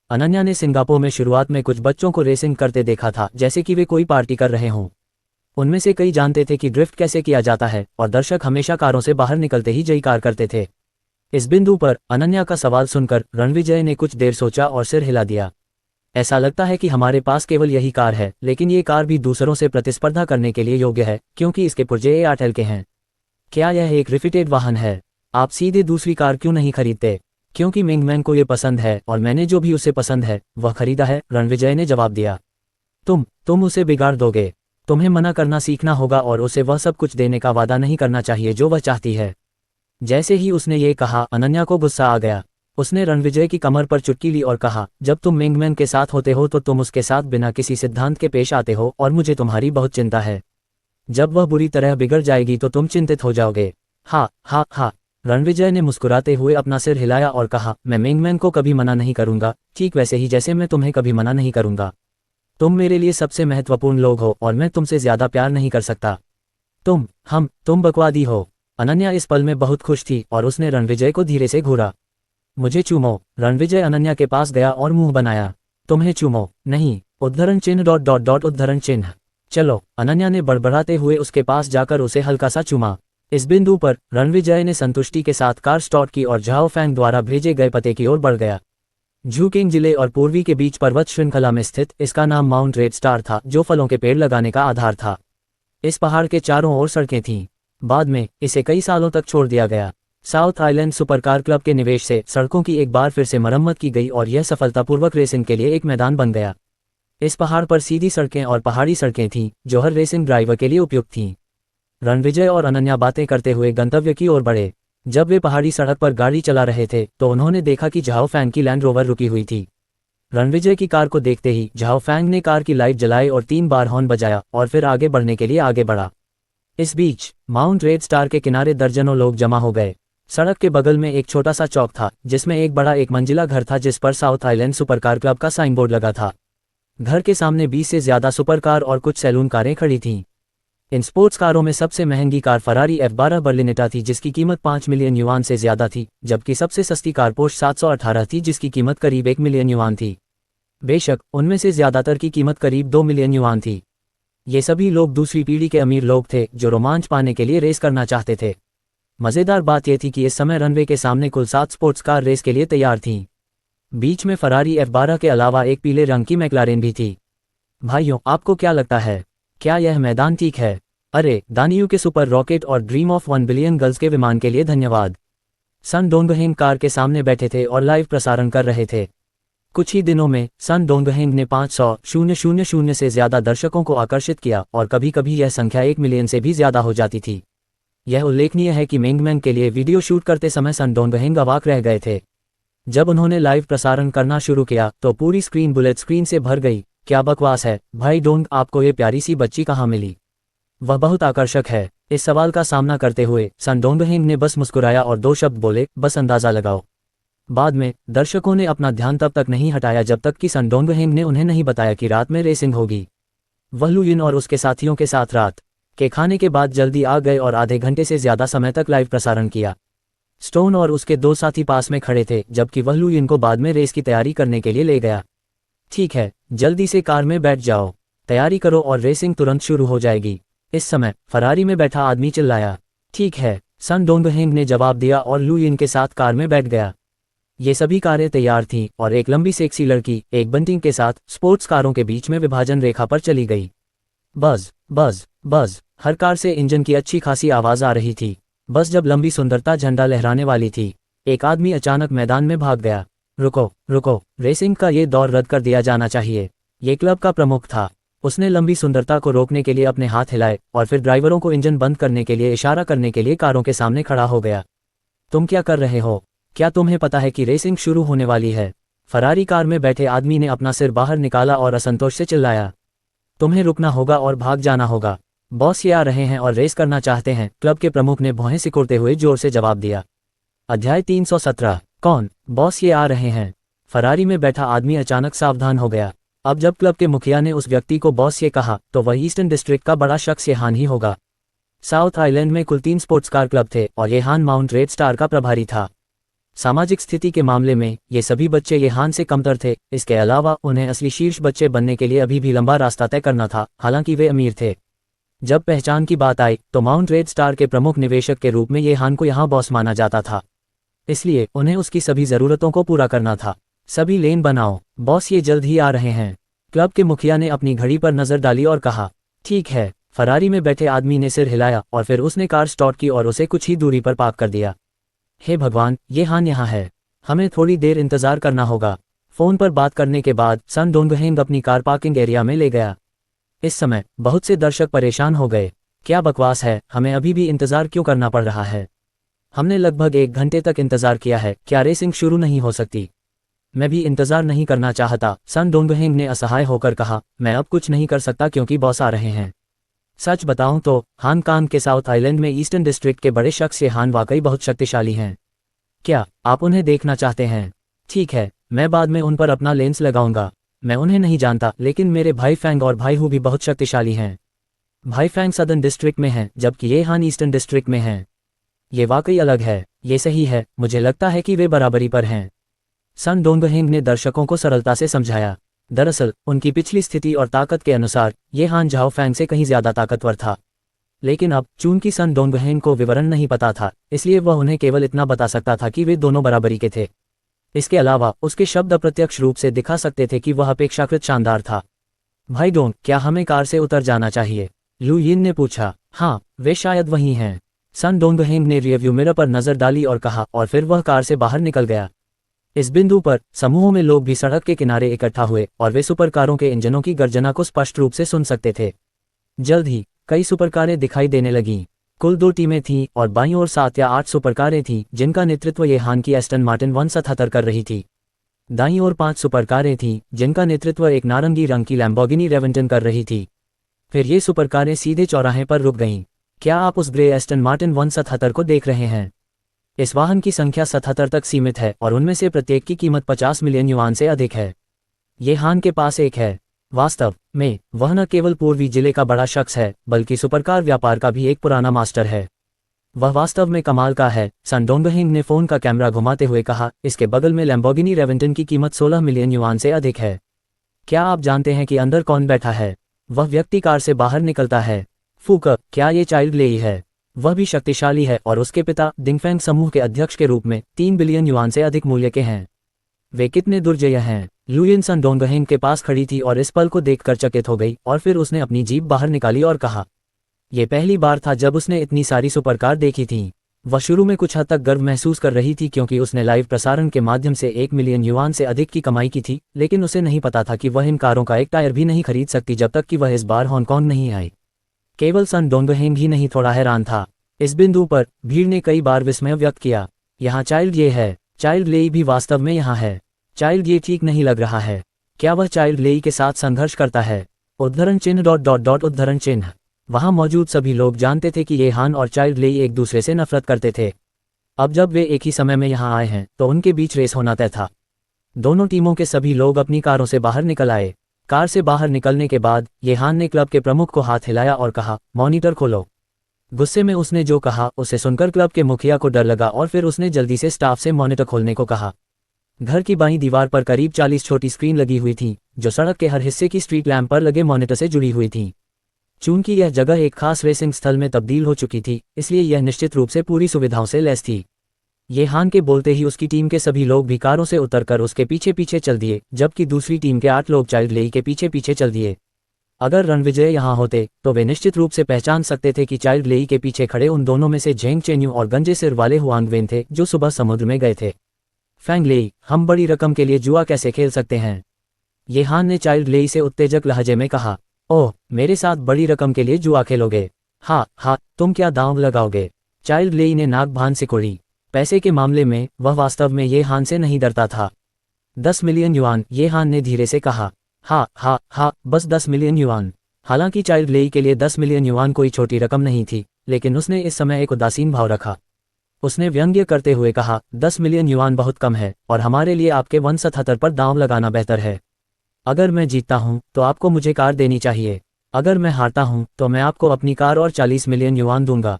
[SPEAKER 1] अनन्या ने सिंगापुर में शुरुआत में कुछ बच्चों को रेसिंग करते देखा था, जैसे कि वे कोई पार्टी कर रहे हों। उनमें से कई जानते थे कि ड्रिफ्ट कैसे किया जाता है और दर्शक हमेशा कारों से बाहर निकलते ही जयकार करते थे। इस बिंदु पर अनन्या का सवाल सुनकर रणविजय ने कुछ देर सोचा और सिर हिला दिया। ऐसा लगता है कि हमारे पास केवल यही कार है, लेकिन ये कार भी दूसरों से प्रतिस्पर्धा करने के लिए योग्य है क्योंकि इसके पुर्जे 8L के हैं। क्या यह एक रिफिटेड वाहन है? आप सीधे दूसरी कार क्यों नहीं खरीदते? क्योंकि मिंगमैन को ये पसंद है और मैंने जो भी उसे पसंद है वह खरीदा है, रणविजय ने जवाब दिया। तुम उसे बिगाड़ दोगे। तुम्हें मना करना सीखना होगा और उसे वह सब कुछ देने का वादा नहीं करना चाहिए जो वह चाहती है। जैसे ही उसने ये कहा अनन्या को गुस्सा आ गया। उसने रणविजय की कमर पर चुटकी ली और कहा, जब तुम मिंगमैन के साथ होते हो तो तुम उसके साथ बिना किसी सिद्धांत के पेश आते हो और मुझे तुम्हारी बहुत चिंता है। जब वह बुरी तरह बिगड़ जाएगी तो तुम चिंतित हो जाओगे। हाँ, रणविजय ने मुस्कुराते हुए अपना सिर हिलाया और कहा, मैं मिंगमैन को कभी मना नहीं करूंगा, ठीक वैसे ही जैसे मैं तुम्हें कभी मना नहीं करूंगा। तुम मेरे लिए सबसे महत्वपूर्ण लोग हो और मैं तुमसे ज्यादा प्यार नहीं कर सकता। तुम बकवादी हो। अनन्या इस पल में बहुत खुश थी और उसने रणविजय को धीरे से घूरा। मुझे चूमो। रणविजय अनन्या के पास गया और मुंह बनाया। तुम्हें चूमो? नहीं, उद्धरण चिन्ह। चलो, अनन्या ने बड़बड़ाते हुए उसके पास जाकर उसे हल्का सा चूमा। इस बिंदु पर रणविजय ने संतुष्टि के साथ कार स्टार्ट की और झाओ फैंग द्वारा भेजे गए पते की ओर बढ़ गया। झुकिंग जिले और पूर्वी के बीच पर्वत श्रृंखला में स्थित इसका नाम माउंट रेड स्टार था, जो फलों के पेड़ लगाने का आधार था। इस पहाड़ के चारों ओर सड़कें थीं। बाद में इसे कई सालों तक छोड़ दिया गया। साउथ आइलैंड सुपरकार क्लब के निवेश से सड़कों की एक बार फिर से मरम्मत की गई और यह सफलतापूर्वक रेसिंग के लिए एक मैदान बन गया। इस पहाड़ पर सीधी सड़कें और पहाड़ी सड़कें थीं जो हर रेसिंग ड्राइवर के लिए उपयुक्त थीं। रणविजय और अनन्या बातें करते हुए गंतव्य की ओर बढ़े। जब वे पहाड़ी सड़क पर गाड़ी चला रहे थे तो उन्होंने देखा कि झाओ फैंग की लैंड रोवर रुकी हुई थी। रणविजय की कार को देखते ही झाओ फैंग ने कार की लाइट जलाई और 3 बार हॉर्न बजाया और फिर आगे बढ़ने के लिए आगे बढ़ा। इस बीच माउंट रेड स्टार के किनारे दर्जनों लोग जमा हो गए। सड़क के बगल में एक छोटा सा चौक था जिसमें एक बड़ा 1 मंजिला घर था जिस पर साउथ आइलैंड सुपरकार क्लब का साइन बोर्ड लगा था। घर के सामने 20 से ज्यादा सुपरकार और कुछ सैलून कारें खड़ी थीं। इन स्पोर्ट्स कारों में सबसे महंगी कार फरारी F12 बर्लिनेटा थी जिसकी कीमत 5 मिलियन युआन से ज्यादा थी, जबकि सबसे सस्ती कार पोर्श 718 थी जिसकी कीमत करीब 1 मिलियन युआन थी। बेशक उनमें से ज्यादातर की कीमत करीब 2 मिलियन युआन थी। ये सभी लोग दूसरी पीढ़ी के अमीर लोग थे जो रोमांच पाने के लिए रेस करना चाहते थे। मजेदार बात यह थी कि इस समय रनवे के सामने कुल 7 स्पोर्ट्स कार रेस के लिए तैयार थीं। बीच में फरारी F12 के अलावा एक पीले रंग की मैक्लारेन भी थी। भाइयों, आपको क्या लगता है, क्या यह मैदान ठीक है? अरे, दानियू के सुपर रॉकेट और ड्रीम ऑफ 1 बिलियन गर्ल्स के विमान के लिए धन्यवाद। सन डोंगहेंग कार के सामने बैठे थे और लाइव प्रसारण कर रहे थे। कुछ ही दिनों में सन डोंगहेंग ने 500,000 से ज्यादा दर्शकों को आकर्षित किया और कभी कभी यह संख्या 1 मिलियन से भी ज्यादा हो जाती थी। यह उल्लेखनीय है कि मेंगमैन के लिए वीडियो शूट करते समय सन डोंगहेंग अवाक रह गए थे। जब उन्होंने लाइव प्रसारण करना शुरू किया तो पूरी स्क्रीन बुलेट स्क्रीन से भर गई। क्या बकवास है भाई डोंग, आपको ये प्यारी सी बच्ची कहाँ मिली? वह बहुत आकर्षक है। इस सवाल का सामना करते हुए सन डोंगहेंग ने बस मुस्कुराया और 2 शब्द बोले, बस अंदाजा लगाओ। बाद में दर्शकों ने अपना ध्यान तब तक नहीं हटाया जब तक कि सन डोंगहेंग ने उन्हें नहीं बताया कि रात में रेसिंग होगी। वह लू यिन और उसके साथियों के साथ रात के खाने के बाद जल्दी आ गए और आधे घंटे से ज्यादा समय तक लाइव प्रसारण किया। स्टोन और उसके 2 साथी पास में खड़े थे जबकि वह लू यिन को बाद में रेस की तैयारी करने के लिए ले गया। ठीक है, जल्दी से कार में बैठ जाओ, तैयारी करो और रेसिंग तुरंत शुरू हो जाएगी। इस समय फरारी में बैठा आदमी चिल्लाया। ठीक है, सन डोंगहेंग ने जवाब दिया और लू यिन के साथ कार में बैठ गया। ये सभी कारें तैयार थीं और एक लंबी सेक्सी लड़की एक बंटिंग के साथ स्पोर्ट्स कारों के बीच में विभाजन रेखा पर चली गई। बज बज बज, हर कार से इंजन की अच्छी खासी आवाज आ रही थी। बस जब लंबी सुंदरता झंडा लहराने वाली थी, एक आदमी अचानक मैदान में भाग गया। रुको रुको, रेसिंग का ये दौर रद्द कर दिया जाना चाहिए। ये क्लब का प्रमुख था। उसने लंबी सुंदरता को रोकने के लिए अपने हाथ हिलाए और फिर ड्राइवरों को इंजन बंद करने के लिए इशारा करने के लिए कारों के सामने खड़ा हो गया। तुम क्या कर रहे हो? क्या तुम्हें पता है कि रेसिंग शुरू होने वाली है? फरारी कार में बैठे आदमी ने अपना सिर बाहर निकाला और असंतोष से चिल्लाया। तुम्हें रुकना होगा और भाग जाना होगा। बॉस ये आ रहे हैं और रेस करना चाहते हैं, क्लब के प्रमुख ने भौहें सिकुड़ते हुए जोर से जवाब दिया। अध्याय 317। कौन? बॉस ये आ रहे हैं। फरारी में बैठा आदमी अचानक सावधान हो गया। अब जब क्लब के मुखिया ने उस व्यक्ति को बॉस ये कहा तो वह ईस्टर्न डिस्ट्रिक्ट का बड़ा शख्स येहान ही होगा। साउथ आइलैंड में कुल 3 स्पोर्ट्स कार क्लब थे और येहान माउंट रेड स्टार का प्रभारी था। सामाजिक स्थिति के मामले में ये सभी बच्चे येहान से कमतर थे। इसके अलावा उन्हें असली शीर्ष बच्चे बनने के लिए अभी भी लंबा रास्ता तय करना था, हालांकि वे अमीर थे। जब पहचान की बात आई तो माउंट रेड स्टार के प्रमुख निवेशक के रूप में येहान को यहाँ बॉस माना जाता था, इसलिए उन्हें उसकी सभी जरूरतों को पूरा करना था। सभी लेन बनाओ, बॉस ये जल्द ही आ रहे हैं। क्लब के मुखिया ने अपनी घड़ी पर नजर डाली और कहा। ठीक है। फरारी में बैठे आदमी ने सिर हिलाया और फिर उसने कार स्टार्ट की और उसे कुछ ही दूरी पर पार्क कर दिया। हे भगवान, येहान यहाँ है। हमें थोड़ी देर इंतजार करना होगा। फोन पर बात करने के बाद सन डोंगहेंग अपनी कार पार्किंग एरिया में ले गया। इस समय बहुत से दर्शक परेशान हो गए। क्या बकवास है, हमें अभी भी इंतजार क्यों करना पड़ रहा है? हमने लगभग 1 घंटे तक इंतजार किया है, क्या रेसिंग शुरू नहीं हो सकती? मैं भी इंतजार नहीं करना चाहता, सन डोंगहेंग ने असहाय होकर कहा। मैं अब कुछ नहीं कर सकता क्योंकि बॉस आ रहे हैं। सच बताऊं तो हांगकांग के साउथ आइलैंड में ईस्टर्न डिस्ट्रिक्ट के बड़े शख्स येहान वाकई बहुत शक्तिशाली हैं। क्या आप उन्हें देखना चाहते हैं? ठीक है, मैं बाद में उन पर अपना लेंस लगाऊंगा। मैं उन्हें नहीं जानता, लेकिन मेरे भाई फैंग और भाई हु भी बहुत शक्तिशाली हैं। भाई फैंग सदर्न डिस्ट्रिक्ट में हैं जबकि येहान ईस्टर्न डिस्ट्रिक्ट में हैं। ये वाकई अलग है। ये सही है, मुझे लगता है कि वे बराबरी पर हैं। सन डोंगहेंग ने दर्शकों को सरलता से समझाया। दरअसल उनकी पिछली स्थिति और ताकत के अनुसार येहान झाओ फैंग से कहीं ज्यादा ताकतवर था, लेकिन अब चूंकि सन डोंगहेंग को विवरण नहीं पता था, इसलिए वह उन्हें केवल इतना बता सकता था कि वे दोनों बराबरी के थे। इसके अलावा उसके शब्द अप्रत्यक्ष रूप से दिखा सकते थे कि वह अपेक्षाकृत शानदार था। भाई डोंग, क्या हमें कार से उतर जाना चाहिए? लू यिन ने पूछा। हाँ, वे शायद वही हैं। सन डोंगहेंग ने रियरव्यू मिरर पर नजर डाली और कहा, और फिर वह कार से बाहर निकल गया। इस बिंदु पर समूहों में लोग भी सड़क के किनारे इकट्ठा हुए और वे सुपरकारों के इंजनों की गर्जना को स्पष्ट रूप से सुन सकते थे। जल्द ही कई सुपरकारें दिखाई देने लगीं। कुल 2 टीमें थीं और बाईं ओर 7 या 8 सुपरकारें थीं जिनका नेतृत्व येहान की एस्टन मार्टिन 177 कर रही थी। दाईं ओर 5 सुपरकारें थीं जिनका नेतृत्व एक नारंगी रंग की लैम्बोर्गिनी रेवेंटन कर रही थी। फिर ये सुपरकारें सीधे चौराहे पर रुक गईं। क्या आप उस ग्रे एस्टन मार्टिन 177 को देख रहे हैं? इस वाहन की संख्या 77 तक सीमित है और उनमें से प्रत्येक की कीमत 50 मिलियन युआन से अधिक है। येहान के पास एक है। वास्तव में वह न केवल पूर्वी जिले का बड़ा शख्स है, बल्कि सुपरकार व्यापार का भी एक पुराना मास्टर है। वह वास्तव में कमाल का है, सन डोंगहेंग ने फोन का कैमरा घुमाते हुए कहा। इसके बगल में लैम्बोर्गिनी रेवेंटन की कीमत 16 मिलियन युआन से अधिक है। क्या आप जानते हैं कि अंदर कौन बैठा है? वह व्यक्ति कार से बाहर निकलता है। फूक, क्या ये चाइल्ड लेई है? वह भी शक्तिशाली है और उसके पिता डिंगफेंग समूह के अध्यक्ष के रूप में 3 बिलियन युआन से अधिक मूल्य के हैं। वे कितने दुर्जय हैं। लू यिन सन डोंगहेंग के पास खड़ी थी और इस पल को देखकर चकित हो गई और फिर उसने अपनी जीभ बाहर निकाली और कहा। यह पहली बार था जब उसने इतनी सारी सुपरकार देखी थी। वह शुरू में कुछ हद तक गर्व महसूस कर रही थी क्योंकि उसने लाइव प्रसारण के माध्यम से 1 मिलियन युआन से अधिक की कमाई की थी, लेकिन उसे नहीं पता था कि वह इन कारों का एक टायर भी नहीं खरीद सकती जब तक कि वह इस बार हांगकांग नहीं आई। केवल सन डोंगहेंग ही नहीं थोड़ा हैरान था। इस बिंदु पर भीड़ ने कई बार विस्मय व्यक्त किया। यहाँ चाइल्ड ये है, चाइल्ड लेई भी वास्तव में यहाँ है। चाइल्ड ये ठीक नहीं लग रहा है। क्या वह चाइल्ड लेई के साथ संघर्ष करता है? उद्धरण चिन्ह डॉट डॉट डॉट उद्धरण चिन्ह। वहाँ मौजूद सभी लोग जानते थे कि ये हान और चाइल्ड लेई एक दूसरे से नफरत करते थे। अब जब वे एक ही समय में यहाँ आए हैं तो उनके बीच रेस होना तय था। दोनों टीमों के सभी लोग अपनी कारों से बाहर निकल आए। कार से बाहर निकलने के बाद ये हान ने क्लब के प्रमुख को हाथ हिलाया और कहा, मॉनिटर खोलो। गुस्से में उसने जो कहा उसे सुनकर क्लब के मुखिया को डर लगा और फिर उसने जल्दी से स्टाफ से मॉनिटर खोलने को कहा। घर की बाईं दीवार पर करीब 40 छोटी स्क्रीन लगी हुई थी जो सड़क के हर हिस्से की स्ट्रीट लैंप पर लगे मॉनिटर से जुड़ी हुई थी। चूंकि यह जगह एक खास रेसिंग स्थल में तब्दील हो चुकी थी, इसलिए यह निश्चित रूप से पूरी सुविधाओं से लैस थी। ये हान के बोलते ही उसकी टीम के सभी लोग भी कारों से उतरकर उसके पीछे पीछे चल दिए, जबकि दूसरी टीम के 8 लोग चाइल्ड लेई के पीछे पीछे चल दिए। अगर रणविजय यहाँ होते तो वे निश्चित रूप से पहचान सकते थे कि चाइल्ड लेई के पीछे खड़े उन दोनों में से झेंग चेन्यू और गंजे सिर वाले हुआंग वेन थे जो सुबह समुद्र में गए थे। फैंग लेई, हम बड़ी रकम के लिए जुआ कैसे खेल सकते हैं? ये हान ने चाइल्ड लेई से उत्तेजक लहजे में कहा। ओह, मेरे साथ बड़ी रकम के लिए जुआ खेलोगे? हाँ हाँ, तुम क्या दांव लगाओगे? चाइल्ड लेई ने नाक भान सिकोड़ी। पैसे के मामले में वह वास्तव में ये हान से नहीं डरता था। 10 मिलियन युआन, ये हान ने धीरे से कहा। हाँ हाँ हाँ, बस 10 मिलियन युआन। हालांकि चाइल्ड लेई के लिए 10 मिलियन युआन कोई छोटी रकम नहीं थी, लेकिन उसने इस समय एक उदासीन भाव रखा। उसने व्यंग्य करते हुए कहा, 10 मिलियन युआन बहुत कम है और हमारे लिए आपके 177 पर दांव लगाना बेहतर है। अगर मैं जीतता हूं तो आपको मुझे कार देनी चाहिए। अगर मैं हारता हूं तो मैं आपको अपनी कार और 40 मिलियन युआन दूंगा।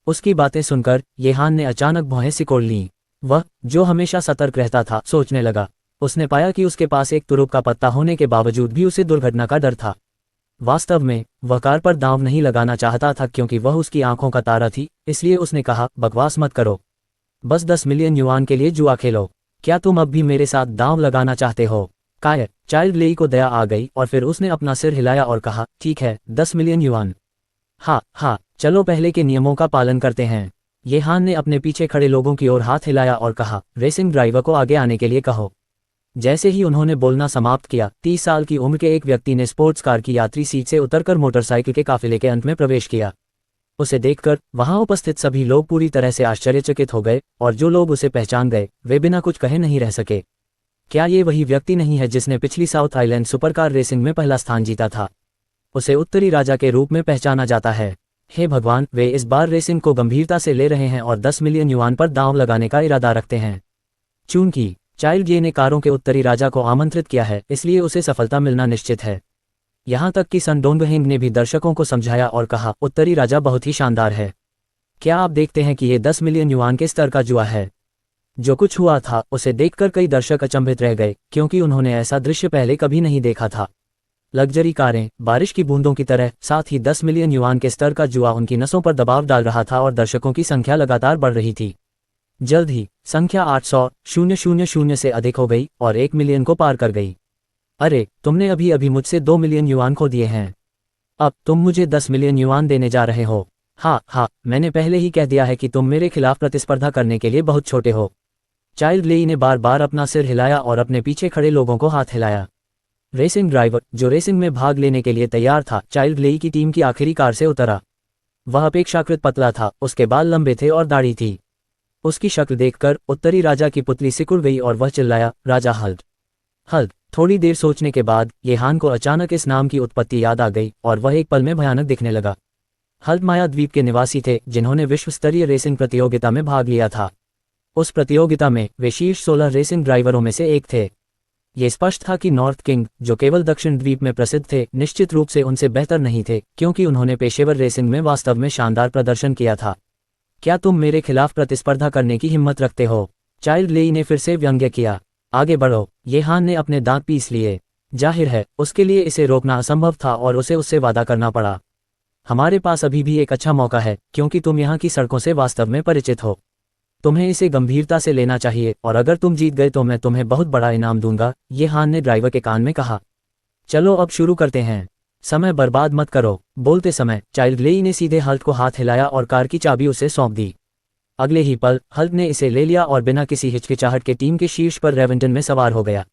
[SPEAKER 1] उसकी बातें सुनकर ये हान ने अचानक भौहें सिकोड़ लीं। वह, जो हमेशा सतर्क रहता था, सोचने लगा। उसने पाया कि उसके पास एक तुरुप का पत्ता होने के बावजूद भी उसे दुर्घटना का डर था। वास्तव में वह कार पर दांव नहीं लगाना चाहता था क्योंकि वह उसकी आंखों का तारा थी, इसलिए उसने कहा, बकवास मत करो। बस 10 मिलियन युआन के लिए जुआ खेलो। क्या तुम अब भी मेरे साथ दांव लगाना चाहते हो? काय, चाइल्ड लेई को दया आ गई और फिर उसने अपना सिर हिलाया और कहा, ठीक है, 10 मिलियन युआन। हाँ हाँ, चलो पहले के नियमों का पालन करते हैं। ये हान ने अपने पीछे खड़े लोगों की ओर हाथ हिलाया और कहा, रेसिंग ड्राइवर को आगे आने के लिए कहो। जैसे ही उन्होंने बोलना समाप्त किया, 30 साल की उम्र के एक व्यक्ति ने स्पोर्ट्स कार की यात्री सीट से उतरकर मोटरसाइकिल के काफिले के अंत में प्रवेश किया। उसे देखकर वहां उपस्थित सभी लोग पूरी तरह से आश्चर्यचकित हो गए और जो लोग उसे पहचान गए वे बिना कुछ कहे नहीं रह सके। क्या ये वही व्यक्ति नहीं है जिसने पिछली साउथ आइलैंड सुपरकार रेसिंग में पहला स्थान जीता था? उसे उत्तरी राजा के रूप में पहचाना जाता है। हे भगवान, वे इस बार रेसिंग को गंभीरता से ले रहे हैं और 10 मिलियन युआन पर दांव लगाने का इरादा रखते हैं। चूंकि चाइल्ड ये ने कारों के उत्तरी राजा को आमंत्रित किया है, इसलिए उसे सफलता मिलना निश्चित है। यहाँ तक कि सन डोंगहेंग ने भी दर्शकों को समझाया और कहा, उत्तरी राजा बहुत ही शानदार है। क्या आप देखते हैं कि ये 10 मिलियन युआन के स्तर का जुआ है? जो कुछ हुआ था उसे देखकर कई दर्शक अचंभित रह गए क्योंकि उन्होंने ऐसा दृश्य पहले कभी नहीं देखा था। लग्जरी कारें, बारिश की बूंदों की तरह, साथ ही 10 मिलियन युआन के स्तर का जुआ उनकी नसों पर दबाव डाल रहा था और दर्शकों की संख्या लगातार बढ़ रही थी। जल्द ही संख्या 800,000 से अधिक हो गई और 1 मिलियन को पार कर गई। अरे, तुमने अभी अभी मुझसे 2 मिलियन युआन खो दिए हैं। अब तुम मुझे 10 मिलियन युआन देने जा रहे हो? हाँ हाँ, मैंने पहले ही कह दिया है कि तुम मेरे खिलाफ प्रतिस्पर्धा करने के लिए बहुत छोटे हो। चाइल्ड लेई ने बार बार अपना सिर हिलाया और अपने पीछे खड़े लोगों को हाथ हिलाया। रेसिंग ड्राइवर, जो रेसिंग में भाग लेने के लिए तैयार था, चाइल्ड लेई की टीम की आखिरी कार से उतरा। वह अपेक्षाकृत पतला था, उसके बाल लंबे थे और दाढ़ी थी। उसकी शक्ल देखकर उत्तरी राजा की पुतली सिकुड़ गई और वह चिल्लाया, राजा हल्ट। हल्ट। थोड़ी देर सोचने के बाद ये हान को अचानक इस नाम की उत्पत्ति याद आ गई और वह एक पल में भयानक दिखने लगा। हल्ट माया द्वीप के निवासी थे जिन्होंने विश्व स्तरीय रेसिंग प्रतियोगिता में भाग लिया था। उस प्रतियोगिता में वे शीर्ष 16 रेसिंग ड्राइवरों में से एक थे। ये स्पष्ट था कि नॉर्थ किंग, जो केवल दक्षिण द्वीप में प्रसिद्ध थे, निश्चित रूप से उनसे बेहतर नहीं थे क्योंकि उन्होंने पेशेवर रेसिंग में वास्तव में शानदार प्रदर्शन किया था। क्या तुम मेरे खिलाफ प्रतिस्पर्धा करने की हिम्मत रखते हो? चाइल्ड लेई ने फिर से व्यंग्य किया। आगे बढ़ो। ये हान ने अपने दांत पीस लिए। जाहिर है उसके लिए इसे रोकना असंभव था और उसे उससे वादा करना पड़ा। हमारे पास अभी भी एक अच्छा मौका है क्योंकि तुम यहाँ की सड़कों से वास्तव में परिचित हो। तुम्हें इसे गंभीरता से लेना चाहिए और अगर तुम जीत गए तो मैं तुम्हें बहुत बड़ा इनाम दूंगा, ये हान ने ड्राइवर के कान में कहा। चलो अब शुरू करते हैं, समय बर्बाद मत करो। बोलते समय चाइल्ड लेई ने सीधे हल्ट को हाथ हिलाया और कार की चाबी उसे सौंप दी। अगले ही पल हल्ट ने इसे ले लिया और बिना किसी हिचकिचाहट के टीम के शीर्ष पर रेवेंटन में सवार हो गया।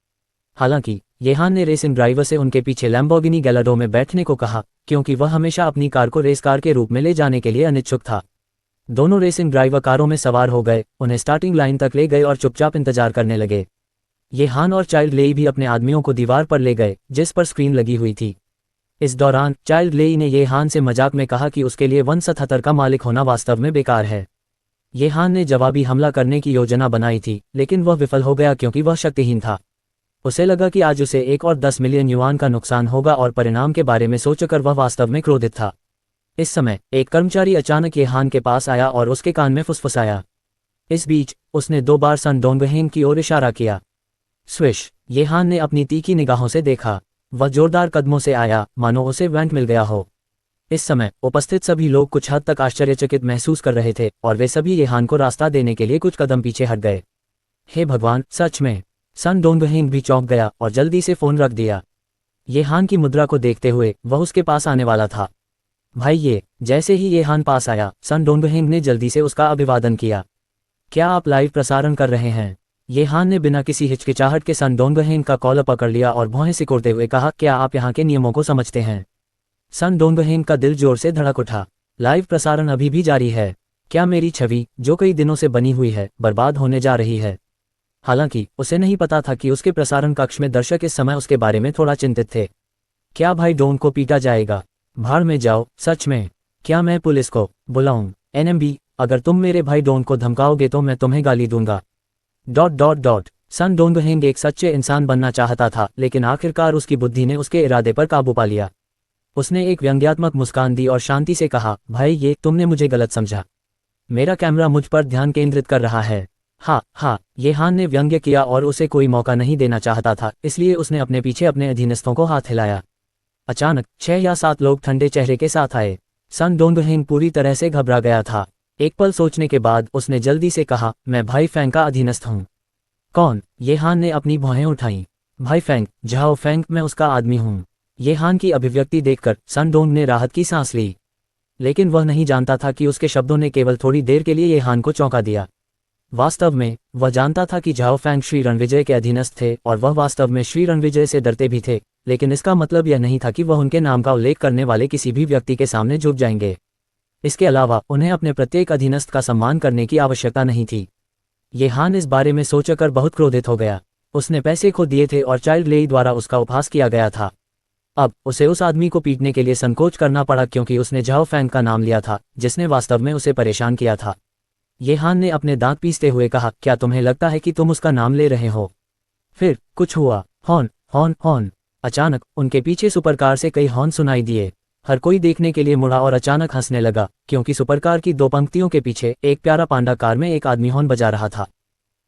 [SPEAKER 1] हालांकि ये हान ने रेसिंग ड्राइवर से उनके पीछे लैम्बोर्गिनी गैलार्डो में बैठने को कहा क्योंकि वह हमेशा अपनी कार को रेस कार के रूप में ले जाने के लिए अनिच्छुक था। दोनों रेसिंग ड्राइवर कारों में सवार हो गए, उन्हें स्टार्टिंग लाइन तक ले गए और चुपचाप इंतजार करने लगे। ये हान और चाइल्ड लेई भी अपने आदमियों को दीवार पर ले गए जिस पर स्क्रीन लगी हुई थी। इस दौरान चाइल्ड लेई ने ये हान से मजाक में कहा कि उसके लिए 177 का मालिक होना वास्तव में बेकार है। ये हान ने जवाबी हमला करने की योजना बनाई थी, लेकिन वह विफल हो गया क्योंकि वह शक्तिहीन था। उसे लगा कि आज उसे 1 और 10 मिलियन युआन का नुकसान होगा और परिणाम के बारे में सोचकर वह वास्तव में क्रोधित था। इस समय एक कर्मचारी अचानक ये हान के पास आया और उसके कान में फुसफुसाया। इस बीच उसने 2 बार सन डोंगहेंग की ओर इशारा किया। स्विश! ये हान ने अपनी तीखी निगाहों से देखा। वह जोरदार कदमों से आया, मानो उसे वेंट मिल गया हो। इस समय उपस्थित सभी लोग कुछ हद तक आश्चर्यचकित महसूस कर रहे थे और वे सभी ये हान को रास्ता देने के लिए कुछ कदम पीछे हट गए। हे भगवान, सच में! सन डोंगहेंग भी चौंक गया और जल्दी से फोन रख दिया। ये हान की मुद्रा को देखते हुए वह उसके पास आने वाला था। भाई ये! जैसे ही ये हान पास आया, सन डोंगहेंग ने जल्दी से उसका अभिवादन किया। क्या आप लाइव प्रसारण कर रहे हैं? ये हान ने बिना किसी हिचकिचाहट के सन डोंगहेंग का कॉलर पकड़ लिया और भौहें सिकोड़ते हुए कहा, क्या आप यहाँ के नियमों को समझते हैं? सन डोंगहेंग का दिल जोर से धड़क उठा। लाइव प्रसारण अभी भी जारी है। क्या मेरी छवि, जो कई दिनों से बनी हुई है, बर्बाद होने जा रही है? हालांकि उसे नहीं पता था कि उसके प्रसारण कक्ष में दर्शक इस समय उसके बारे में थोड़ा चिंतित थे। क्या भाई डोन को पीटा जाएगा? भाड़ में जाओ, सच में। क्या मैं पुलिस को बुलाऊं? एनएमबी, अगर तुम मेरे भाई डोन को धमकाओगे तो मैं तुम्हें गाली दूंगा। ... सन डोंगहेंग एक सच्चे इंसान बनना चाहता था, लेकिन आखिरकार उसकी बुद्धि ने उसके इरादे पर काबू पा लिया। उसने एक व्यंग्यात्मक मुस्कान दी और शांति से कहा, भाई ये तुमने मुझे गलत समझा। मेरा कैमरा मुझ पर ध्यान केंद्रित कर रहा है। हाँ, ये हान ने व्यंग्य किया और उसे कोई मौका नहीं देना चाहता था, इसलिए उसने अपने पीछे अपने अधीनस्थों को हाथ हिलाया। अचानक 6 या 7 लोग ठंडे चेहरे के साथ आए। सन डोंगहेंग पूरी तरह से घबरा गया था। एक पल सोचने के बाद उसने जल्दी से कहा, मैं भाई फैंग का अधीनस्थ हूँ। कौन? ये हान ने अपनी भौहें उठाईं। भाई फैंग, झाओ फैंग, मैं उसका आदमी हूँ। ये हान की अभिव्यक्ति देखकर सन डोंग ने राहत की सांस ली, लेकिन वह नहीं जानता था कि उसके शब्दों ने केवल थोड़ी देर के लिए ये हान को चौंका दिया। वास्तव में वह जानता था कि झाओ फैंग श्री रणविजय के अधीनस्थ थे और वह वास्तव में श्री रणविजय से डरते भी थे, लेकिन इसका मतलब यह नहीं था कि वह उनके नाम का उल्लेख करने वाले किसी भी व्यक्ति के सामने झुक जाएंगे। इसके अलावा उन्हें अपने प्रत्येक अधीनस्थ का सम्मान करने की आवश्यकता नहीं थी। ये हान इस बारे में सोचकर बहुत क्रोधित हो गया। उसने पैसे खो दिए थे और चाइल्ड लेई द्वारा उसका उपहास किया गया था। अब उसे उस आदमी को पीटने के लिए संकोच करना पड़ा क्योंकि उसने झाओ फैंग का नाम लिया था, जिसने वास्तव में उसे परेशान किया था। ये हान ने अपने दांत पीसते हुए कहा, क्या तुम्हें लगता है कि तुम उसका नाम ले रहे हो? फिर कुछ हुआ। Horn horn horn. अचानक उनके पीछे सुपरकार से कई हॉर्न सुनाई दिए। हर कोई देखने के लिए मुड़ा और अचानक हंसने लगा, क्योंकि सुपरकार की 2 पंक्तियों के पीछे एक प्यारा पांडा कार में एक आदमी हॉर्न बजा रहा था।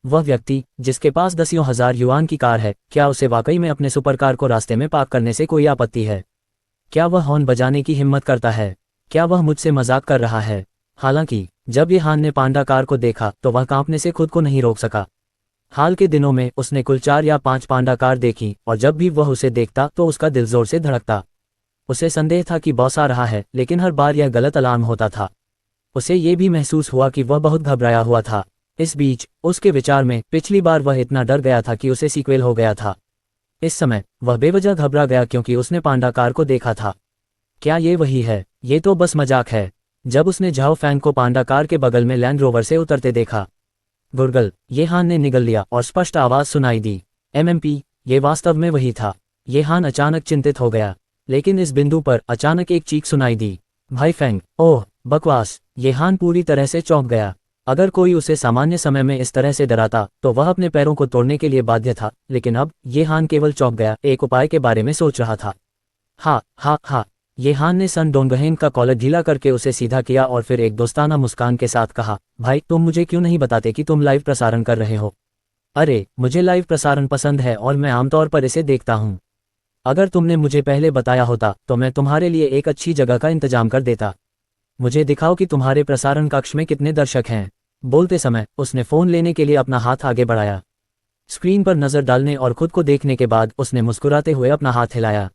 [SPEAKER 1] वह व्यक्ति जिसके पास 10,000 युआन की कार है, क्या उसे वाकई में अपने सुपरकार को रास्ते में पार्क करने से कोई आपत्ति है? क्या वह हॉर्न बजाने की हिम्मत करता है? क्या वह मुझसे मजाक कर रहा है? हालांकि जब ये हान ने पांडा कार को देखा तो वह कांपने से खुद को नहीं रोक सका। हाल के दिनों में उसने कुल 4 या 5 पांडा कार देखी और जब भी वह उसे देखता तो उसका दिल जोर से धड़कता। उसे संदेह था कि बॉस आ रहा है, लेकिन हर बार यह गलत अलार्म होता था। उसे ये भी महसूस हुआ कि वह बहुत घबराया हुआ था। इस बीच उसके विचार में पिछली बार वह इतना डर गया था कि उसे सीक्वेल हो गया था। इस समय वह बेवजह घबरा गया क्योंकि उसने पांडा कार को देखा था। क्या ये वही है? ये तो बस मजाक है। जब उसने झाओ फैंग को पांडा कार के बगल में लैंड रोवर से उतरते देखा, गुरगल, ये हान ने निगल लिया और स्पष्ट आवाज सुनाई दी, एमएमपी। ये वास्तव में वही था। ये हान अचानक चिंतित हो गया, लेकिन इस बिंदु पर अचानक एक चीख सुनाई दी, भाई फैंग। ओह बकवास! ये हान पूरी तरह से चौंक गया। अगर कोई उसे सामान्य समय में इस तरह से डराता तो वह अपने पैरों को तोड़ने के लिए बाध्य था, लेकिन अब ये हान केवल चौंक गया, एक उपाय के बारे में सोच रहा था। हाँ। ये हान ने सन डोंगहेंग का कॉलर ढीला करके उसे सीधा किया और फिर एक दोस्ताना मुस्कान के साथ कहा, भाई तुम मुझे क्यों नहीं बताते कि तुम लाइव प्रसारण कर रहे हो? अरे मुझे लाइव प्रसारण पसंद है और मैं आमतौर पर इसे देखता हूँ। अगर तुमने मुझे पहले बताया होता तो मैं तुम्हारे लिए एक अच्छी जगह का इंतजाम कर देता। मुझे दिखाओ कि तुम्हारे प्रसारण कक्ष में कितने दर्शक हैं। बोलते समय उसने फोन लेने के लिए अपना हाथ आगे बढ़ाया। स्क्रीन पर नजर डालने और खुद को देखने के बाद उसने मुस्कुराते हुए अपना हाथ हिलाया।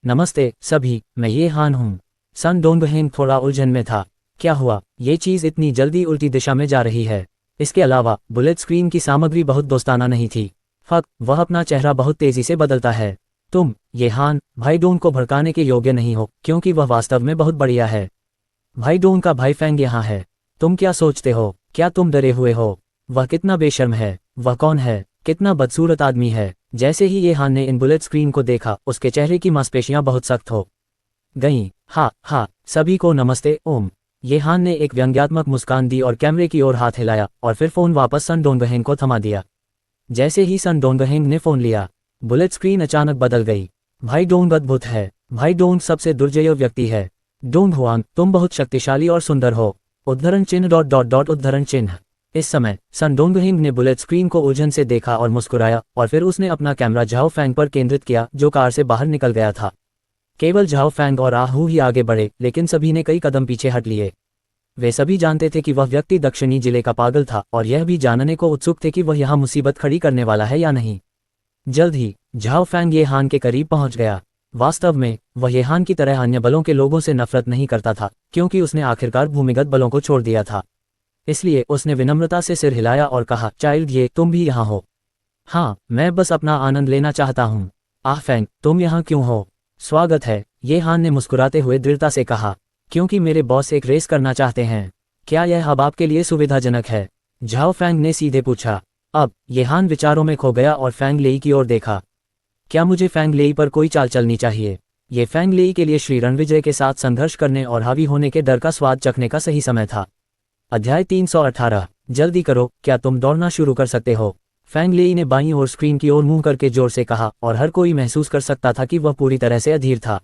[SPEAKER 1] नमस्ते सभी, मैं ये हान हूँ। सन डोंगहेंग थोड़ा उलझन में था। क्या हुआ? ये चीज इतनी जल्दी उल्टी दिशा में जा रही है। इसके अलावा बुलेट स्क्रीन की सामग्री बहुत दोस्ताना नहीं थी। वह अपना चेहरा बहुत तेजी से बदलता है। तुम, ये हान, भाई डोन को भड़काने के योग्य नहीं हो, क्योंकि वह वास्तव में बहुत बढ़िया है। भाई डोन का भाई फैंग यहाँ है। तुम क्या सोचते हो? क्या तुम डरे हुए हो? वह कितना बेशर्म है, वह कौन है, कितना बदसूरत आदमी है। जैसे ही ये हान ने इन बुलेट स्क्रीन को देखा, उसके चेहरे की मांसपेशियां बहुत सख्त हो गईं। हा, सभी को नमस्ते। ओम। ये हान ने एक व्यंग्यात्मक मुस्कान दी और कैमरे की ओर हाथ हिलाया और फिर फोन वापस सन डोंगहेंग को थमा दिया। जैसे ही सन डोंगहेंग ने फोन लिया, बुलेट स्क्रीन अचानक बदल गई। भाई डोंग अद्भुत है। भाई डोंग सबसे दुर्जय व्यक्ति है। डोंग हुआंग, तुम बहुत शक्तिशाली और सुंदर हो। उद्धरण चिन्ह डॉट डॉट डॉट उद्धरण चिन्ह। इस समय सन डोंगहिंग ने बुलेट स्क्रीन को उलझन से देखा और मुस्कुराया और फिर उसने अपना कैमरा झाओ फैंग पर केंद्रित किया, जो कार से बाहर निकल गया था। केवल झाओ फैंग और आहू ही आगे बढ़े, लेकिन सभी ने कई कदम पीछे हट लिए। वे सभी जानते थे कि वह व्यक्ति दक्षिणी जिले का पागल था और यह भी जानने को उत्सुक थे कि वह यहाँ मुसीबत खड़ी करने वाला है या नहीं। जल्द ही झाओ फैंग ये हान के करीब पहुंच गया। वास्तव में वह ये हान की तरह अन्य बलों के लोगों से नफरत नहीं करता था, क्योंकि उसने आखिरकार भूमिगत बलों को छोड़ दिया था। इसलिए उसने विनम्रता से सिर हिलाया और कहा, चाइल्ड ये तुम भी यहाँ हो? हाँ, मैं बस अपना आनंद लेना चाहता हूँ। आह फैंग, तुम यहाँ क्यों हो? स्वागत है, ये हान ने मुस्कुराते हुए दृढ़ता से कहा, क्योंकि मेरे बॉस एक रेस करना चाहते हैं। क्या यह अब आपके लिए सुविधाजनक है? झाओ फैंग ने सीधे पूछा। अब ये हान विचारों में खो गया और फैंग लेई की ओर देखा। क्या मुझे फैंग लेई पर कोई चाल चलनी चाहिए? ये फैंग लेई के लिए श्री रणविजय के साथ संघर्ष करने और हावी होने के डर का स्वाद चखने का सही समय था। अध्याय 318। जल्दी करो, क्या तुम दौड़ना शुरू कर सकते हो? फैंग लेई ने बाईं ओर स्क्रीन की ओर मुंह करके जोर से कहा और हर कोई महसूस कर सकता था कि वह पूरी तरह से अधीर था।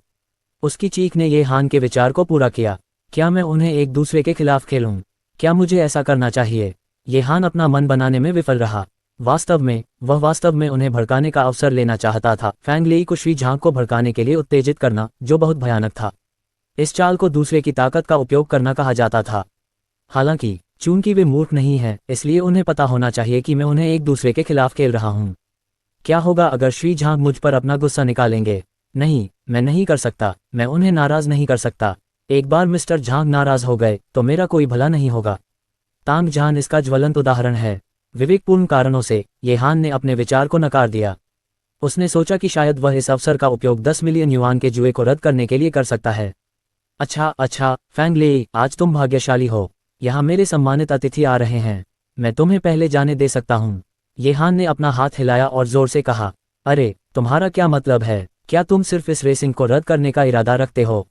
[SPEAKER 1] उसकी चीख ने ये हान के विचार को पूरा किया। क्या मैं उन्हें एक दूसरे के खिलाफ खेलूं? क्या मुझे ऐसा करना चाहिए? ये हान अपना मन बनाने में विफल रहा। वास्तव में उन्हें भड़काने का अवसर लेना चाहता था, फैंग लेई को श्री झांग को भड़काने के लिए उत्तेजित करना, जो बहुत भयानक था। इस चाल को दूसरे की ताकत का उपयोग करना कहा जाता था। हालांकि चूंकि वे मूर्ख नहीं हैं, इसलिए उन्हें पता होना चाहिए कि मैं उन्हें एक दूसरे के खिलाफ खेल रहा हूं। क्या होगा अगर श्री झांग मुझ पर अपना गुस्सा निकालेंगे? नहीं, मैं नहीं कर सकता। मैं उन्हें नाराज नहीं कर सकता। एक बार मिस्टर झांग नाराज हो गए तो मेरा कोई भला नहीं होगा। तांग झान इसका ज्वलंत उदाहरण है। विवेकपूर्ण कारणों से ये हान ने अपने विचार को नकार दिया। उसने सोचा कि शायद वह इस अवसर का उपयोग 10 मिलियन युआन के जुए को रद्द करने के लिए कर सकता है। अच्छा, फैंग लेई, आज तुम भाग्यशाली हो। यहाँ मेरे सम्मानित अतिथि आ रहे हैं। मैं तुम्हें पहले जाने दे सकता हूँ। ये हान ने अपना हाथ हिलाया और जोर से कहा, अरे तुम्हारा क्या मतलब है? क्या तुम सिर्फ इस रेसिंग को रद्द करने का इरादा रखते हो?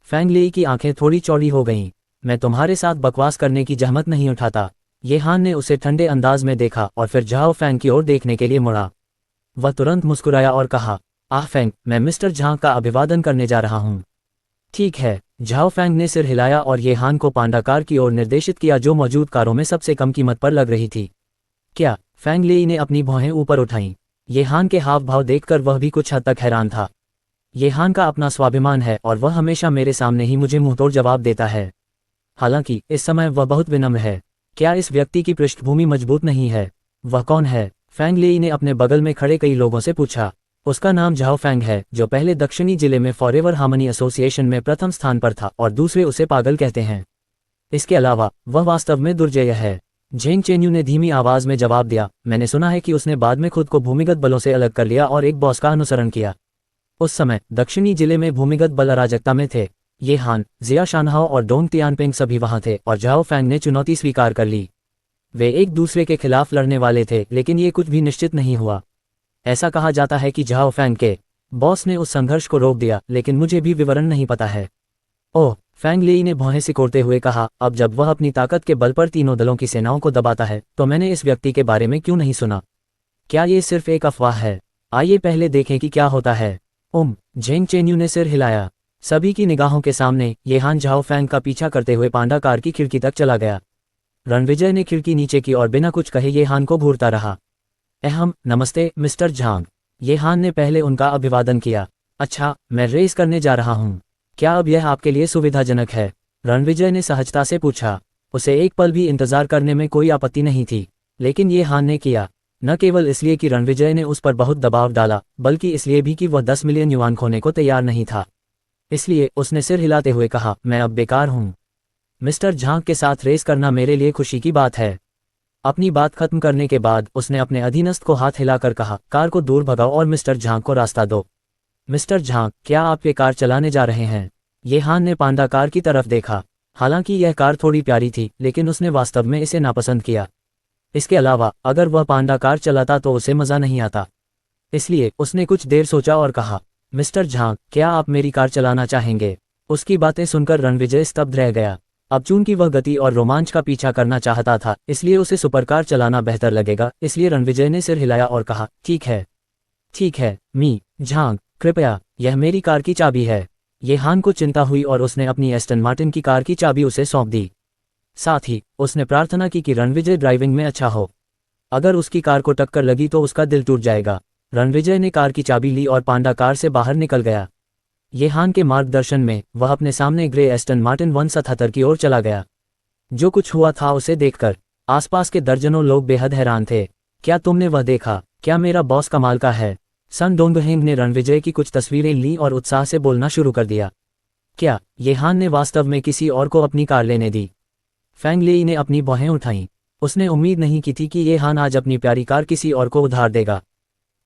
[SPEAKER 1] फैंग लेई की आंखें थोड़ी चौड़ी हो गईं। मैं तुम्हारे साथ बकवास करने की जहमत नहीं उठाता। ये हान ने उसे ठंडे अंदाज में देखा और फिर झाओ फैंग की ओर देखने के लिए मुड़ा। वह तुरंत मुस्कुराया और कहा, आह फैंग, मैं मिस्टर झांग का अभिवादन करने जा रहा हूँ। ठीक है। झाओ फैंग ने सिर हिलाया और ये हान को पांडा कार की ओर निर्देशित किया, जो मौजूद कारों में सबसे कम कीमत पर लग रही थी। क्या? फैंग लेई ने अपनी भौहें ऊपर उठाईं। ये हान के हाव भाव देखकर वह भी कुछ हद तक हैरान था। ये हान का अपना स्वाभिमान है और वह हमेशा मेरे सामने ही मुझे मुंहतोड़ जवाब देता है। हालांकि इस समय वह बहुत विनम्र है। क्या इस व्यक्ति की पृष्ठभूमि मजबूत नहीं है? वह कौन है? फैंग लेई ने अपने बगल में खड़े कई लोगों से पूछा। उसका नाम झाओ फैंग है, जो पहले दक्षिणी जिले में फॉरएवर हार्मनी एसोसिएशन में प्रथम स्थान पर था और दूसरे उसे पागल कहते हैं। इसके अलावा वह वास्तव में दुर्जय है। झेंग चेन्यू ने धीमी आवाज में जवाब दिया। मैंने सुना है कि उसने बाद में खुद को भूमिगत बलों से अलग कर लिया और एक बॉस का अनुसरण किया। उस समय दक्षिणी जिले में भूमिगत बल अराजकता में थे। ये हान, जिया शानहाओ और डोंग तियानपेंग सभी वहां थे और झाओ फैंग ने चुनौती स्वीकार कर ली। वे एक दूसरे के खिलाफ लड़ने वाले थे, लेकिन ये कुछ भी निश्चित नहीं हुआ। ऐसा कहा जाता है कि झाओ फैंग के बॉस ने उस संघर्ष को रोक दिया, लेकिन मुझे भी विवरण नहीं पता है। ओह, फैंग लेई ने भौहें सिकोड़ते हुए कहा, अब जब वह अपनी ताकत के बल पर तीनों दलों की सेनाओं को दबाता है, तो मैंने इस व्यक्ति के बारे में क्यों नहीं सुना? क्या ये सिर्फ एक अफवाह है? आइए पहले देखें कि क्या होता है। झेंग चेन्यू ने सिर हिलाया। सभी की निगाहों के सामने ये हान झाओ फैंग का पीछा करते हुए पांडा कार की खिड़की तक चला गया। रणविजय ने खिड़की नीचे की और बिना कुछ कहे ये हान को घूरता रहा। नमस्ते मिस्टर झांग। ये हान ने पहले उनका अभिवादन किया। अच्छा, मैं रेस करने जा रहा हूँ। क्या अब यह आपके लिए सुविधाजनक है? रणविजय ने सहजता से पूछा। उसे एक पल भी इंतजार करने में कोई आपत्ति नहीं थी, लेकिन ये हान ने किया। न केवल इसलिए कि रणविजय ने उस पर बहुत दबाव डाला, बल्कि इसलिए भी कि वह 10 मिलियन युआन खोने को तैयार नहीं था। इसलिए उसने सिर हिलाते हुए कहा, मैं अब बेकार हूँ। मिस्टर झांग के साथ रेस करना मेरे लिए खुशी की बात है। अपनी बात खत्म करने के बाद उसने अपने अधीनस्थ को हाथ हिलाकर कहा, कार को दूर भगाओ और मिस्टर झांग को रास्ता दो। मिस्टर झांग, क्या आप ये कार चलाने जा रहे हैं? ये हान ने पांडा कार की तरफ देखा। हालांकि यह कार थोड़ी प्यारी थी, लेकिन उसने वास्तव में इसे नापसंद किया। इसके अलावा अगर वह पांडा कार चलाता तो उसे मज़ा नहीं आता। इसलिए उसने कुछ देर सोचा और कहा, मिस्टर झांग, क्या आप मेरी कार चलाना चाहेंगे? उसकी बातें सुनकर रणविजय स्तब्ध रह गया। अब चूंकि वह गति और रोमांच का पीछा करना चाहता था, इसलिए उसे सुपरकार चलाना बेहतर लगेगा, इसलिए रणविजय ने सिर हिलाया और कहा, ठीक है, ठीक है, मी झांग, कृपया, यह मेरी कार की चाबी है। ये हान को चिंता हुई और उसने अपनी एस्टन मार्टिन की कार की चाबी उसे सौंप दी। साथ ही उसने प्रार्थना की कि रणविजय ड्राइविंग में अच्छा हो। अगर उसकी कार को टक्कर लगी तो उसका दिल टूट जाएगा। रणविजय ने कार की चाबी ली और पांडा कार से बाहर निकल गया। ये हान के मार्गदर्शन में वह अपने सामने ग्रे एस्टन मार्टिन 177 की ओर चला गया। जो कुछ हुआ था उसे देखकर आसपास के दर्जनों लोग बेहद हैरान थे। क्या तुमने वह देखा? क्या मेरा बॉस कमाल का है? सन डोंगहेंग ने रणविजय की कुछ तस्वीरें ली और उत्साह से बोलना शुरू कर दिया। क्या ये हान ने वास्तव में किसी और को अपनी कार लेने दी? फैंग लेई ने अपनी भौहें उठाईं। उसने उम्मीद नहीं की थी कि ये हान आज अपनी प्यारी कार किसी और को उधार देगा।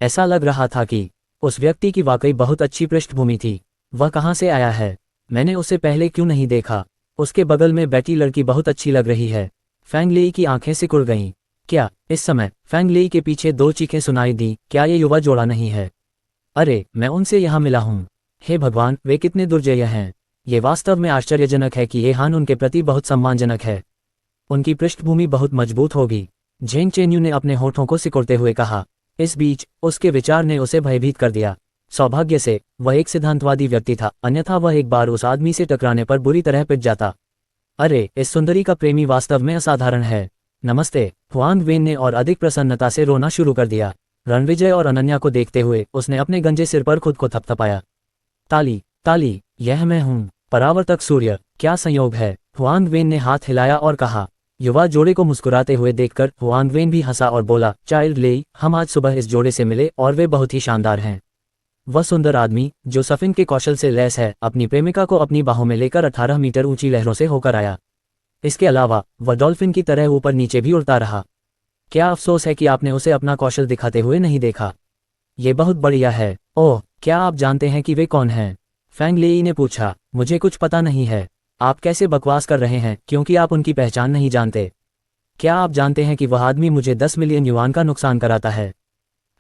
[SPEAKER 1] ऐसा लग रहा था कि उस व्यक्ति की वाकई बहुत अच्छी पृष्ठभूमि थी। वह कहाँ से आया है? मैंने उसे पहले क्यों नहीं देखा? उसके बगल में बैठी लड़की बहुत अच्छी लग रही है। फैंग लेई की आंखें सिकुड़ गईं। क्या इस समय फैंग लेई के पीछे दो चीखें सुनाई दी, क्या ये युवा जोड़ा नहीं है? अरे, मैं उनसे यहाँ मिला हूँ। हे भगवान, वे कितने दुर्जय हैं। ये वास्तव में आश्चर्यजनक है कि ये हान उनके प्रति बहुत सम्मानजनक है। उनकी पृष्ठभूमि बहुत मजबूत होगी। झेंग चेन्यू ने अपने होठों को सिकुड़ते हुए कहा। इस बीच उसके विचार ने उसे भयभीत कर दिया। सौभाग्य से वह एक सिद्धांतवादी व्यक्ति था, अन्यथा वह एक बार उस आदमी से टकराने पर बुरी तरह पिट जाता। अरे, इस सुंदरी का प्रेमी वास्तव में असाधारण है। नमस्ते, हुआंग वेन ने और अधिक प्रसन्नता से रोना शुरू कर दिया। रणविजय और अनन्या को देखते हुए उसने अपने गंजे सिर पर खुद को थपथपाया। ताली ताली, यह मैं हूँ, परावर्तक सूर्य, क्या संयोग है। हुआंग वेन ने हाथ हिलाया और कहा। युवा जोड़े को मुस्कुराते हुए देखकर हुआंग वेन भी हंसा और बोला, चाइल्ड लेई, हम आज सुबह इस जोड़े से मिले और वे बहुत ही शानदार हैं। वह सुंदर आदमी जो सफिन के कौशल से लैस है, अपनी प्रेमिका को अपनी बाहों में लेकर 18 मीटर ऊंची लहरों से होकर आया। इसके अलावा वह डॉल्फिन की तरह ऊपर नीचे भी उड़ता रहा। क्या अफसोस है कि आपने उसे अपना कौशल दिखाते हुए नहीं देखा। ये बहुत बढ़िया है। ओह, क्या आप जानते हैं कि वे कौन हैं? फैंग लेई ने पूछा। मुझे कुछ पता नहीं है। आप कैसे बकवास कर रहे हैं, क्योंकि आप उनकी पहचान नहीं जानते। क्या आप जानते हैं कि वह आदमी मुझे 10 मिलियन युआन का नुकसान कराता है?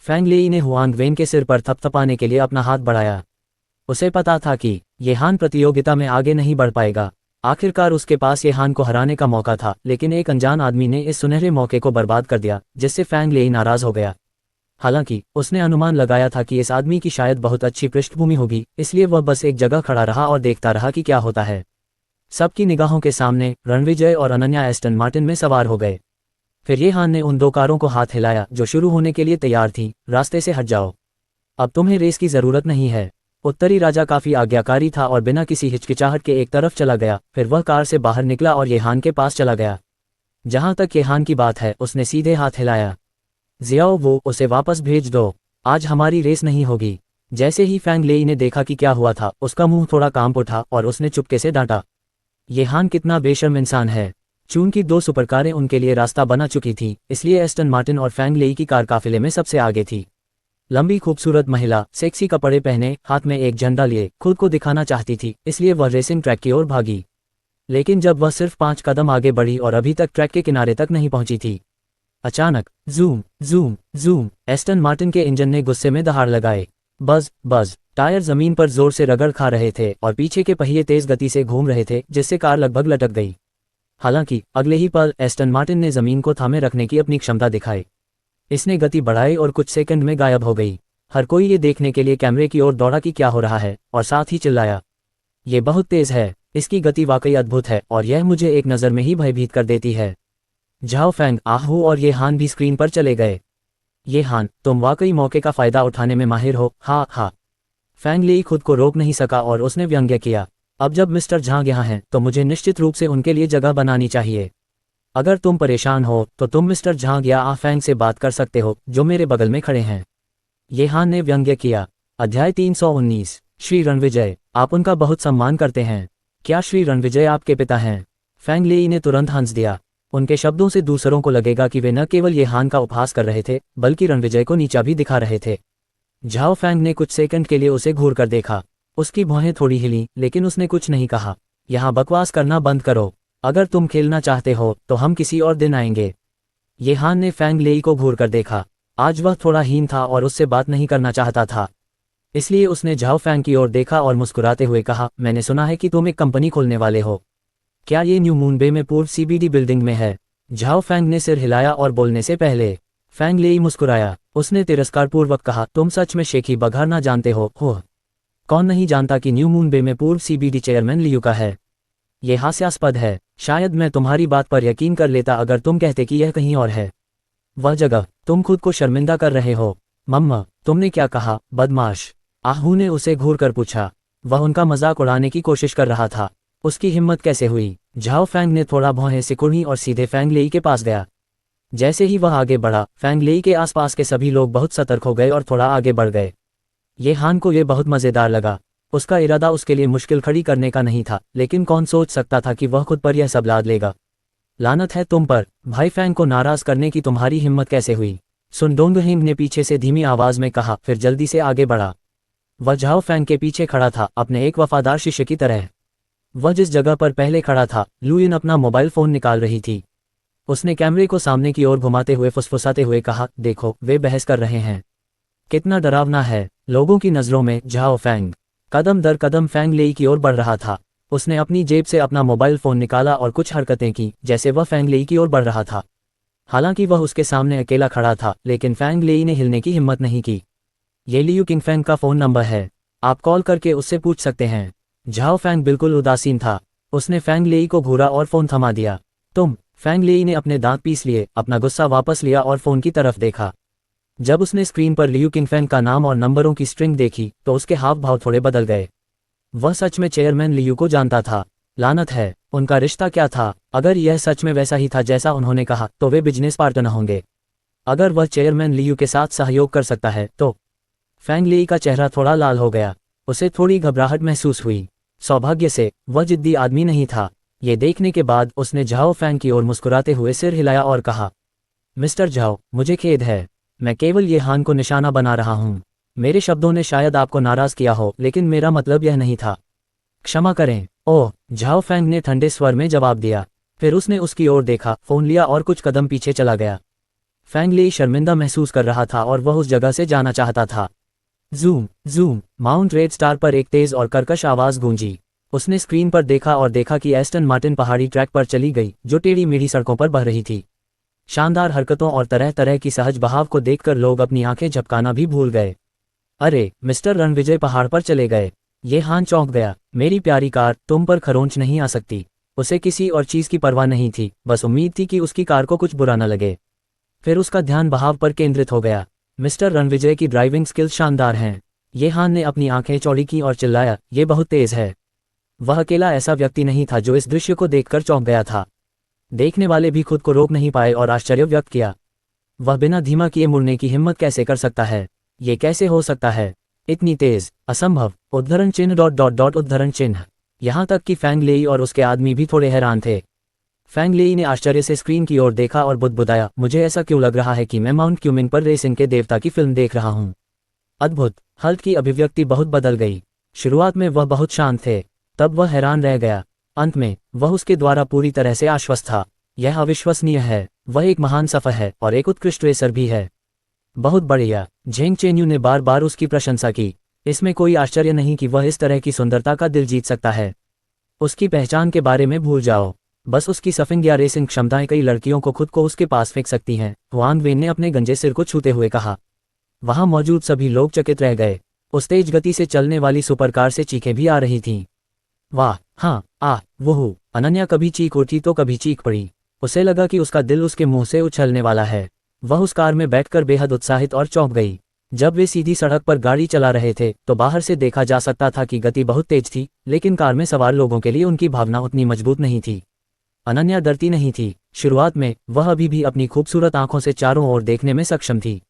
[SPEAKER 1] फैंग लेई ने हुआंग वेन के सिर पर थपथपाने के लिए अपना हाथ बढ़ाया। उसे पता था कि ये हान प्रतियोगिता में आगे नहीं बढ़ पाएगा। आखिरकार उसके पास ये हान को हराने का मौका था, लेकिन एक अनजान आदमी ने इस सुनहरे मौके को बर्बाद कर दिया, जिससे फैंग लेई नाराज हो गया। हालांकि उसने अनुमान लगाया था कि इस आदमी की शायद बहुत अच्छी पृष्ठभूमि होगी, इसलिए वह बस एक जगह खड़ा रहा और देखता रहा कि क्या होता है। सबकी निगाहों के सामने रणविजय और अनन्या एस्टन मार्टिन में सवार हो गए। फिर ये हान ने उन दो कारों को हाथ हिलाया जो शुरू होने के लिए तैयार थीं। रास्ते से हट जाओ, अब तुम्हें रेस की जरूरत नहीं है। उत्तरी राजा काफी आज्ञाकारी था और बिना किसी हिचकिचाहट के एक तरफ चला गया। फिर वह कार से बाहर निकला और ये हान के पास चला गया। जहां तक ये हान की बात है, उसने सीधे हाथ हिलाया। जियाओ, वो उसे वापस भेज दो, आज हमारी रेस नहीं होगी। जैसे ही फैंग लेई ने देखा कि क्या हुआ था, उसका मुंह थोड़ा कांप उठा और उसने चुपके से डांटा। ये हान कितना बेशर्म इंसान है। चूंकि दो सुपरकारें उनके लिए रास्ता बना चुकी थी, इसलिए एस्टन मार्टिन और फैंग लेई की कार काफिले में सबसे आगे थी। लंबी खूबसूरत महिला सेक्सी कपड़े पहने, हाथ में एक झंडा लिए, खुद को दिखाना चाहती थी, इसलिए वह रेसिंग ट्रैक की ओर भागी। लेकिन जब वह सिर्फ 5 कदम आगे बढ़ी और अभी तक ट्रैक के किनारे तक नहीं पहुंची थी, अचानक zoom zoom zoom, Aston Martin के इंजन ने गुस्से में दहाड़ लगाए। बज बज, टायर जमीन पर जोर से रगड़ खा रहे थे और पीछे के पहिए तेज गति से घूम रहे थे, जिससे कार लगभग लटक गई। हालांकि अगले ही पल एस्टन मार्टिन ने जमीन को थामे रखने की अपनी क्षमता दिखाई। इसने गति बढ़ाई और कुछ सेकंड में गायब हो गई। हर कोई ये देखने के लिए कैमरे की ओर दौड़ा कि क्या हो रहा है, और साथ ही चिल्लाया, ये बहुत तेज है, इसकी गति वाकई अद्भुत है और यह मुझे एक नज़र में ही भयभीत कर देती है। झाओ फैंग, आहू और ये हान भी स्क्रीन पर चले गए। ये हान, तुम वाकई मौके का फायदा उठाने में माहिर हो, हा हा। फैंग लेई खुद को रोक नहीं सका और उसने व्यंग्य किया। अब जब मिस्टर झांग यहाँ हैं, तो मुझे निश्चित रूप से उनके लिए जगह बनानी चाहिए। अगर तुम परेशान हो तो तुम मिस्टर झांग या आ फैंग से बात कर सकते हो, जो मेरे बगल में खड़े हैं। ये हान ने व्यंग्य किया। अध्याय 319। श्री रणविजय, आप उनका बहुत सम्मान करते हैं। क्या श्री रणविजय आपके पिता हैं? फैंग लेई ने तुरंत हंस दिया। उनके शब्दों से दूसरों को लगेगा कि वे न केवल ये हान का उपहास कर रहे थे, बल्कि रणविजय को नीचा भी दिखा रहे थे। झाओ फैंग ने कुछ सेकंड के लिए उसे घूर कर देखा। उसकी भौहें थोड़ी हिली, लेकिन उसने कुछ नहीं कहा। यहाँ बकवास करना बंद करो। अगर तुम खेलना चाहते हो तो हम किसी और दिन आएंगे। ये हान ने फैंग लेई को घूर कर देखा। आज वह थोड़ा हीन था और उससे बात नहीं करना चाहता था, इसलिए उसने झाओ फैंग की ओर देखा और मुस्कुराते हुए कहा, मैंने सुना है कि तुम एक कंपनी खोलने वाले हो। क्या ये न्यू मून बे में पूर्व सीबीडी बिल्डिंग में है? झाओ फैंग ने सिर हिलाया और बोलने से पहले फैंग लेई मुस्कुराया। उसने तिरस्कारपूर्वक कहा, तुम सच में शेखी बघार ना जानते हो? कौन नहीं जानता कि न्यू मून बे में पूर्व सीबीडी चेयरमैन लियू का है? ये हास्यास्पद है। शायद मैं तुम्हारी बात पर यकीन कर लेता अगर तुम कहते कि यह कहीं और है। वह जगह। तुम खुद को शर्मिंदा कर रहे हो। मम्मा, तुमने क्या कहा, बदमाश? आहू ने उसे घूर कर पूछा। वह उनका मजाक उड़ाने की कोशिश कर रहा था। उसकी हिम्मत कैसे हुई? झाओ फैंग ने थोड़ा भौहें सिकुड़ी और सीधे फैंग लेई के पास गया। जैसे ही वह आगे बढ़ा, फैंग लेई के आसपास के सभी लोग बहुत सतर्क हो गए और थोड़ा आगे बढ़ गए। ये हान को ये बहुत मज़ेदार लगा। उसका इरादा उसके लिए मुश्किल खड़ी करने का नहीं था, लेकिन कौन सोच सकता था कि वह खुद पर यह सब लाद लेगा। लानत है तुम पर, भाई फैंग को नाराज करने की तुम्हारी हिम्मत कैसे हुई? सुन डोंगहिंग ने पीछे से धीमी आवाज में कहा, फिर जल्दी से आगे बढ़ा। वह झाओ फैंग के पीछे खड़ा था, अपने एक वफादार शिष्य की तरह। वह जिस जगह पर पहले खड़ा था, लुयिन अपना मोबाइल फोन निकाल रही थी। उसने कैमरे को सामने की ओर घुमाते हुए फुसफुसाते हुए कहा, देखो वे बहस कर रहे हैं। कितना डरावना है। लोगों की नज़रों में झाओ फैंग कदम दर कदम फैंग लेई की ओर बढ़ रहा था। उसने अपनी जेब से अपना मोबाइल फोन निकाला और कुछ हरकतें की जैसे वह फैंग लेई की ओर बढ़ रहा था। हालांकि वह उसके सामने अकेला खड़ा था, लेकिन फैंग लेई ने हिलने की हिम्मत नहीं की। ये लियू किंगफैंग का फ़ोन नंबर है, आप कॉल करके उससे पूछ सकते हैं। झाओ फैंग बिल्कुल उदासीन था। उसने फैंग लेई को घूरा और फ़ोन थमा दिया। तुम? फैंग लेई ने अपने दांत पीस लिए, अपना गुस्सा वापस लिया और फ़ोन की तरफ देखा। जब उसने स्क्रीन पर लियू किंगफैंग का नाम और नंबरों की स्ट्रिंग देखी तो उसके हाव भाव थोड़े बदल गए। वह सच में चेयरमैन लियू को जानता था। लानत है, उनका रिश्ता क्या था? अगर यह सच में वैसा ही था जैसा उन्होंने कहा तो वे बिजनेस पार्टनर होंगे। अगर वह चेयरमैन लियू के साथ सहयोग कर सकता है तो। फैंग लेई का चेहरा थोड़ा लाल हो गया। उसे थोड़ी घबराहट महसूस हुई। सौभाग्य से वह जिद्दी आदमी नहीं था। ये देखने के बाद उसने झाओ फैंग की ओर मुस्कुराते हुए सिर हिलाया और कहा, मिस्टर झाओ, मुझे खेद है। मैं केवल ये हान को निशाना बना रहा हूँ। मेरे शब्दों ने शायद आपको नाराज किया हो, लेकिन मेरा मतलब यह नहीं था। क्षमा करें। ओह, झाओ फैंग ने ठंडे स्वर में जवाब दिया। फिर उसने उसकी ओर देखा, फोन लिया और कुछ कदम पीछे चला गया। फैंग लेई शर्मिंदा महसूस कर रहा था और वह उस जगह से जाना चाहता था। Zoom zoom, mount red star पर एक तेज और कर्कश आवाज गूंजी। उसने स्क्रीन पर देखा और देखा कि एस्टन मार्टिन पहाड़ी ट्रैक पर चली गई, जो टेढ़ी मेढ़ी सड़कों पर बह रही थी। शानदार हरकतों और तरह तरह की सहज बहाव को देखकर लोग अपनी आंखें झपकाना भी भूल गए। अरे, मिस्टर रणविजय पहाड़ पर चले गए। ये हान चौंक गया। मेरी प्यारी कार, तुम पर खरोंच नहीं आ सकती। उसे किसी और चीज की परवाह नहीं थी, बस उम्मीद थी कि उसकी कार को कुछ बुरा न लगे। फिर उसका ध्यान बहाव पर केंद्रित हो गया। मिस्टर रणविजय की ड्राइविंग स्किल्स शानदार हैं। ये हान ने अपनी आंखें चौड़ी की और चिल्लाया, ये बहुत तेज है। वह अकेला ऐसा व्यक्ति नहीं था जो इस दृश्य को देखकर चौंक गया था। देखने वाले भी खुद को रोक नहीं पाए और आश्चर्य व्यक्त किया। वह बिना धीमा किए मुड़ने की हिम्मत कैसे कर सकता है? ये कैसे हो सकता है? इतनी तेज, असंभव। उद्धरण चिन्ह डॉट डॉट डॉट उद्धरण चिन्ह। यहाँ तक कि फैंग लेई और उसके आदमी भी थोड़े हैरान थे। फैंग लेई ने आश्चर्य से स्क्रीन की ओर देखा और बुदबुदाया, मुझे ऐसा क्यों लग रहा है कि मैं माउंट क्यूमिंग पर रेसिंग के देवता की फिल्म देख रहा हूँ। अद्भुत। हल्क की अभिव्यक्ति बहुत बदल गई। शुरुआत में वह बहुत शांत थे, तब वह हैरान रह गया। अंत में वह उसके द्वारा पूरी तरह से आश्वस्त था। यह अविश्वसनीय है। वह एक महान सफर है और एक उत्कृष्ट रेसर भी है। बहुत बढ़िया। झेंग चेन्यू ने बार बार उसकी प्रशंसा की। इसमें कोई आश्चर्य नहीं कि वह इस तरह की सुंदरता का दिल जीत सकता है। उसकी पहचान के बारे में भूल जाओ। बस उसकी सफिंग या रेसिंग क्षमताएं कई लड़कियों को खुद को उसके पास फेंक सकती हैं, हुआंग वेन ने अपने गंजे सिर को छूते हुए कहा। वहां मौजूद सभी लोग चकित रह गए। उस तेज गति से चलने वाली सुपरकार से चीखें भी आ रही थीं। वाह, हाँ, वोहू। अनन्या कभी चीख उठी तो कभी चीख पड़ी। उसे लगा कि उसका दिल उसके मुंह से उछलने वाला है। वह उस कार में बैठकर बेहद उत्साहित और चौंक गई। जब वे सीधी सड़क पर गाड़ी चला रहे थे तो बाहर से देखा जा सकता था कि गति बहुत तेज थी, लेकिन कार में सवार लोगों के लिए उनकी भावना उतनी मजबूत नहीं थी। अनन्या डरती नहीं थी। शुरुआत में वह अभी भी अपनी खूबसूरत आंखों से चारों ओर देखने में सक्षम थी,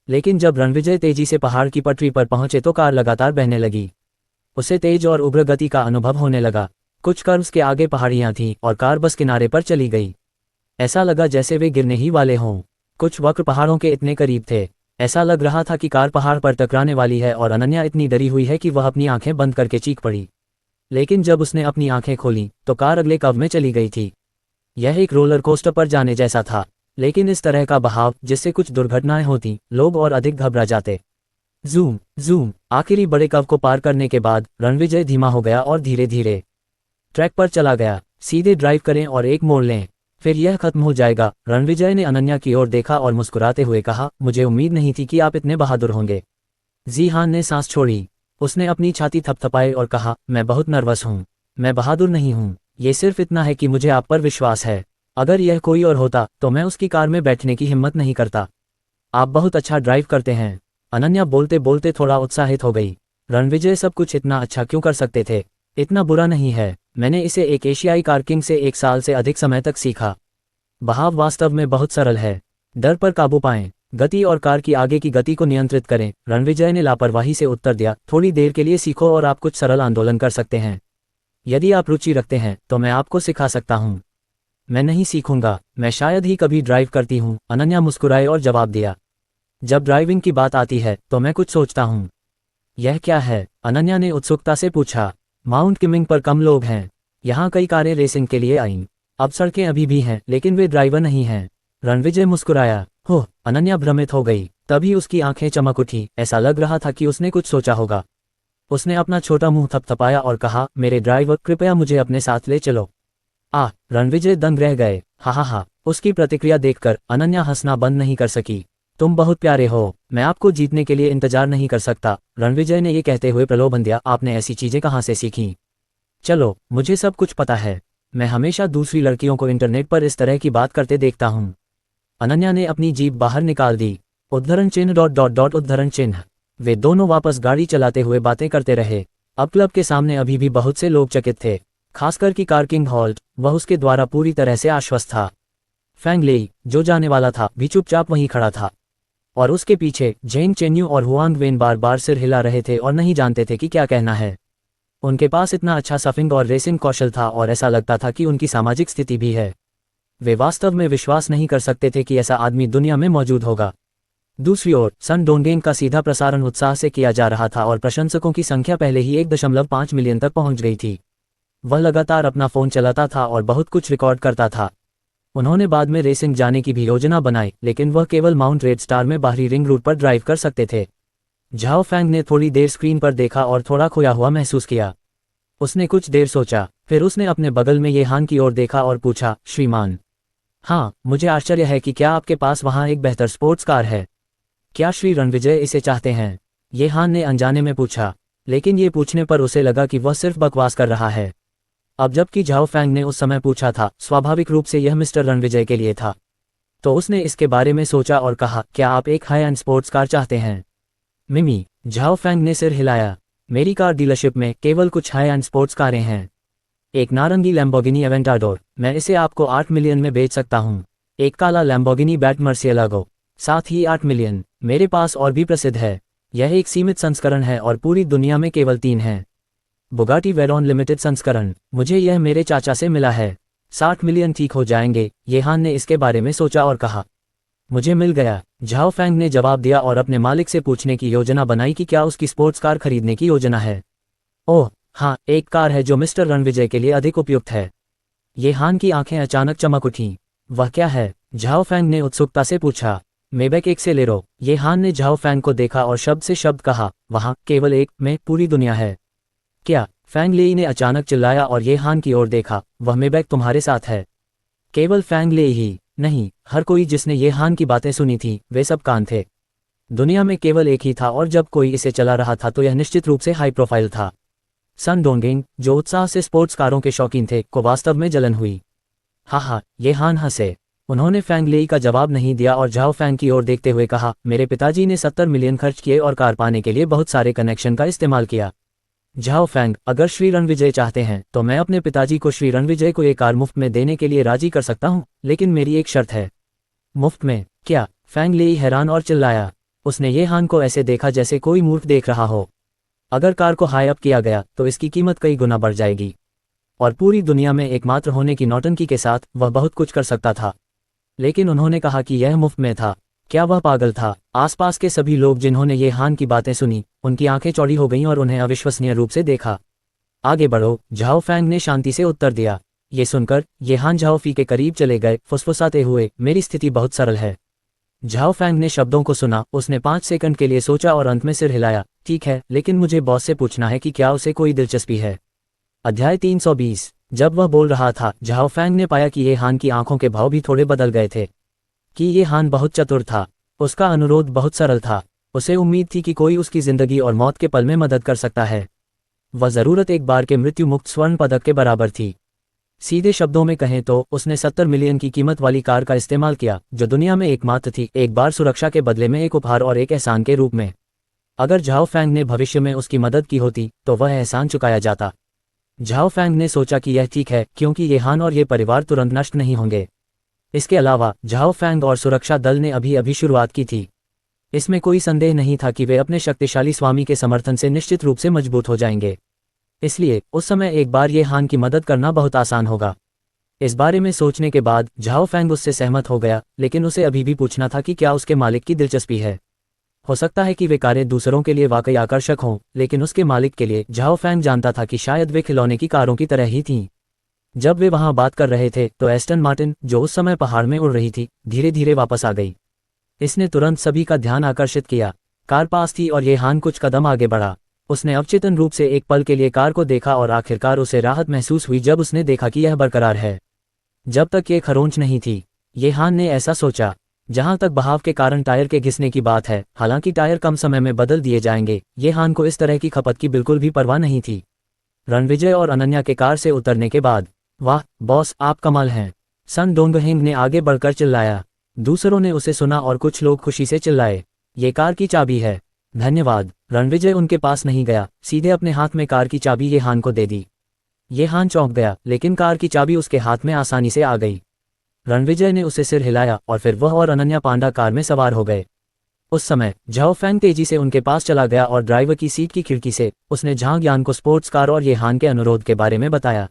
[SPEAKER 1] लेकिन जब रणविजय तेजी से पहाड़ की पटरी पर पहुंचे तो कार लगातार बहने लगी। उसे तेज और उग्र गति का अनुभव होने लगा। कुछ कर्व्स के आगे पहाड़ियां थीं और कार बस किनारे पर चली गई। ऐसा लगा जैसे वे गिरने ही वाले हों। कुछ वक्र पहाड़ों के इतने करीब थे, ऐसा लग रहा था कि कार पहाड़ पर टकराने वाली है और अनन्या इतनी डरी हुई है कि वह अपनी आंखें बंद करके चीख पड़ी। लेकिन जब उसने अपनी आंखें खोली तो कार अगले कव में चली गई थी। यह एक रोलर कोस्टर पर जाने जैसा था, लेकिन इस तरह का बहाव जिससे कुछ दुर्घटनाएं होती, लोग और अधिक घबरा जाते। Zoom zoom. आखिरी बड़े कव को पार करने के बाद रणविजय धीमा हो गया और धीरे धीरे ट्रैक पर चला गया। सीधे ड्राइव करें और एक मोड़ लें, फिर यह खत्म हो जाएगा। रणविजय ने अनन्या की ओर देखा और मुस्कुराते हुए कहा, मुझे उम्मीद नहीं थी कि आप इतने बहादुर होंगे। जीहान ने सांस छोड़ी। उसने अपनी छाती थपथपाई और कहा, मैं बहुत नर्वस हूँ। मैं बहादुर नहीं हूँ, ये सिर्फ इतना है कि मुझे आप पर विश्वास है। अगर यह कोई और होता तो मैं उसकी कार में बैठने की हिम्मत नहीं करता। आप बहुत अच्छा ड्राइव करते हैं। अनन्या बोलते बोलते थोड़ा उत्साहित हो गई। रणविजय सब कुछ इतना अच्छा क्यों कर सकते थे? इतना बुरा नहीं है। मैंने इसे एक एशियाई कार किंग से 1 साल से अधिक समय तक सीखा। बहाव वास्तव में बहुत सरल है। डर पर काबू पाएं, गति और कार की आगे की गति को नियंत्रित करें। रणविजय ने लापरवाही से उत्तर दिया, थोड़ी देर के लिए सीखो और आप कुछ सरल आंदोलन कर सकते हैं। यदि आप रुचि रखते हैं तो मैं आपको सिखा सकता हूँ। मैं नहीं सीखूंगा, मैं शायद ही कभी ड्राइव करती हूँ। अनन्या मुस्कुराए और जवाब दिया, जब ड्राइविंग की बात आती है तो मैं कुछ सोचता हूँ। यह क्या है? अनन्या ने उत्सुकता से पूछा। माउंट किमिंग पर कम लोग हैं। यहाँ कई कारें रेसिंग के लिए आईं। अब सड़कें अभी भी हैं, लेकिन वे ड्राइवर नहीं हैं। रणविजय मुस्कुराया। हो, अनन्या भ्रमित हो गई। तभी उसकी आंखें चमक उठी। ऐसा लग रहा था कि उसने कुछ सोचा होगा। उसने अपना छोटा मुंह थपथपाया और कहा, मेरे ड्राइवर, कृपया मुझे अपने साथ ले चलो। रणविजय दंग रह गए। हा। उसकी प्रतिक्रिया देखकर अनन्या हंसना बंद नहीं कर सकी। तुम बहुत प्यारे हो, मैं आपको जीतने के लिए इंतजार नहीं कर सकता। रणविजय ने ये कहते हुए प्रलोभन दिया, आपने ऐसी चीजें कहाँ से सीखी? चलो, मुझे सब कुछ पता है। मैं हमेशा दूसरी लड़कियों को इंटरनेट पर इस तरह की बात करते देखता हूँ। अनन्या ने अपनी जीभ बाहर निकाल दी। उद्धरण चिन्ह ... उद्धरण चिन्ह। वे दोनों वापस गाड़ी चलाते हुए बातें करते रहे। अब क्लब के सामने अभी भी बहुत से लोग चकित थे, खासकर कि कार किंग हॉल्ट। वह उसके द्वारा पूरी तरह से आश्वस्त था। फैंग लेई, जो जाने वाला था, भी चुपचाप वहीं खड़ा था, और उसके पीछे जेंग चेन्यू और हुआंग वेन बार बार सिर हिला रहे थे और नहीं जानते थे कि क्या कहना है। उनके पास इतना अच्छा सफिंग और रेसिंग कौशल था और ऐसा लगता था कि उनकी सामाजिक स्थिति भी है। वे वास्तव में विश्वास नहीं कर सकते थे कि ऐसा आदमी दुनिया में मौजूद होगा। दूसरी ओर सन डोंगेंग का सीधा प्रसारण उत्साह से किया जा रहा था और प्रशंसकों की संख्या पहले ही 1.5 मिलियन तक पहुंच गई थी। वह लगातार अपना फोन चलाता था और बहुत कुछ रिकॉर्ड करता था। उन्होंने बाद में रेसिंग जाने की भी योजना बनाई, लेकिन वह केवल माउंट रेड स्टार में बाहरी रिंग रूट पर ड्राइव कर सकते थे। झाओ फैंग ने थोड़ी देर स्क्रीन पर देखा और थोड़ा खोया हुआ महसूस किया। उसने कुछ देर सोचा, फिर उसने अपने बगल में ये हान की ओर देखा और पूछा, श्रीमान, हाँ, मुझे आश्चर्य है कि क्या आपके पास वहाँ एक बेहतर स्पोर्ट्स कार है? क्या श्री रणविजय इसे चाहते हैं? ये हान ने अनजाने में पूछा, लेकिन ये पूछने पर उसे लगा कि वह सिर्फ बकवास कर रहा है। अब जबकि झाओ फैंग ने उस समय पूछा था, स्वाभाविक रूप से यह मिस्टर रणविजय के लिए था। तो उसने इसके बारे में सोचा और कहा, क्या आप एक हाई एंड स्पोर्ट्स कार चाहते हैं? मिमी, झाओ फैंग ने सिर हिलाया। मेरी कार डीलरशिप में केवल कुछ हाई एंड स्पोर्ट्स कारें हैं। एक नारंगी लैम्बोर्गिनी एवेंटाडोर, मैं इसे आपको 8 मिलियन में बेच सकता हूँ। एक काला लैम्बोर्गिनी बैट मर्सिएलागो, साथ ही 8 मिलियन। मेरे पास और भी प्रसिद्ध है। यह एक सीमित संस्करण है और पूरी दुनिया में केवल 3 हैं। बुगाटी वेरॉन लिमिटेड संस्करण, मुझे यह मेरे चाचा से मिला है। 60 मिलियन ठीक हो जाएंगे। ये हान ने इसके बारे में सोचा और कहा, मुझे मिल गया। झाओ फैंग ने जवाब दिया और अपने मालिक से पूछने की योजना बनाई कि क्या उसकी स्पोर्ट्स कार खरीदने की योजना है। ओह हाँ, एक कार है जो मिस्टर रणविजय के लिए अधिक उपयुक्त है। ये हान की आंखें अचानक चमक उठीं। वह क्या है? झाओ फैंग ने उत्सुकता से पूछा। मेबेक एक्सेलेरो। ये हान ने झाओ फैंग को देखा और शब्द से शब्द कहा, वहाँ केवल एक में पूरी दुनिया है। क्या? फैंग लेई ने अचानक चिल्लाया और ये हान की ओर देखा। वह मेबेक तुम्हारे साथ है? केवल फैंग लेई ही नहीं, हर कोई जिसने ये हान की बातें सुनी थी, वे सब कान थे। दुनिया में केवल एक ही था और जब कोई इसे चला रहा था तो यह निश्चित रूप से हाई प्रोफाइल था। सन डोंगेंग, जो उत्साह से स्पोर्ट्स कारों के शौकीन थे, को वास्तव में जलन हुई। हा, ये हान हंसे। उन्होंने फैंग लेई का जवाब नहीं दिया और झाओ फैंग की ओर देखते हुए कहा, मेरे पिताजी ने 70 मिलियन खर्च किए और कार पाने के लिए बहुत सारे कनेक्शन का इस्तेमाल किया। झाओ फैंग, अगर श्री रणविजय चाहते हैं तो मैं अपने पिताजी को श्री रणविजय को ये कार मुफ्त में देने के लिए राजी कर सकता हूँ, लेकिन मेरी एक शर्त है। मुफ्त में? क्या? फैंग लेई हैरान और चिल्लाया। उसने ये हान को ऐसे देखा जैसे कोई मूर्ख देख रहा हो। अगर कार को हाई अप किया गया तो इसकी कीमत कई गुना बढ़ जाएगी, और पूरी दुनिया में एकमात्र होने की नौटंकी के साथ वह बहुत कुछ कर सकता था। लेकिन उन्होंने कहा कि यह मुफ्त में था। क्या वह पागल था? आसपास के सभी लोग जिन्होंने ये हान की बातें सुनी, उनकी आंखें चौड़ी हो गईं और उन्हें अविश्वसनीय रूप से देखा। आगे बढ़ो, झाओ फैंग ने शांति से उत्तर दिया। ये सुनकर ये हान झाओ फी के करीब चले गए, फुसफुसाते हुए, मेरी स्थिति बहुत सरल है। झाओ फैंग ने शब्दों को सुना, उसने 5 सेकंड के लिए सोचा और अंत में सिर हिलाया। ठीक है, लेकिन मुझे बॉस से पूछना है कि क्या उसे कोई दिलचस्पी है। अध्याय 320। जब वह बोल रहा था, झाओ फैंग ने पाया कि ये हान की आंखों के भाव भी थोड़े बदल गए थे। कि ये हान बहुत चतुर था। उसका अनुरोध बहुत सरल था। उसे उम्मीद थी कि कोई उसकी जिंदगी और मौत के पल में मदद कर सकता है। वह जरूरत एक बार के मृत्यु मुक्त स्वर्ण पदक के बराबर थी। सीधे शब्दों में कहें तो उसने 70 मिलियन की कीमत वाली कार का इस्तेमाल किया, जो दुनिया में एकमात्र थी, एक बार सुरक्षा के बदले में एक उपहार और एक एहसान के रूप में। अगर झाओ फैंग ने भविष्य में उसकी मदद की होती तो वह एहसान चुकाया जाता। झाओ फैंग ने सोचा कि यह ठीक है, क्योंकि ये हान और ये परिवार तुरंत नष्ट नहीं होंगे। इसके अलावा झाओ फैंग और सुरक्षा दल ने अभी अभी शुरुआत की थी। इसमें कोई संदेह नहीं था कि वे अपने शक्तिशाली स्वामी के समर्थन से निश्चित रूप से मजबूत हो जाएंगे। इसलिए उस समय एक बार ये हान की मदद करना बहुत आसान होगा। इस बारे में सोचने के बाद झाओ फैंग उससे सहमत हो गया, लेकिन उसे अभी भी पूछना था कि क्या उसके मालिक की दिलचस्पी है। हो सकता है कि वे कारें दूसरों के लिए वाकई आकर्षक हों, लेकिन उसके मालिक के लिए झाओ फैंग जानता था कि शायद वे खिलौने की कारों की तरह ही थीं। जब वे वहां बात कर रहे थे तो एस्टन मार्टिन, जो उस समय पहाड़ में उड़ रही थी, धीरे धीरे वापस आ गई। इसने तुरंत सभी का ध्यान आकर्षित किया। कार पास थी और ये हान कुछ कदम आगे बढ़ा। उसने अवचेतन रूप से एक पल के लिए कार को देखा और आखिरकार उसे राहत महसूस हुई जब उसने देखा कि यह बरकरार है। जब तक ये खरोंच नहीं थी। ये हान ने ऐसा सोचा। जहां तक बहाव के कारण टायर के घिसने की बात है, हालांकि टायर कम समय में बदल दिए जाएंगे, ये हान को इस तरह की खपत की बिल्कुल भी परवाह नहीं थी। रणविजय और अनन्या के कार से उतरने के बाद, वाह बॉस, आप कमाल हैं, सन डोंगहेंग ने आगे बढ़कर चिल्लाया। दूसरों ने उसे सुना और कुछ लोग खुशी से चिल्लाए, ये कार की चाबी है। धन्यवाद। रणविजय उनके पास नहीं गया, सीधे अपने हाथ में कार की चाबी ये हान को दे दी। ये हान चौंक गया, लेकिन कार की चाबी उसके हाथ में आसानी से आ गई। रणविजय ने उसे सिर हिलाया और फिर वह और अनन्या पांडा कार में सवार हो गए। उस समय झाओ फैंग तेजी से उनके पास चला गया और ड्राइवर की सीट की खिड़की से उसने झांग यान को स्पोर्ट्स कार और ये हान के अनुरोध के बारे में बताया।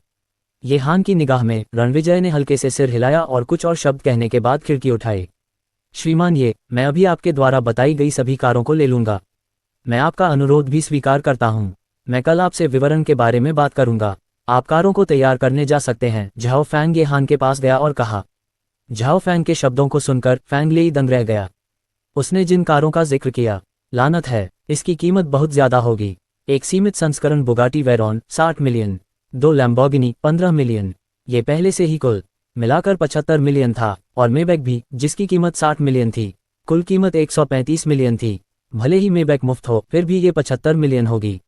[SPEAKER 1] ये हान की निगाह में रणविजय ने हल्के से सिर हिलाया और कुछ और शब्द कहने के बाद खिड़की उठाई। श्रीमान, मैं अभी आपके द्वारा बताई गई सभी कारों को ले लूंगा। मैं आपका अनुरोध भी स्वीकार करता हूं। मैं कल आपसे विवरण के बारे में बात करूंगा। आप कारों को तैयार करने जा सकते हैं। झाओ फैंग ये हान के पास गया और कहा। झाओ फैंग के शब्दों को सुनकर फैंग लेई दंग रह गया। उसने जिन कारों का जिक्र किया, लानत है, इसकी कीमत बहुत ज्यादा होगी। एक सीमित संस्करण Bugatti Veyron 60 million, 2 Lamborghini 15 million, ये पहले से ही कुल मिलाकर 75 मिलियन था, और मेबैक भी, जिसकी कीमत 60 मिलियन थी। कुल कीमत 135 मिलियन थी। भले ही मेबैक मुफ्त हो, फिर भी ये 75 मिलियन होगी।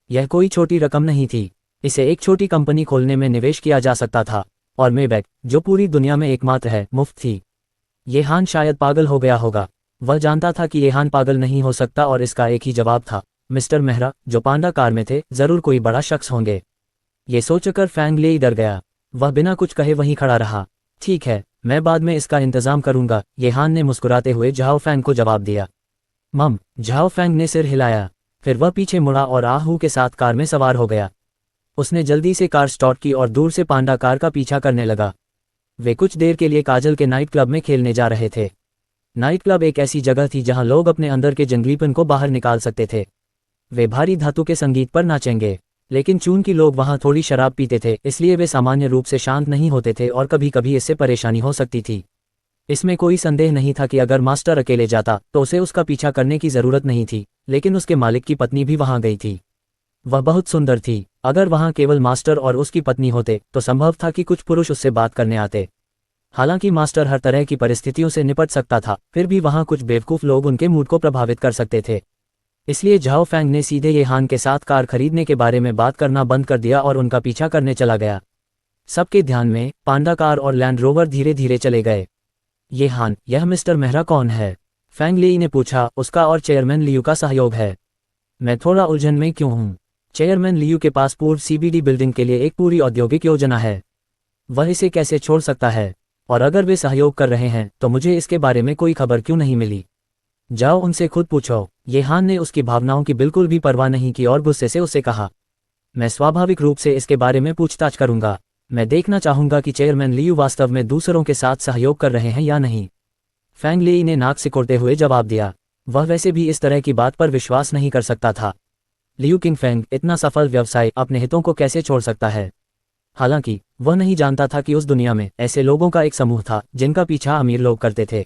[SPEAKER 1] यह कोई छोटी रकम नहीं थी। इसे एक छोटी कंपनी खोलने में निवेश किया जा सकता था, और मेबैक, जो पूरी दुनिया में एकमात्र है, मुफ्त थी। ये हान शायद पागल हो गया होगा। वह जानता था कि ये हान पागल नहीं हो सकता और इसका एक ही जवाब था, मिस्टर मेहरा, जो पांडा कार में थे, जरूर कोई बड़ा शख्स होंगे। ये सोचकर फैंग लेई डर गया। वह बिना कुछ कहे वहीं खड़ा रहा। ठीक है, मैं बाद में इसका इंतजाम करूंगा, ये हान ने मुस्कुराते हुए झाओ फैंग को जवाब दिया। मम, झाओ फैंग ने सिर हिलाया। फिर वह पीछे मुड़ा और आहू के साथ कार में सवार हो गया। उसने जल्दी से कार स्टार्ट की और दूर से पांडा कार का पीछा करने लगा। वे कुछ देर के लिए काजल के नाइट क्लब में खेलने जा रहे थे। नाइट क्लब एक ऐसी जगह थी जहां लोग अपने अंदर के जंगलीपन को बाहर निकाल सकते थे। वे भारी धातु के संगीत पर नाचेंगे, लेकिन चूंकि लोग वहां थोड़ी शराब पीते थे, इसलिए वे सामान्य रूप से शांत नहीं होते थे और कभी कभी इससे परेशानी हो सकती थी। इसमें कोई संदेह नहीं था कि अगर मास्टर अकेले जाता तो उसे उसका पीछा करने की जरूरत नहीं थी, लेकिन उसके मालिक की पत्नी भी वहां गई थी। वह बहुत सुंदर थी। अगर वहां केवल मास्टर और उसकी पत्नी होते तो संभव था कि कुछ पुरुष उससे बात करने आते। हालांकि मास्टर हर तरह की परिस्थितियों से निपट सकता था, फिर भी वहां कुछ बेवकूफ लोग उनके मूड को प्रभावित कर सकते थे। इसलिए झाओ फैंग ने सीधे ये हान के साथ कार खरीदने के बारे में बात करना बंद कर दिया और उनका पीछा करने चला गया। सबके ध्यान में पांडा कार और लैंड रोवर धीरे धीरे चले गए। ये हान, यह मिस्टर मेहरा कौन है? फैंग लेई ने पूछा। उसका और चेयरमैन लियू का सहयोग है। मैं थोड़ा उलझन में क्यों हूँ? चेयरमैन लियू के पास पूर्व सीबीडी बिल्डिंग के लिए एक पूरी औद्योगिक योजना है। वह इसे कैसे छोड़ सकता है? और अगर वे सहयोग कर रहे हैं तो मुझे इसके बारे में कोई खबर क्यों नहीं मिली? जाओ उनसे खुद पूछो। ये हान ने उसकी भावनाओं की बिल्कुल भी परवाह नहीं की और गुस्से से उसे कहा, मैं स्वाभाविक रूप से इसके बारे में पूछताछ करूंगा। मैं देखना चाहूंगा कि चेयरमैन लियू वास्तव में दूसरों के साथ सहयोग कर रहे हैं या नहीं। फैंग लेई ने नाक सिकोड़ते हुए जवाब दिया। वह वैसे भी इस तरह की बात पर विश्वास नहीं कर सकता था। लियू किंगफेंग इतना सफल व्यवसाय अपने हितों को कैसे छोड़ सकता है? हालांकि वह नहीं जानता था कि उस दुनिया में ऐसे लोगों का एक समूह था जिनका पीछा अमीर लोग करते थे।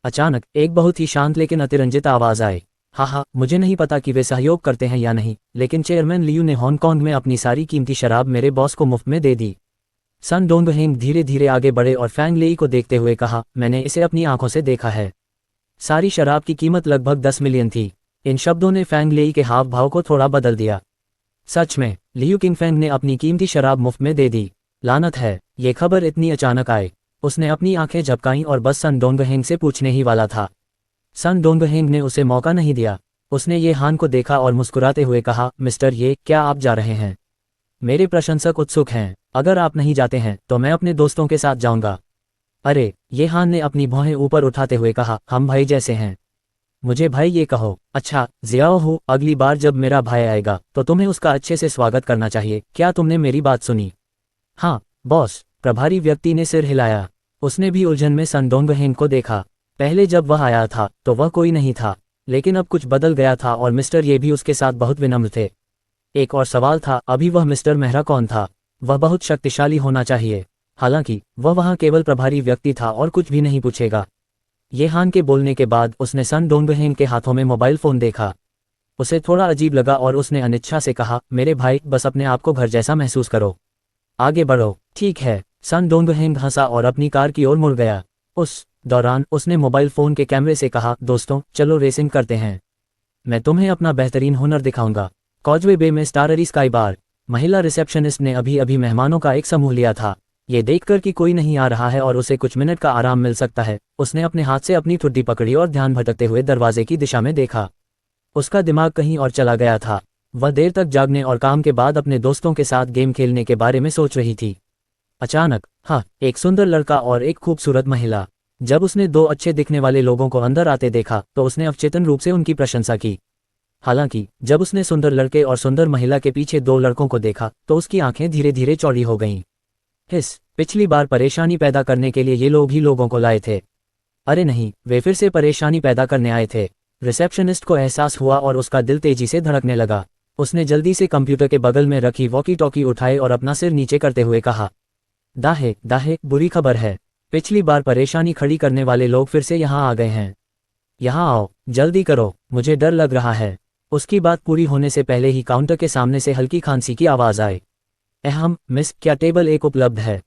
[SPEAKER 1] अचानक एक बहुत ही शांत लेकिन अतिरंजित आवाज आई। हाँ, मुझे नहीं पता कि वे सहयोग करते हैं या नहीं, लेकिन चेयरमैन लियू ने हांगकांग में अपनी सारी कीमती शराब मेरे बॉस को मुफ्त में दे दी। सन डोंगहेंग धीरे धीरे आगे बढ़े और फैंग लेई को देखते हुए कहा, मैंने इसे अपनी आंखों से देखा है। सारी शराब की कीमत लगभग 10 मिलियन थी। इन शब्दों ने फैंग लेई के हाव भाव को थोड़ा बदल दिया। सच में लियू किंगफेंग ने अपनी कीमती शराब मुफ्त में दे दी? लानत है, ये खबर इतनी अचानक आई। उसने अपनी आंखें झपकाईं और बस सन डोंगहेंग से पूछने ही वाला था। सन डोंगहेंग ने उसे मौका नहीं दिया। उसने ये हान को देखा और मुस्कुराते हुए कहा, मिस्टर ये, क्या आप जा रहे हैं? मेरे प्रशंसक उत्सुक हैं। अगर आप नहीं जाते हैं तो मैं अपने दोस्तों के साथ जाऊंगा। अरे, ये हान ने अपनी भौहें ऊपर उठाते हुए कहा, हम भाई जैसे हैं। मुझे भाई ये कहो। अच्छा जियाओ हो, अगली बार जब मेरा भाई आएगा तो तुम्हें उसका अच्छे से स्वागत करना चाहिए। क्या तुमने मेरी बात सुनी? हाँ बॉस, प्रभारी व्यक्ति ने सिर हिलाया। उसने भी उलझन में सन डोंगहेंग को देखा। पहले जब वह आया था तो वह कोई नहीं था, लेकिन अब कुछ बदल गया था और मिस्टर ये भी उसके साथ बहुत विनम्र थे। एक और सवाल था, अभी वह मिस्टर मेहरा कौन था? वह बहुत शक्तिशाली होना चाहिए। हालांकि वह वहां केवल प्रभारी व्यक्ति था और कुछ भी नहीं पूछेगा। ये हान के बोलने के बाद उसने सन डोंगहेंग के हाथों में मोबाइल फोन देखा। उसे थोड़ा अजीब लगा और उसने अनिच्छा से कहा, मेरे भाई बस अपने आप को घर जैसा महसूस करो। आगे बढ़ो। ठीक है। सन डोंगहेंग हंसा और अपनी कार की ओर मुड़ गया। उस दौरान उसने मोबाइल फोन के कैमरे से कहा, दोस्तों चलो रेसिंग करते हैं। मैं तुम्हें अपना बेहतरीन हुनर दिखाऊंगा। कॉजवे बे में स्टाररी स्काई बार। महिला रिसेप्शनिस्ट ने अभी अभी मेहमानों का एक समूह लिया था। ये देखकर कि कोई नहीं आ रहा है और उसे कुछ मिनट का आराम मिल सकता है, उसने अपने हाथ से अपनी ठुड्डी पकड़ी और ध्यान भटकते हुए दरवाजे की दिशा में देखा। उसका दिमाग कहीं और चला गया था। वह देर तक जागने और काम के बाद अपने दोस्तों के साथ गेम खेलने के बारे में सोच रही थी। अचानक एक सुंदर लड़का और एक खूबसूरत महिला। जब उसने दो अच्छे दिखने वाले लोगों को अंदर आते देखा तो उसने अवचेतन रूप से उनकी प्रशंसा की। हालांकि जब उसने सुंदर लड़के और सुंदर महिला के पीछे दो लड़कों को देखा तो उसकी आंखें धीरे धीरे चौड़ी हो गईं। पिछली बार परेशानी पैदा करने के लिए ये लोग ही लोगों को लाए थे। अरे नहीं, वे फिर से परेशानी पैदा करने आए थे। रिसेप्शनिस्ट को एहसास हुआ और उसका दिल तेजी से धड़कने लगा। उसने जल्दी से कंप्यूटर के बगल में रखी वॉकी टॉकी उठाए और अपना सिर नीचे करते हुए कहा, दाहे दाहे, बुरी खबर है। पिछली बार परेशानी खड़ी करने वाले लोग फिर से यहाँ आ गए हैं। यहाँ आओ, जल्दी करो, मुझे डर लग रहा है। उसकी बात पूरी होने से पहले ही काउंटर के सामने से हल्की खांसी की आवाज आई। अहम मिस, क्या टेबल एक उपलब्ध है?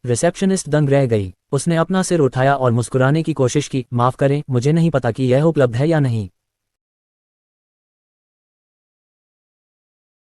[SPEAKER 1] रिसेप्शनिस्ट दंग रह गई। उसने अपना सिर उठाया और मुस्कुराने की कोशिश की, माफ करें, मुझे नहीं पता कि यह उपलब्ध है या नहीं।